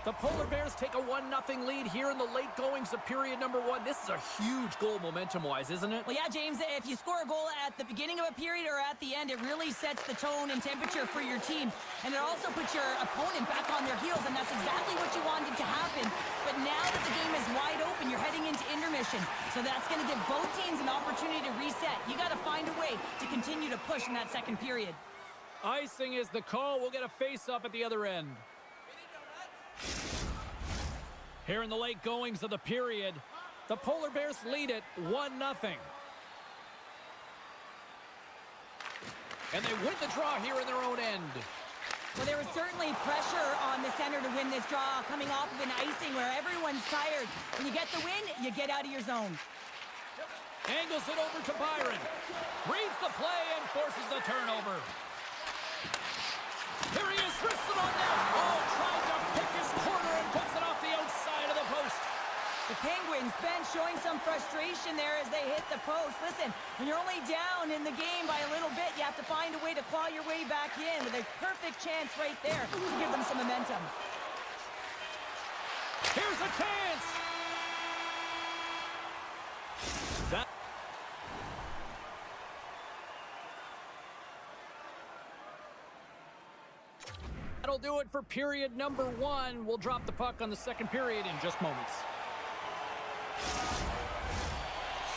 The Polar Bears take a 1-0 lead here in the late goings of period number 1. This is a huge goal momentum-wise, isn't it? Well, yeah, James, if you score a goal at the beginning of a period or at the end, it really sets the tone and temperature for your team. And it also puts your opponent back on their heels, and that's exactly what you wanted to happen. But now that the game is wide open, you're heading into intermission. So that's going to give both teams an opportunity to reset. You got to find a way to continue to push in that second period. Icing is the call. We'll get a face-off at the other end. Here in the late goings of the period, the Polar Bears lead it 1-0. And they win the draw here in their own end. Well, there was certainly pressure on the center to win this draw, coming off of an icing where everyone's tired. When you get the win, you get out of your zone. Angles it over to Byron. Reads the play and forces the turnover. Here he is, wrists it on net. Oh, trying to pick his corner and puts it off the outside of the post. The Penguins bench showing some frustration there as they hit the post. Listen, when you're only down in the game by a little bit, you have to find a way to claw your way back in with a perfect chance right there to give them some momentum. Here's a chance. That'll do it for period number 1. We'll drop the puck on the second period in just moments.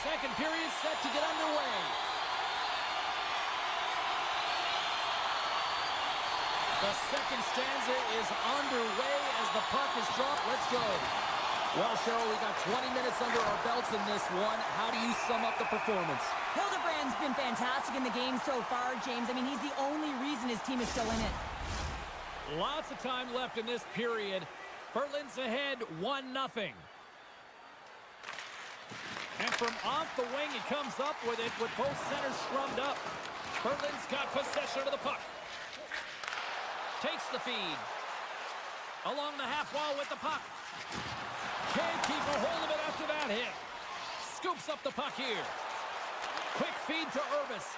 Second period set to get underway. The second stanza is underway as the puck is dropped. Let's go. Well, Cheryl, we got 20 minutes under our belts in this one. How do you sum up the performance? Hildebrand's been fantastic in the game so far, James. I mean, he's the only reason his team is still in it. Lots of time left in this period. Berlin's ahead 1-0. And from off the wing, he comes up with it with both centers scrummed up. Berlin's got possession of the puck. Takes the feed. Along the half wall with the puck. Can't keep a hold of it after that hit. Scoops up the puck here. Quick feed to Urbis.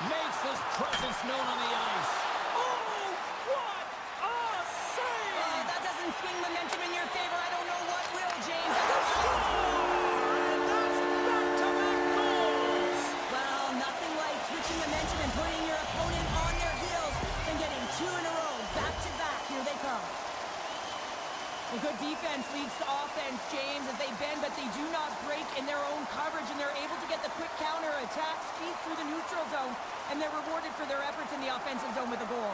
Makes his presence known on the ice. Swing momentum in your favor. I don't know what will, James. And that's back-to-back goals. Well, nothing like switching momentum and putting your opponent on their heels and getting 2 in a row. Back-to-back. Here they come. A good defense leads to offense, James, as they bend, but they do not break in their own coverage, and they're able to get the quick counter-attack speed through the neutral zone, and they're rewarded for their efforts in the offensive zone with a goal.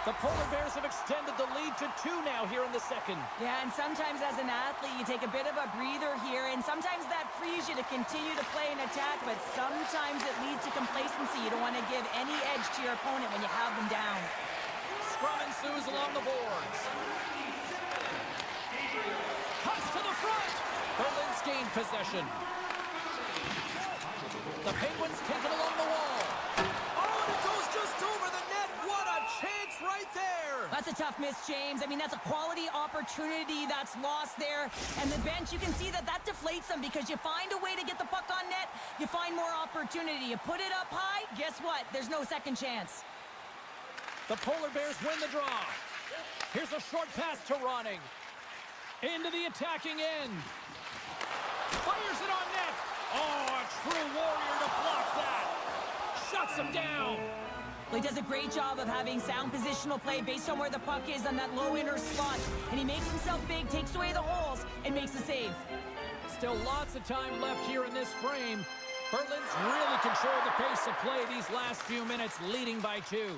The Polar Bears have extended the lead to 2 now here in the second. Yeah, and sometimes as an athlete, you take a bit of a breather here, and sometimes that frees you to continue to play and attack, but sometimes it leads to complacency. You don't want to give any edge to your opponent when you have them down. Scrum ensues along the boards. Cuts to the front. Berlin's gained possession. The Penguins take it along the wall. Oh, and it goes just over the net. What a chance right there. That's a tough miss, James. I mean, that's a quality opportunity that's lost there. And the bench, you can see that deflates them because you find a way to get the puck on net, you find more opportunity. You put it up high, guess what? There's no second chance. The Polar Bears win the draw. Here's a short pass to Ronning. Into the attacking end. Fires it on net. Oh, a true warrior to block that. Shuts him down. Well, he does a great job of having sound positional play based on where the puck is on that low inner slot. And he makes himself big, takes away the holes, and makes the save. Still lots of time left here in this frame. Berlin's really controlled the pace of play these last few minutes, leading by 2.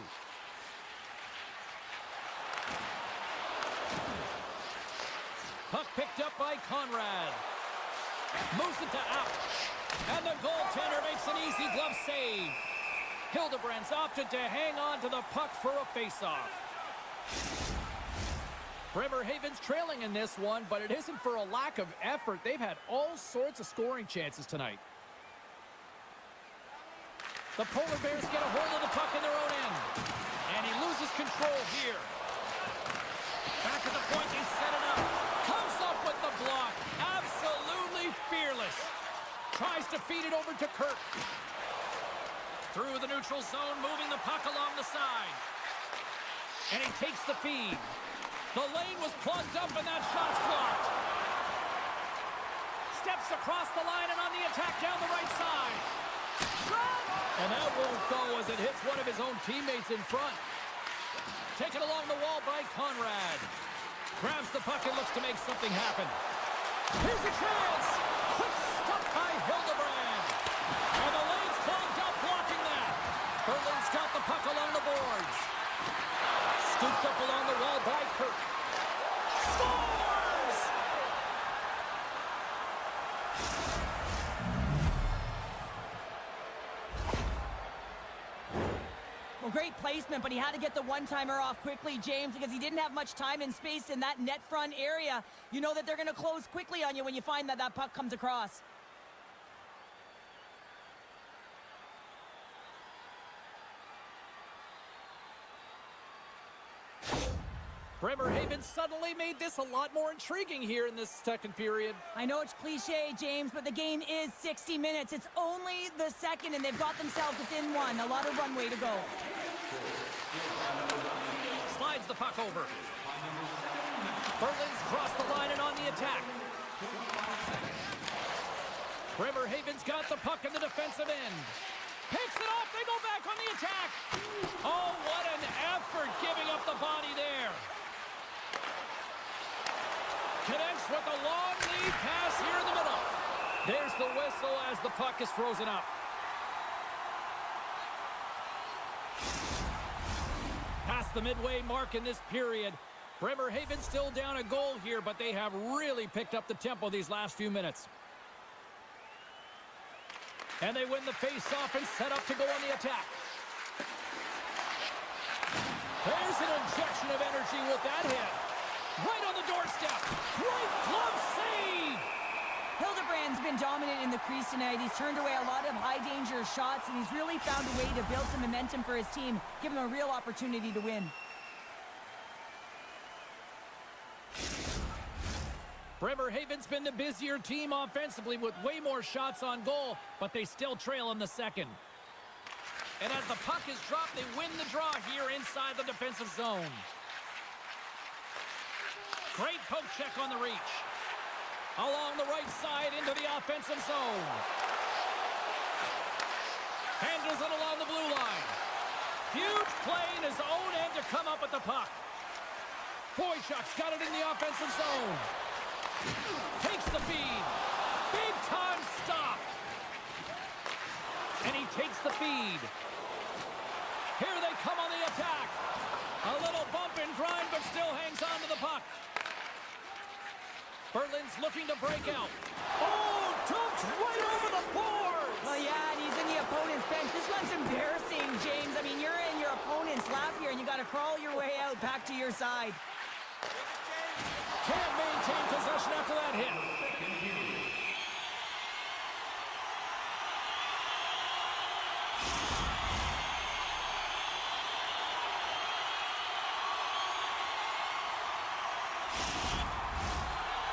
Puck picked up by Conrad. Moves it to out. And the goaltender makes an easy glove save. Hildebrand's opted to hang on to the puck for a face-off. Bremerhaven's trailing in this one, but it isn't for a lack of effort. They've had all sorts of scoring chances tonight. The Polar Bears get a hold of the puck in their own end. And he loses control here. Back at the point, they set it up. Comes up with the block. Absolutely fearless. Tries to feed it over to Kirk. Through the neutral zone, moving the puck along the side. And he takes the feed. The lane was plugged up and that shot's blocked. Steps across the line and on the attack down the right side. Shot! And that won't go as it hits one of his own teammates in front. Taken along the wall by Conrad. Grabs the puck and looks to make something happen. Here's a chance! Quick stop by Hildebrand. And the lane's clogged up, blocking that. Berlin's got the puck along the boards. Scooped up along the wall by Kirk. Scores! Well, great placement, but he had to get the one-timer off quickly, James, because he didn't have much time and space in that net front area. You know that they're going to close quickly on you when you find that puck comes across. Bremerhaven suddenly made this a lot more intriguing here in this second period. I know it's cliche, James, but the game is 60 minutes. It's only the second, and they've got themselves within one. A lot of runway to go. Slides the puck over. Berlin's crossed the line and on the attack. Bremerhaven's got the puck in the defensive end. Picks it off. They go back on the attack. Oh, what an effort giving up the body there. Connects with a long lead pass here in the middle. There's the whistle as the puck is frozen up. Past the midway mark in this period. Bremerhaven still down a goal here, but they have really picked up the tempo these last few minutes. And they win the face-off and set up to go on the attack. There's an injection of energy with that hit. Right on the doorstep. Great glove save. Hildebrand's been dominant in the crease tonight. He's turned away a lot of high-danger shots, and he's really found a way to build some momentum for his team, give him a real opportunity to win. Bremerhaven's been the busier team offensively with way more shots on goal, but they still trail in the second. And as the puck is dropped, they win the draw here inside the defensive zone. Great poke check on the reach. Along the right side into the offensive zone. Handles it along the blue line. Huge play in his own end to come up with the puck. Boychuk's got it in the offensive zone. Takes the feed. Big time stop. And he takes the feed. Here they come on the attack. A little bump and grind, but still hangs on to the puck. Berlin's looking to break out. Oh, dumped right over the boards. Well, yeah, and he's in the opponent's bench. This one's embarrassing, James. I mean, you're in your opponent's lap here, and you got to crawl your way out back to your side. Can't maintain possession after that hit.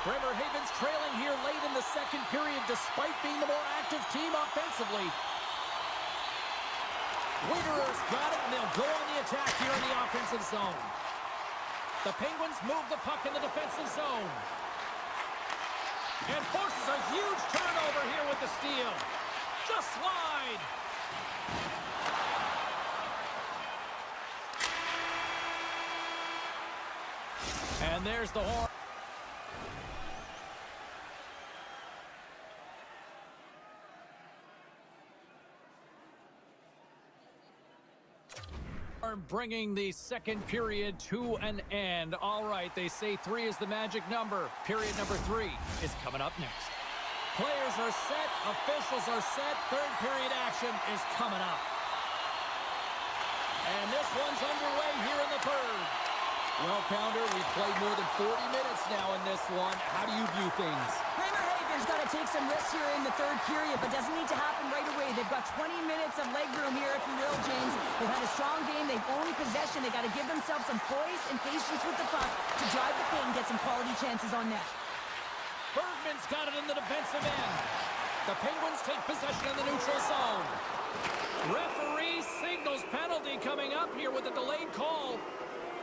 Bremerhaven's trailing here late in the second period despite being the more active team offensively. Witterer's got it, and they'll go on the attack here in the offensive zone. The Penguins move the puck in the defensive zone. And forces a huge turnover here with the steal. Just wide. And there's the horn. Bringing the second period to an end. All right, they say 3 is the magic number. Period number 3 is coming up next. Players are set, officials are set, third period action is coming up. And this one's underway here in the third. Well, Pounder, we've played more than 40 minutes now in this one. How do you view things? Bremerhaven's got to take some risks here in the third period, but doesn't need to happen right away. They've got 20 minutes of leg room here, if you will, James. They've had a strong game. They've owned possession. They've got to give themselves some poise and patience with the puck to drive the paint and get some quality chances on net. Bergman's got it in the defensive end. The Penguins take possession in the neutral zone. Referee signals penalty coming up here with a delayed call.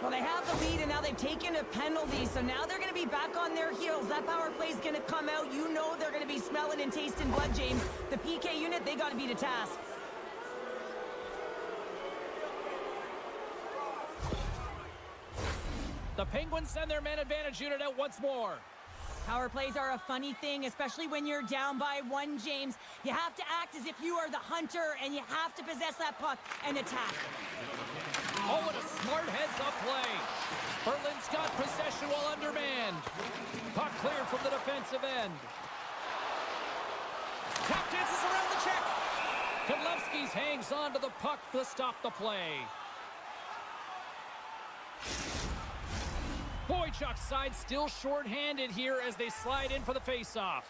Well, they have the lead, and now they've taken a penalty, so now they're going to be back on their heels. That power play is going to come out. You know they're going to be smelling and tasting blood, James. The PK unit, they got to be to task. The Penguins send their man advantage unit out once more. Power plays are a funny thing, especially when you're down by 1, James. You have to act as if you are the hunter, and you have to possess that puck and attack. Oh, what a smart heads-up play. Berlin's got possession while undermanned. Puck cleared from the defensive end. Tap dances around the check. Konlevskis hangs on to the puck to stop the play. Boychuk's side still short-handed here as they slide in for the face-off.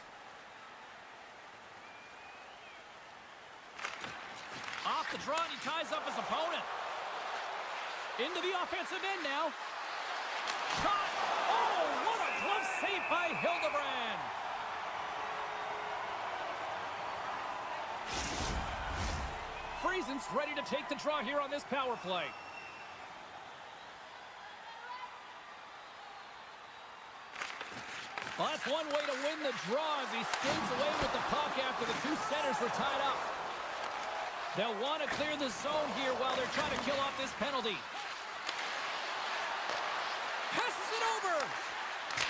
Off the draw, and he ties up his opponent. Into the offensive end now. Shot! Oh, what a glove save by Hildebrand! Friesen's ready to take the draw here on this power play. Well, that's one way to win the draw as he skates away with the puck after the 2 centers were tied up. They'll want to clear the zone here while they're trying to kill off this penalty. Passes it over.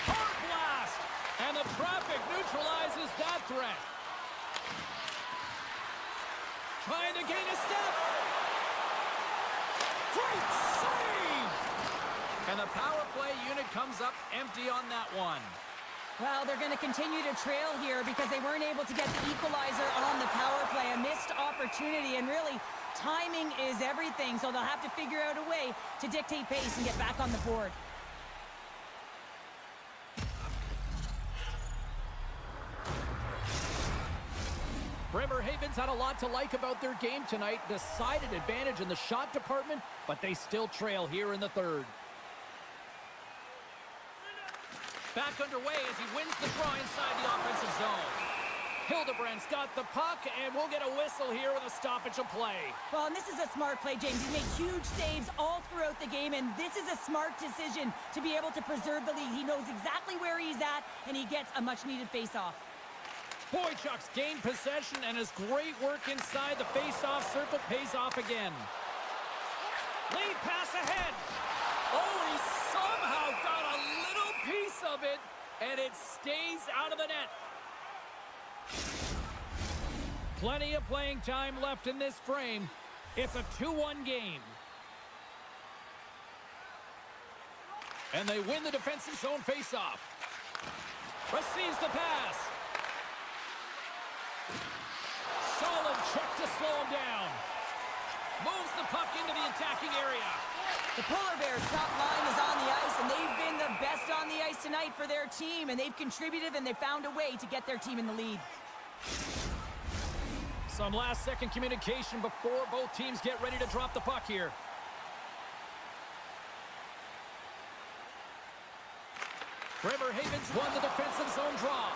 Hard blast. And the traffic neutralizes that threat. Trying to gain a step. Great save. And the power play unit comes up empty on that one. Well, they're going to continue to trail here because they weren't able to get the equalizer on the power play. A missed opportunity, and really, timing is everything, so they'll have to figure out a way to dictate pace and get back on the board. Bremerhaven's had a lot to like about their game tonight. Decided advantage in the shot department, but they still trail here in the third. Back underway as he wins the draw inside the offensive zone. Hildebrand's got the puck, and we'll get a whistle here with a stoppage of play. Well, and this is a smart play, James. He's made huge saves all throughout the game, and this is a smart decision to be able to preserve the lead. He knows exactly where he's at, and he gets a much-needed face-off. Boychuk's gained possession, and his great work inside the face-off circle pays off again. Lead pass ahead. Oh, he somehow got a little piece of it, and it stays out of the net. Plenty of playing time left in this frame. It's a 2-1 game. And they win the defensive zone face-off. Receives the pass. Solid check to slow him down. Moves the puck into the attacking area. The Polar Bears' top line is on the ice, and they've been the best on the ice tonight for their team, and they've contributed, and they found a way to get their team in the lead. Some last-second communication before both teams get ready to drop the puck here. Bremerhaven's won the defensive zone draw.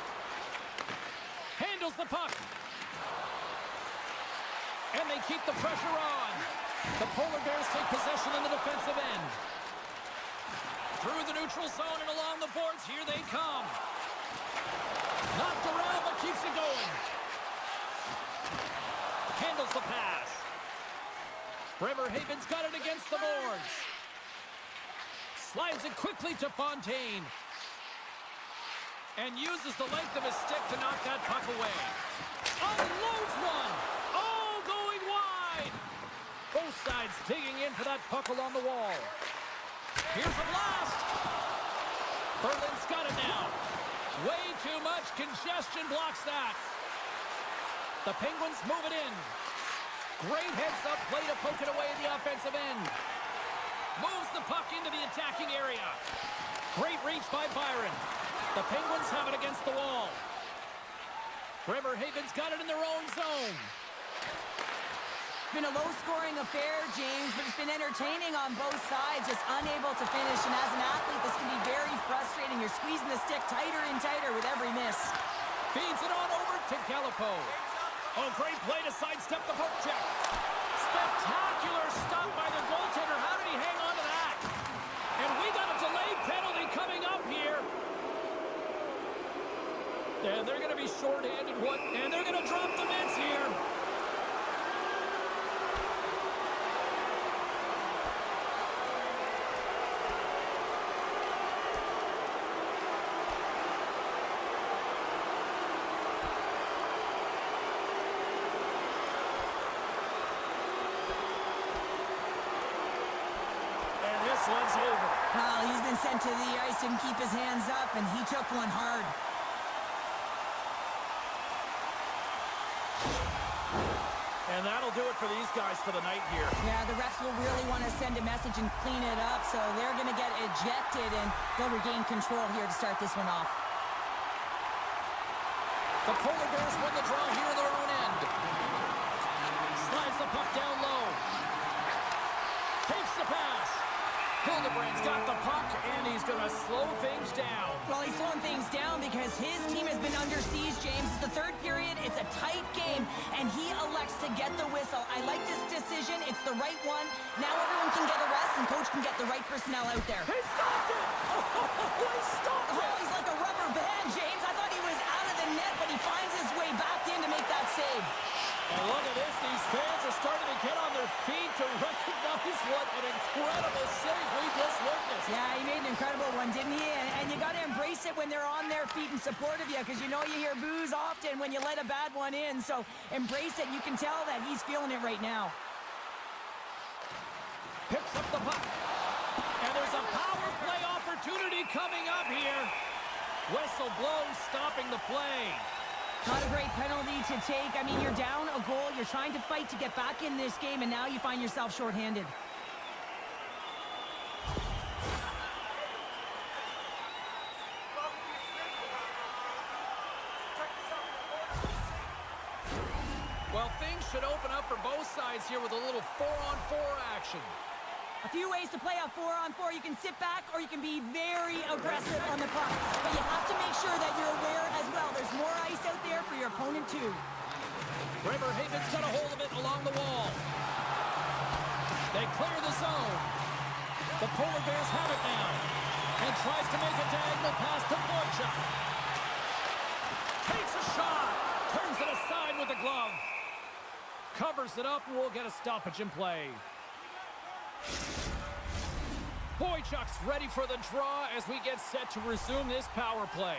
Handles the puck. And they keep the pressure on. The Polar Bears take possession on the defensive end. Through the neutral zone and along the boards, here they come. Knocked around, but keeps it going. Handles the pass. Bremerhaven's got it against the boards. Slides it quickly to Fontaine. And uses the length of his stick to knock that puck away. Unloads one. Oh, going wide. Both sides digging in for that puck along the wall. Here's a blast. Berlin's got it now. Way too much congestion blocks that. The Penguins move it in. Great heads-up play to poke it away at the offensive end. Moves the puck into the attacking area. Great reach by Byron. The Penguins have it against the wall. Bremerhaven's got it in their own zone. It's been a low-scoring affair, James, but it's been entertaining on both sides, just unable to finish. And as an athlete, this can be very frustrating. You're squeezing the stick tighter and tighter with every miss. Feeds it on over to Gallipo. Oh, great play to sidestep the poke check. Spectacular stop by the goaltender. How did he hang on to that? And we got a delayed penalty coming up here. And they're going to be shorthanded. And they're going to drop the mitts here. And this one's over. Well, he's been sent to the ice, didn't keep his hands up, and he took one hard. And that'll do it for these guys for the night here. Yeah, the refs will really want to send a message and clean it up, so they're going to get ejected, and they'll regain control here to start this one off. The Polar Bears win the draw here in their own end. Slides the puck down low. Takes the pass. Hildebrand's got the puck, and he's going to slow things down. Well, he's slowing things down because his team has been under siege, James. It's the third period. It's a tight game, and he elects to get the whistle. I like this decision. It's the right one. Now everyone can get a rest, and coach can get the right personnel out there. He stopped it! Oh, he stopped it! Oh, he's like a rubber band, James. I thought he was out of the net, but he finds his way back in to make that save. And look at this. These fans are starting to get on their feet to recognize what an incredible save we just witnessed. Yeah, he made an incredible one, didn't he? And you got to embrace it when they're on their feet in support of you, because you know you hear boos often when you let a bad one in. So embrace it. You can tell that he's feeling it right now. Picks up the puck. And there's a power play opportunity coming up here. Whistle blows, stopping the play. Not a great penalty to take. I mean, you're down a goal. You're trying to fight to get back in this game, and now you find yourself shorthanded. Well, things should open up for both sides here with a little 4-on-4 action. A few ways to play a 4-on-4. You can sit back or you can be very aggressive on the puck. But you have to make sure that you're aware as well. There's more ice out there for your opponent too. Bremerhaven's got a hold of it along the wall. They clear the zone. The Polar Bears have it now. And tries to make a diagonal pass to Boychuk. Takes a shot. Turns it aside with the glove. Covers it up and we'll get a stoppage in play. Boychuk's ready for the draw as we get set to resume this power play.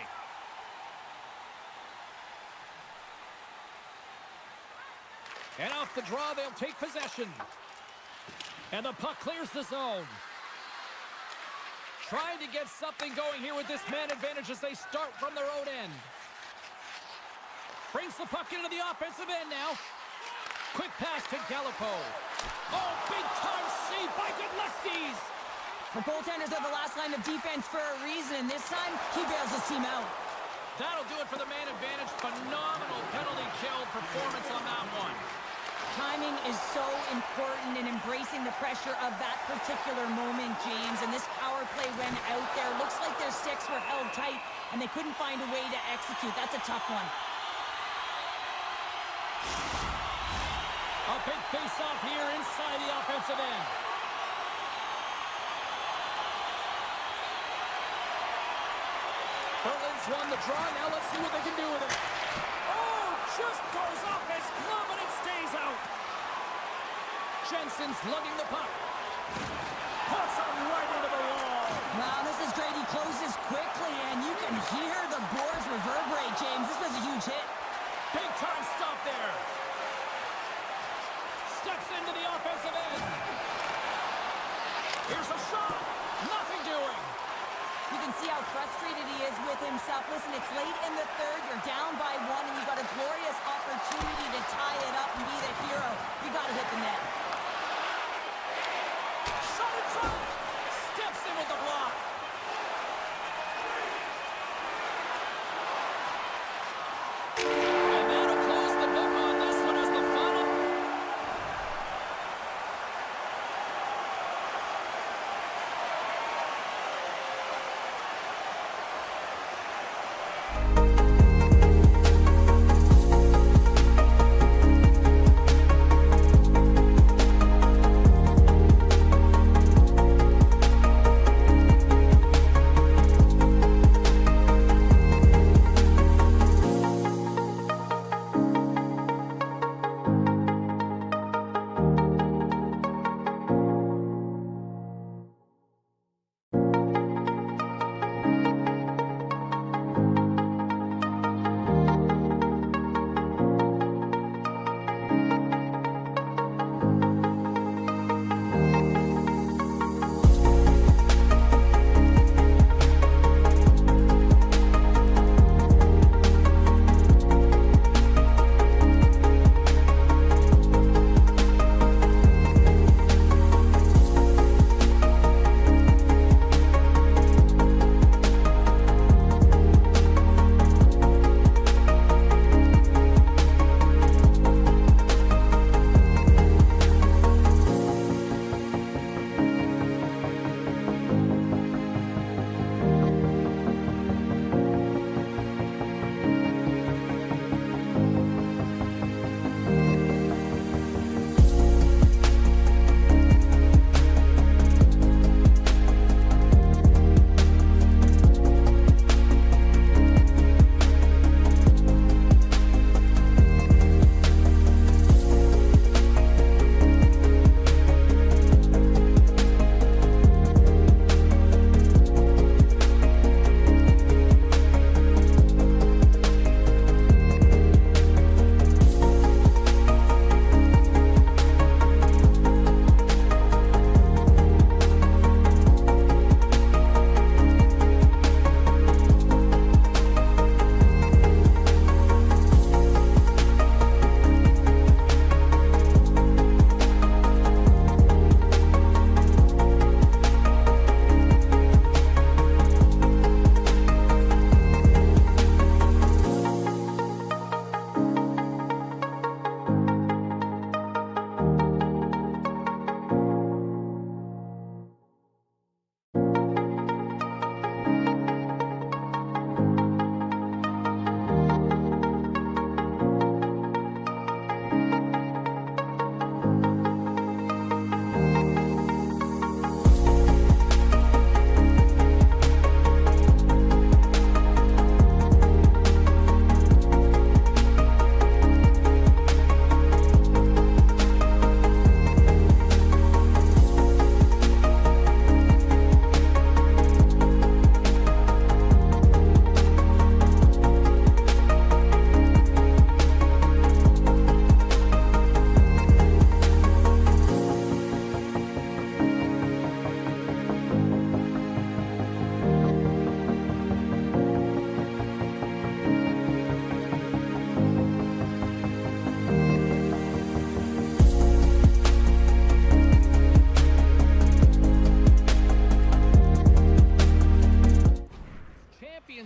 And off the draw, they'll take possession. And the puck clears the zone. Trying to get something going here with this man advantage as they start from their own end. Brings the puck into the offensive end now. Quick pass to Gallipo. Oh, big-time save by Godlewski's. The goaltenders are the last line of defense for a reason. This time, he bails his team out. That'll do it for the man advantage. Phenomenal penalty kill performance on that one. Timing is so important in embracing the pressure of that particular moment, James. And this power play when out there looks like there's sticks were held tight, and they couldn't find a way to execute. That's a tough one. A big face-off here inside the offensive end. Berlin's won the draw. Now let's see what they can do with it. Oh, just goes off his glove and it stays out. Jensen's lugging the puck. Puts him right into the wall. Wow, this is great. He closes quickly, and you can hear the boards reverberate, James. This was a huge hit. Big time stop there. Steps into the offensive end. Here's a shot. Nothing doing. You can see how frustrated he is with himself. Listen, it's late in the third. You're down by one, and you've got a glorious opportunity to tie it up and be the hero. You got to hit the net. Shot in front. Steps in with the block. And that'll close the book on this one as the final.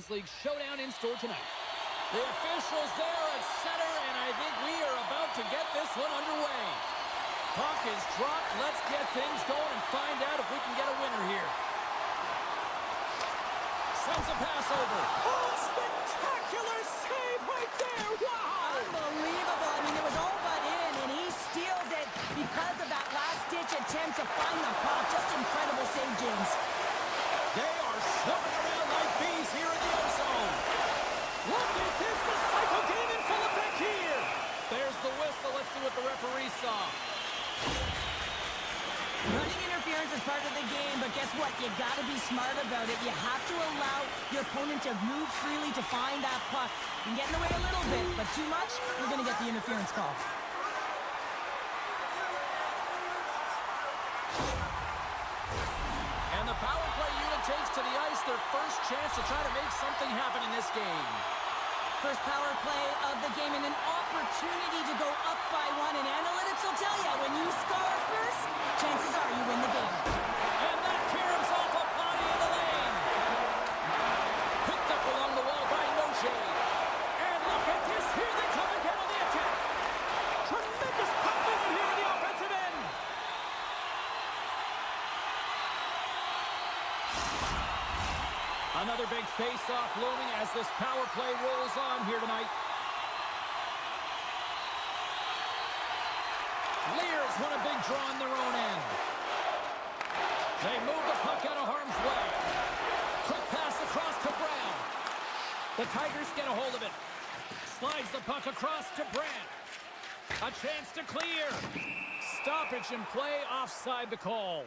League showdown in store tonight. The officials there at center, and I think we are about to get this one underway. Puck is dropped. Let's get things going and find out if we can get a winner here. Sent a pass over. Oh, spectacular save right there. Wow. Unbelievable. I mean, it was all but in, and he steals it because of that last-ditch attempt to find the puck. Just incredible save, James. They are snubbing around like bees here in the O-zone. Look at this. The cycle game in full effect here. There's the whistle. Let's see what the referee saw. Running interference is part of the game, but guess what? You got to be smart about it. You have to allow your opponent to move freely to find that puck. You can get in the way a little bit, but too much, you're going to get the interference call. And the power play unit takes to the ice their first chance to try to make something happen in this game. First power play of the game and an opportunity to go up by one. And analytics will tell you, when you score first, chances are you win the game. And that caroms off a body in the lane. Picked up along the wall by Noche. And look at this. Here they come again on the attack. Tremendous puck movement here in the offensive end. Another big face-off looming as this power play rolls on here tonight. Lears won a big draw on their own end. They move the puck out of harm's way. Quick pass across to Brown. The Tigers get a hold of it. Slides the puck across to Brandt. A chance to clear. Stoppage in play, offside the call.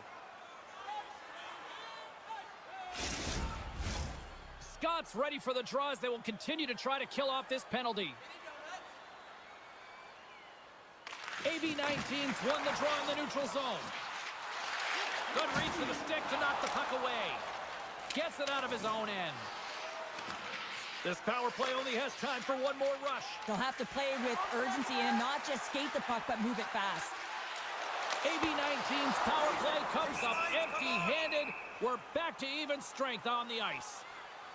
Scott's ready for the draw as they will continue to try to kill off this penalty. AB-19's won the draw in the neutral zone. Good reach for the stick to knock the puck away. Gets it out of his own end. This power play only has time for one more rush. They'll have to play with urgency and not just skate the puck, but move it fast. AB-19's power play comes up empty-handed. We're back to even strength on the ice.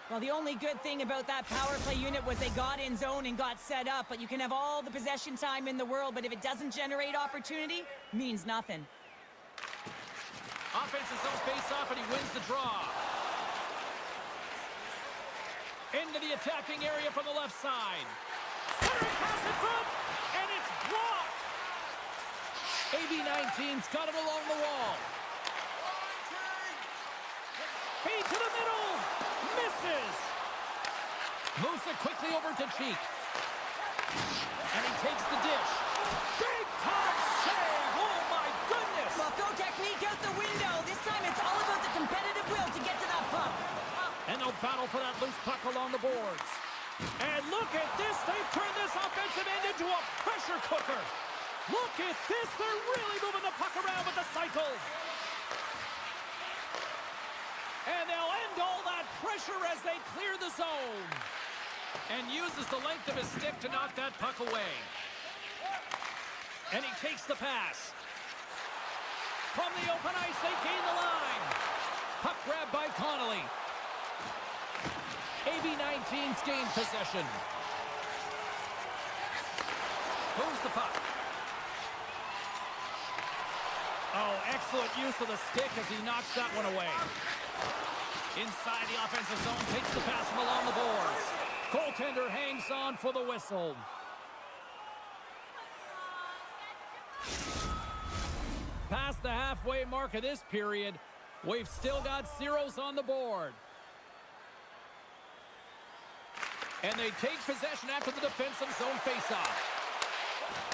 Well, the only good thing about that power play unit was they got in zone and got set up, but you can have all the possession time in the world, but if it doesn't generate opportunity, means nothing. Offensive zone face-off, and he wins the draw. Into the attacking area from the left side. Centering pass in front, and it's blocked. AB-19's got it along the wall. Feed to the middle. Misses. Moves it quickly over to Cheek. And he takes the dish. Big time save. Oh my goodness. Well, throw technique out the window. This time it's all about the competitive will to get to that puck. And they'll battle for that loose puck along the boards. And look at this. They've turned this offensive end into a pressure cooker. Look at this. They're really moving the puck around with the cycle. And they'll end all that pressure as they clear the zone. And uses the length of his stick to knock that puck away. And he takes the pass. From the open ice, they gain the line. Puck grabbed by Connolly. AB-19's gained possession. Moves the puck. Oh, excellent use of the stick as he knocks that one away. Inside the offensive zone, takes the pass from along the boards. Goaltender hangs on for the whistle. Past the halfway mark of this period, we've still got zeros on the board. And they take possession after the defensive zone faceoff.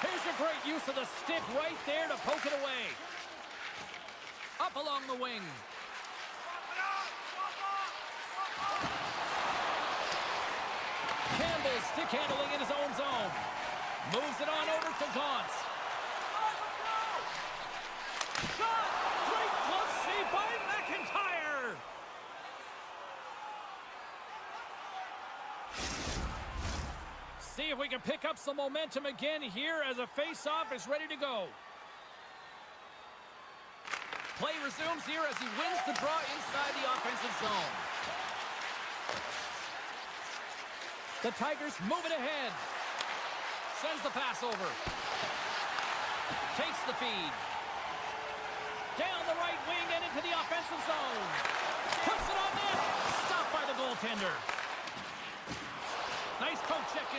Here's a great use of the stick right there to poke it away. Up along the wing. Campbell stick handling in his own zone. Moves it on over to Gaunce. Shot! Great glove save by McIntyre! See if we can pick up some momentum again here as a face-off is ready to go. Play resumes here as he wins the draw inside the offensive zone. The Tigers move it ahead. Sends the pass over. Takes the feed. Down the right wing and into the offensive zone. Puts it on net. Stopped by the goaltender.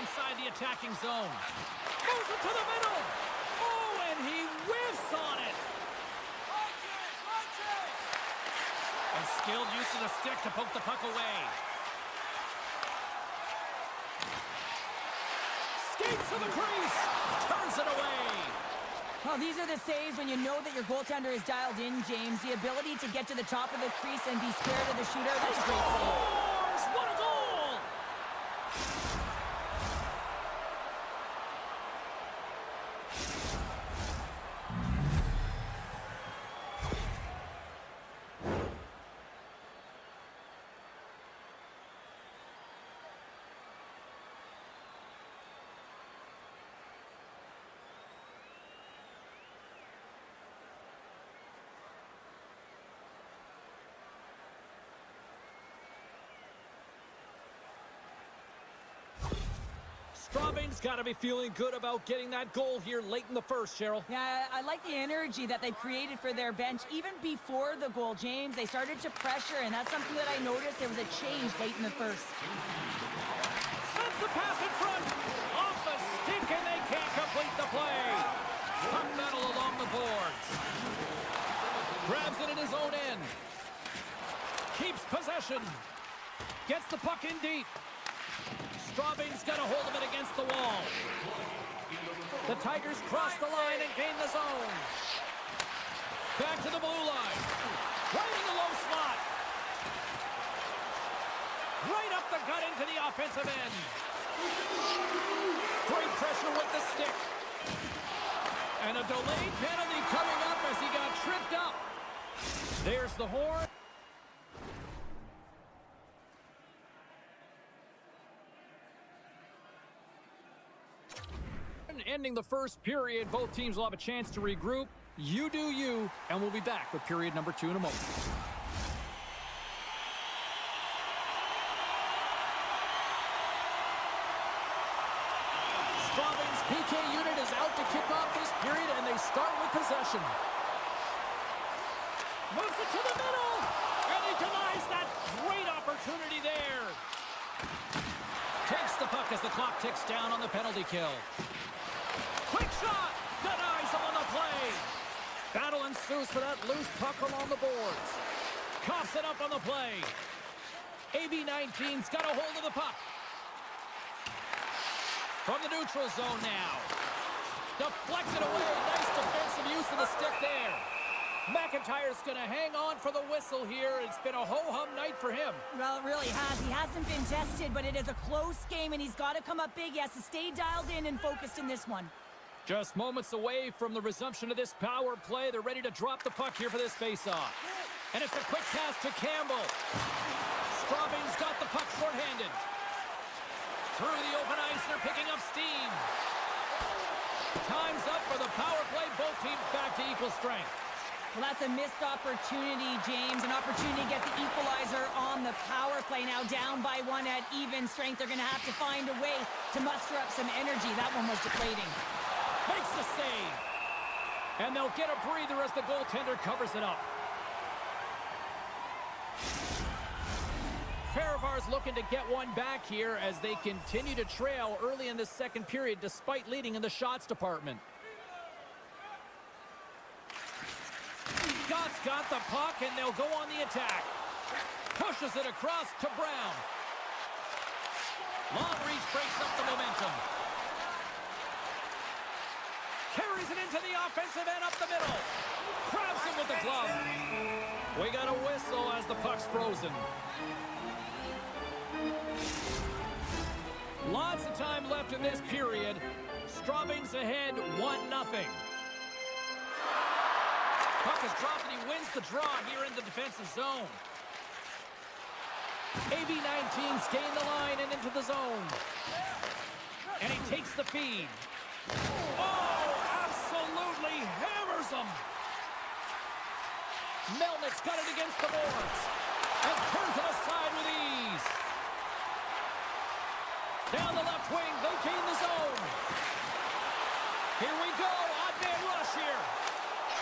inside the attacking zone. Moves it to the middle. Oh, and he whiffs on it. A skilled use of the stick to poke the puck away. Skates to the crease. Turns it away. Well, these are the saves when you know that your goaltender is dialed in, James. The ability to get to the top of the crease and be scared of the shooter, that's a great save. What a goal! Straubing's got to be feeling good about getting that goal here late in the first, Cheryl. Yeah, I like the energy that they created for their bench. Even before the goal, James, they started to pressure, and that's something that I noticed. There was a change late in the first. Sends the pass in front. Off the stick, and they can't complete the play. Puck battle along the boards. Grabs it in his own end. Keeps possession. Gets the puck in deep. Straubing's got a hold of it against the wall. The Tigers cross the line and gain the zone. Back to the blue line. Right in the low slot. Right up the gut into the offensive end. Great pressure with the stick. And a delayed penalty coming up as he got tripped up. There's the horn. Ending the first period, both teams will have a chance to regroup. You do you, and we'll be back with period number 2 in a moment. Straubing's PK unit is out to kick off this period, and they start with possession. Moves it to the middle, and he denies that great opportunity there. Takes the puck as the clock ticks down on the penalty kill. Quick shot! Denies him on the play! Battle ensues for that loose puck along the boards. Coughs it up on the play. AB19's got a hold of the puck. From the neutral zone now. Deflected away. Nice defensive use of the stick there. McIntyre's going to hang on for the whistle here. It's been a ho-hum night for him. Well, it really has. He hasn't been tested, but it is a close game, and he's got to come up big. He has to stay dialed in and focused in this one. Just moments away from the resumption of this power play. They're ready to drop the puck here for this faceoff. And it's a quick pass to Campbell. Straubing's got the puck shorthanded. Through the open ice, they're picking up steam. Time's up for the power play. Both teams back to equal strength. Well, that's a missed opportunity, James. An opportunity to get the equalizer on the power play. Now down by 1 at even strength. They're going to have to find a way to muster up some energy. That one was deflating. Makes the save. And they'll get a breather as the goaltender covers it up. Fehérvár's looking to get one back here as they continue to trail early in the second period despite leading in the shots department. Scott's got the puck and they'll go on the attack. Pushes it across to Brown. Long reach breaks up the momentum. Carries it into the offensive end up the middle. Grabs him with the glove. We got a whistle as the puck's frozen. Lots of time left in this period. Straubing's ahead 1-0. Puck is dropped and he wins the draw here in the defensive zone. AB19's gained the line and into the zone. And he takes the feed. Oh, absolutely hammers him. Melnick's got it against the boards. And turns it aside with ease. Down the left wing, they gain the zone. Here we go, odd man rush here.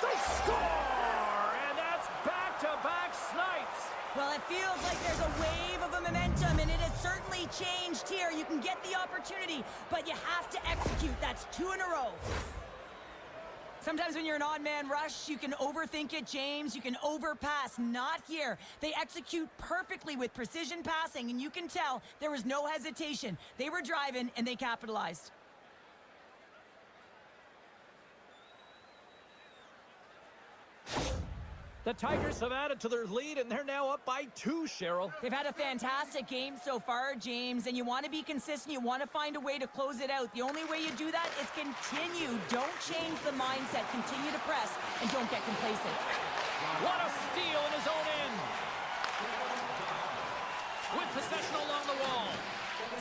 They score! And that's back-to-back snipes. Well, it feels like there's a wave of a momentum, and it has certainly changed here. You can get the opportunity, but you have to execute. That's 2 in a row. Sometimes when you're an odd man rush, you can overthink it, James. You can overpass. Not here. They execute perfectly with precision passing, and you can tell there was no hesitation. They were driving, and they capitalized. The Tigers have added to their lead, and they're now up by 2, Cheryl. They've had a fantastic game so far, James, and you want to be consistent. You want to find a way to close it out. The only way you do that is continue. Don't change the mindset. Continue to press, and don't get complacent. What a steal in his own end. With possession along the wall.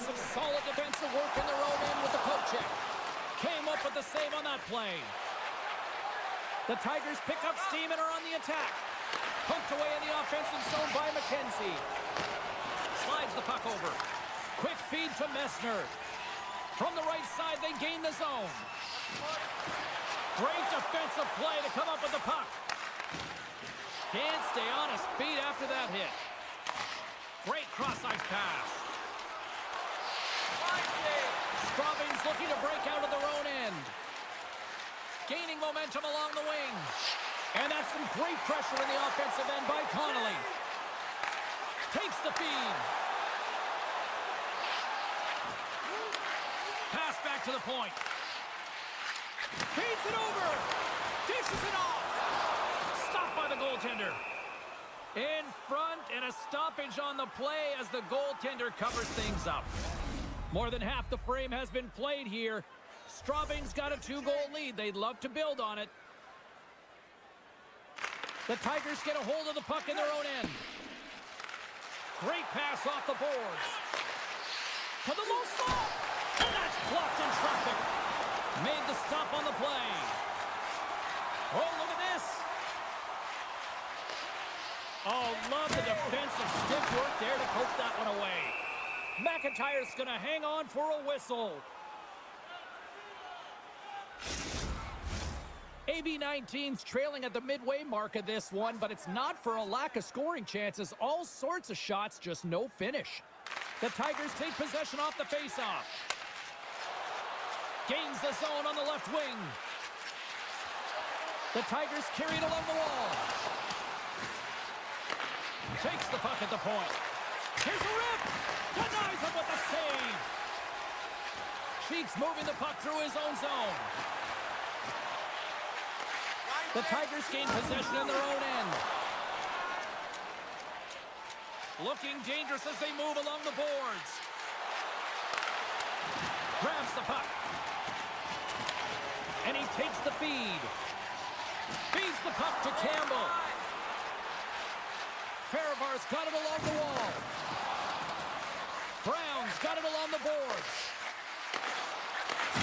Some solid defensive work in their own end with the poke check. Came up with the save on that play. The Tigers pick up steam and are on the attack. Poked away in the offensive zone by McKenzie. Slides the puck over. Quick feed to Messner. From the right side, they gain the zone. Great defensive play to come up with the puck. Can't stay on his feet after that hit. Great cross-ice pass. Straubing's looking to break out of their own end. Gaining momentum along the wing. And that's some great pressure in the offensive end by Connolly. Takes the feed. Pass back to the point. Feeds it over. Dishes it off. Stopped by the goaltender. In front, and a stoppage on the play as the goaltender covers things up. More than half the frame has been played here. Straubing's got a 2-goal lead. They'd love to build on it. The Tigers get a hold of the puck in their own end. Great pass off the boards. To the low slot. And that's blocked in traffic. Made the stop on the play. Oh, look at this. Oh, love the defensive stick work there to poke that one away. McIntyre's going to hang on for a whistle. AB19's trailing at the midway mark of this one, but it's not for a lack of scoring chances. All sorts of shots, just no finish. The Tigers take possession off the faceoff. Gains the zone on the left wing. The Tigers carry it along the wall. Takes the puck at the point. Here's a rip. Denies him with the save. Sheets moving the puck through his own zone. The Tigers gain possession in their own end. Looking dangerous as they move along the boards. Grabs the puck. And he takes the feed. Feeds the puck to Campbell. Fehérvár's got it along the wall. Brown's got it along the boards.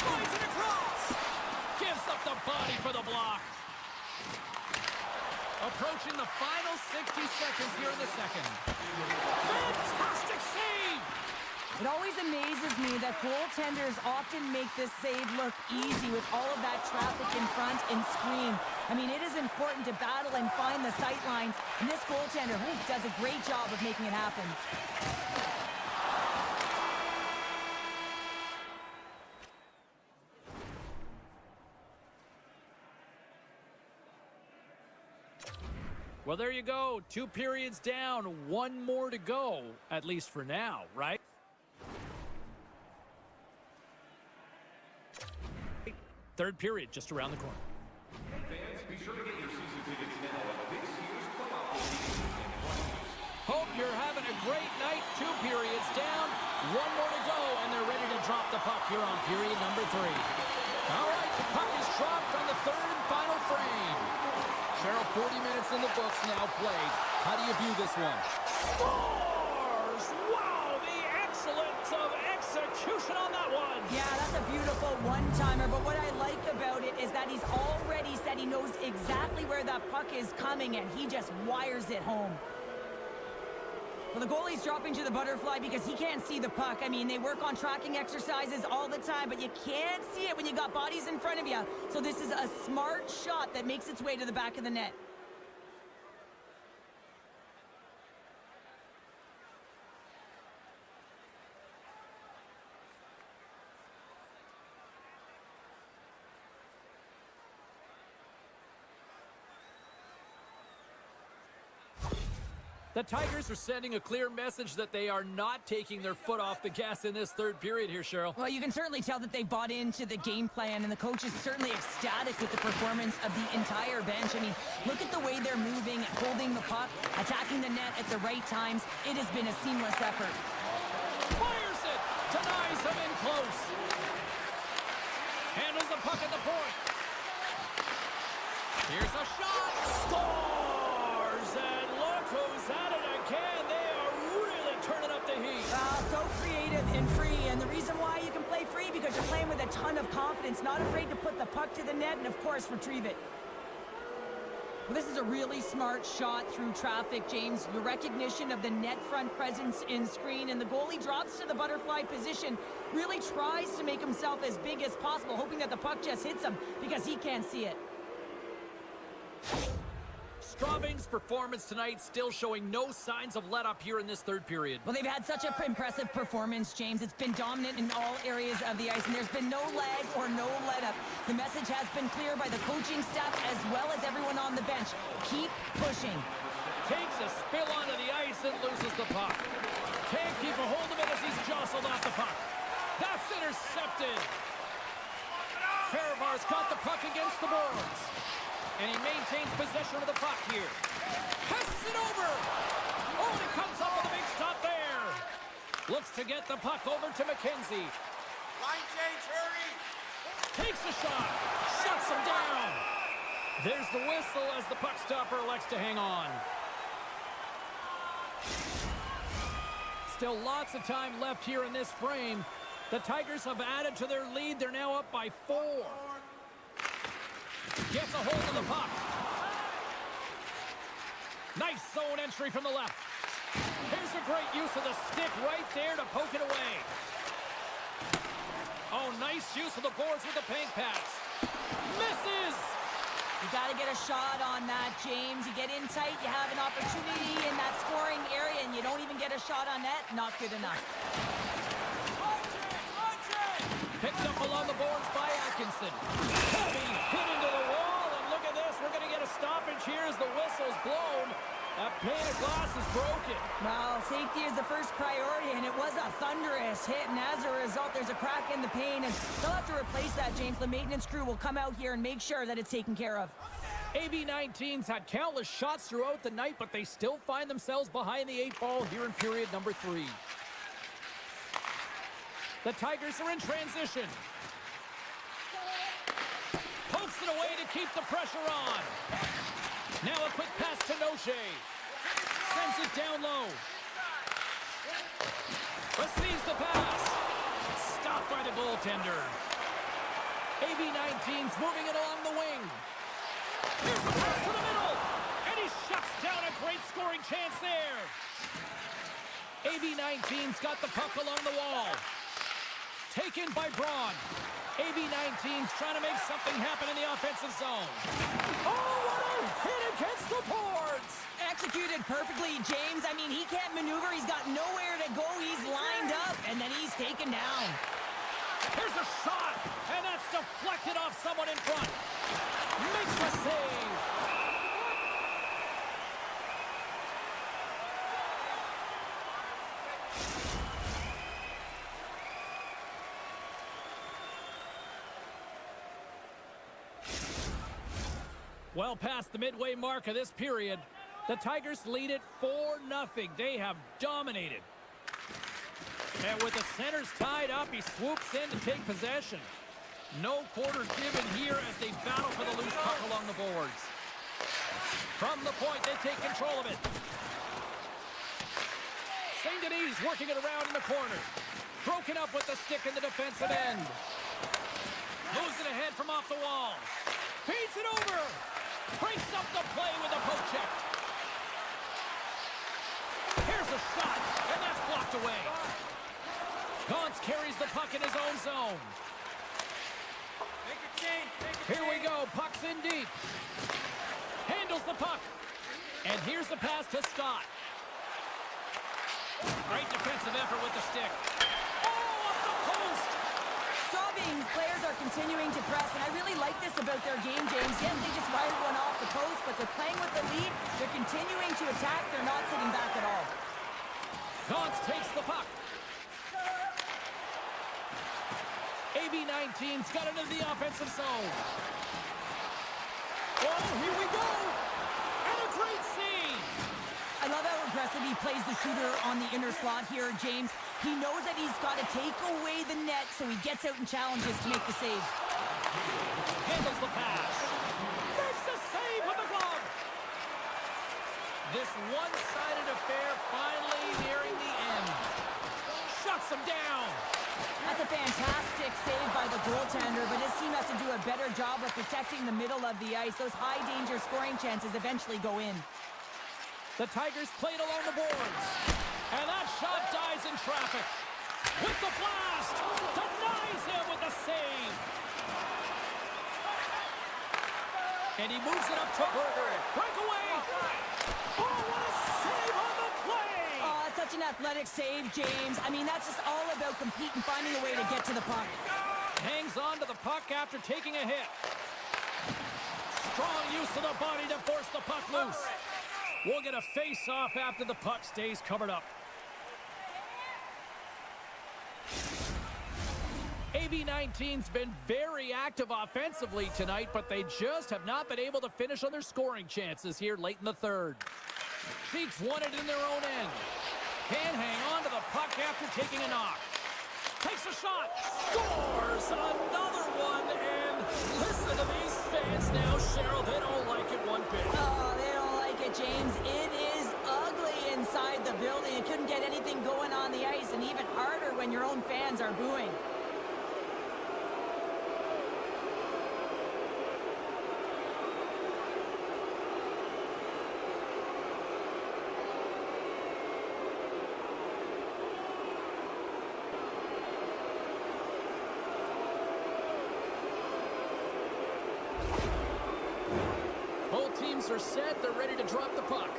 Slides it across. Gives up the body for the block. Approaching the final 60 seconds here in the second. Fantastic save! It always amazes me that goaltenders often make this save look easy with all of that traffic in front and screen. I mean, it is important to battle and find the sight lines, and this goaltender does a great job of making it happen. Well, there you go. 2 periods down, 1 more to go, at least for now, right? Third period just around the corner. Fans, be sure to get your season tickets now at this year's playoff location. Hope you're having a great night. 2 periods down, 1 more to go, and they're ready to drop the puck here on period number 3. All right, the puck is dropped on the 3rd and final frame. Cheryl, 40 minutes in the books now played. How do you view this one? Scores! Wow, the excellence of execution on that one. Yeah, that's a beautiful one-timer, but what I like about it is that he's already said he knows exactly where that puck is coming, and he just wires it home. Well, the goalie's dropping to the butterfly because he can't see the puck. I mean, they work on tracking exercises all the time, but you can't see it when you got bodies in front of you. So this is a smart shot that makes its way to the back of the net. The Tigers are sending a clear message that they are not taking their foot off the gas in this third period here, Cheryl. Well, you can certainly tell that they bought into the game plan, and the coach is certainly ecstatic with the performance of the entire bench. I mean, look at the way they're moving, holding the puck, attacking the net at the right times. It has been a seamless effort. Fires it! Denies him in close. Handles the puck at the point. Here's a shot. Scores! And look who's at it again. They are really turning up the heat. So creative and free, and the reason why you can play free because you're playing with a ton of confidence, not afraid to put the puck to the net and, of course, retrieve it. Well, this is a really smart shot through traffic, James. The recognition of the net front presence in screen, and the goalie drops to the butterfly position, really tries to make himself as big as possible, hoping that the puck just hits him because he can't see it. Straubing's performance tonight still showing no signs of let-up here in this third period. Well, they've had such an impressive performance, James. It's been dominant in all areas of the ice, and there's been no lag or no let-up. The message has been clear by the coaching staff as well as everyone on the bench. Keep pushing. Takes a spill onto the ice and loses the puck. Can't keep a hold of it as he's jostled off the puck. That's intercepted. Fehérvár's got the puck against the boards. And he maintains possession of the puck here. Passes it over. Oh, and it comes up with a big stop there. Looks to get the puck over to McKenzie. Line change, hurry! Takes a shot. Shuts him down. There's the whistle as the puck stopper elects to hang on. Still lots of time left here in this frame. The Tigers have added to their lead. They're now up by 4. Gets a hold of the puck. Nice zone entry from the left. Here's a great use of the stick right there to poke it away. Oh, nice use of the boards with the paint pass. Misses! You got to get a shot on that, James. You get in tight, you have an opportunity in that scoring area, and you don't even get a shot on net. Not good enough. Picked up along the boards by Atkinson. Heavy hit into the wall, and look at this. We're going to get a stoppage here as the whistle's blown. That pane of glass is broken. Well, safety is the first priority, and it was a thunderous hit, and as a result, there's a crack in the pane, and they'll have to replace that, James. The maintenance crew will come out here and make sure that it's taken care of. AB19's had countless shots throughout the night, but they still find themselves behind the 8 ball here in period number 3. The Tigers are in transition. Pokes it away to keep the pressure on. Now a quick pass to Noche. Sends it down low. Receives the pass. Stopped by the goaltender. AB19's moving it along the wing. Here's a pass to the middle. And he shuts down a great scoring chance there. AB19's got the puck along the wall. Taken by Braun. AB19's trying to make something happen in the offensive zone. Oh, what a hit against the boards! Executed perfectly, James. I mean, he can't maneuver. He's got nowhere to go. He's lined up, and then he's taken down. Here's a shot, and that's deflected off someone in front. Makes the save. Well past the midway mark of this period, the Tigers lead it 4-0. They have dominated. And with the centers tied up, he swoops in to take possession. No quarters given here as they battle for the loose puck along the boards. From the point, they take control of it. St. Denis working it around in the corner. Broken up with the stick in the defensive end. Moves it ahead from off the wall. Feeds it over. Breaks up the play with a poke check. Here's a shot, and that's blocked away. Gauntz carries the puck in his own zone. Here we go, puck's in deep. Handles the puck. And here's the pass to Scott. Great defensive effort with the stick. Oh, off the post! Straubing's players are continuing to press, and I really like this about their game, James. Yes, they just fired one off the post, but they're playing with the lead. They're continuing to attack. They're not sitting back at all. Gauntz takes the puck. AB19's got into the offensive zone. Oh, here we go! And a great save! I love how aggressive he plays the shooter on the inner slot here, James. He knows that he's got to take away the net, so he gets out and challenges to make the save. Handles the pass. Makes the save with the glove. This one-sided affair finally nearing the end. Shuts him down. That's a fantastic save by the goaltender, but his team has to do a better job of protecting the middle of the ice. Those high-danger scoring chances eventually go in. The Tigers played along the boards. And that shot dies in traffic. With the blast. Denies him with the save. And he moves it up to Berger. Breakaway. Oh, what a save on the play. Oh, that's such an athletic save, James. I mean, that's just all about competing, finding a way to get to the puck. Hangs on to the puck after taking a hit. Strong use of the body to force the puck loose. We'll get a face-off after the puck stays covered up. AB19's been very active offensively tonight, but they just have not been able to finish on their scoring chances here late in the third. Sheets won it in their own end. Can hang on to the puck after taking a knock. Takes a shot. Scores another one. And listen to these fans now, Cheryl. They don't like it one bit. Oh, they don't like it, James. It is ugly inside the building. It couldn't get anything going on the ice, and even harder when your own fans are booing. Both teams are set. They're ready to drop the puck.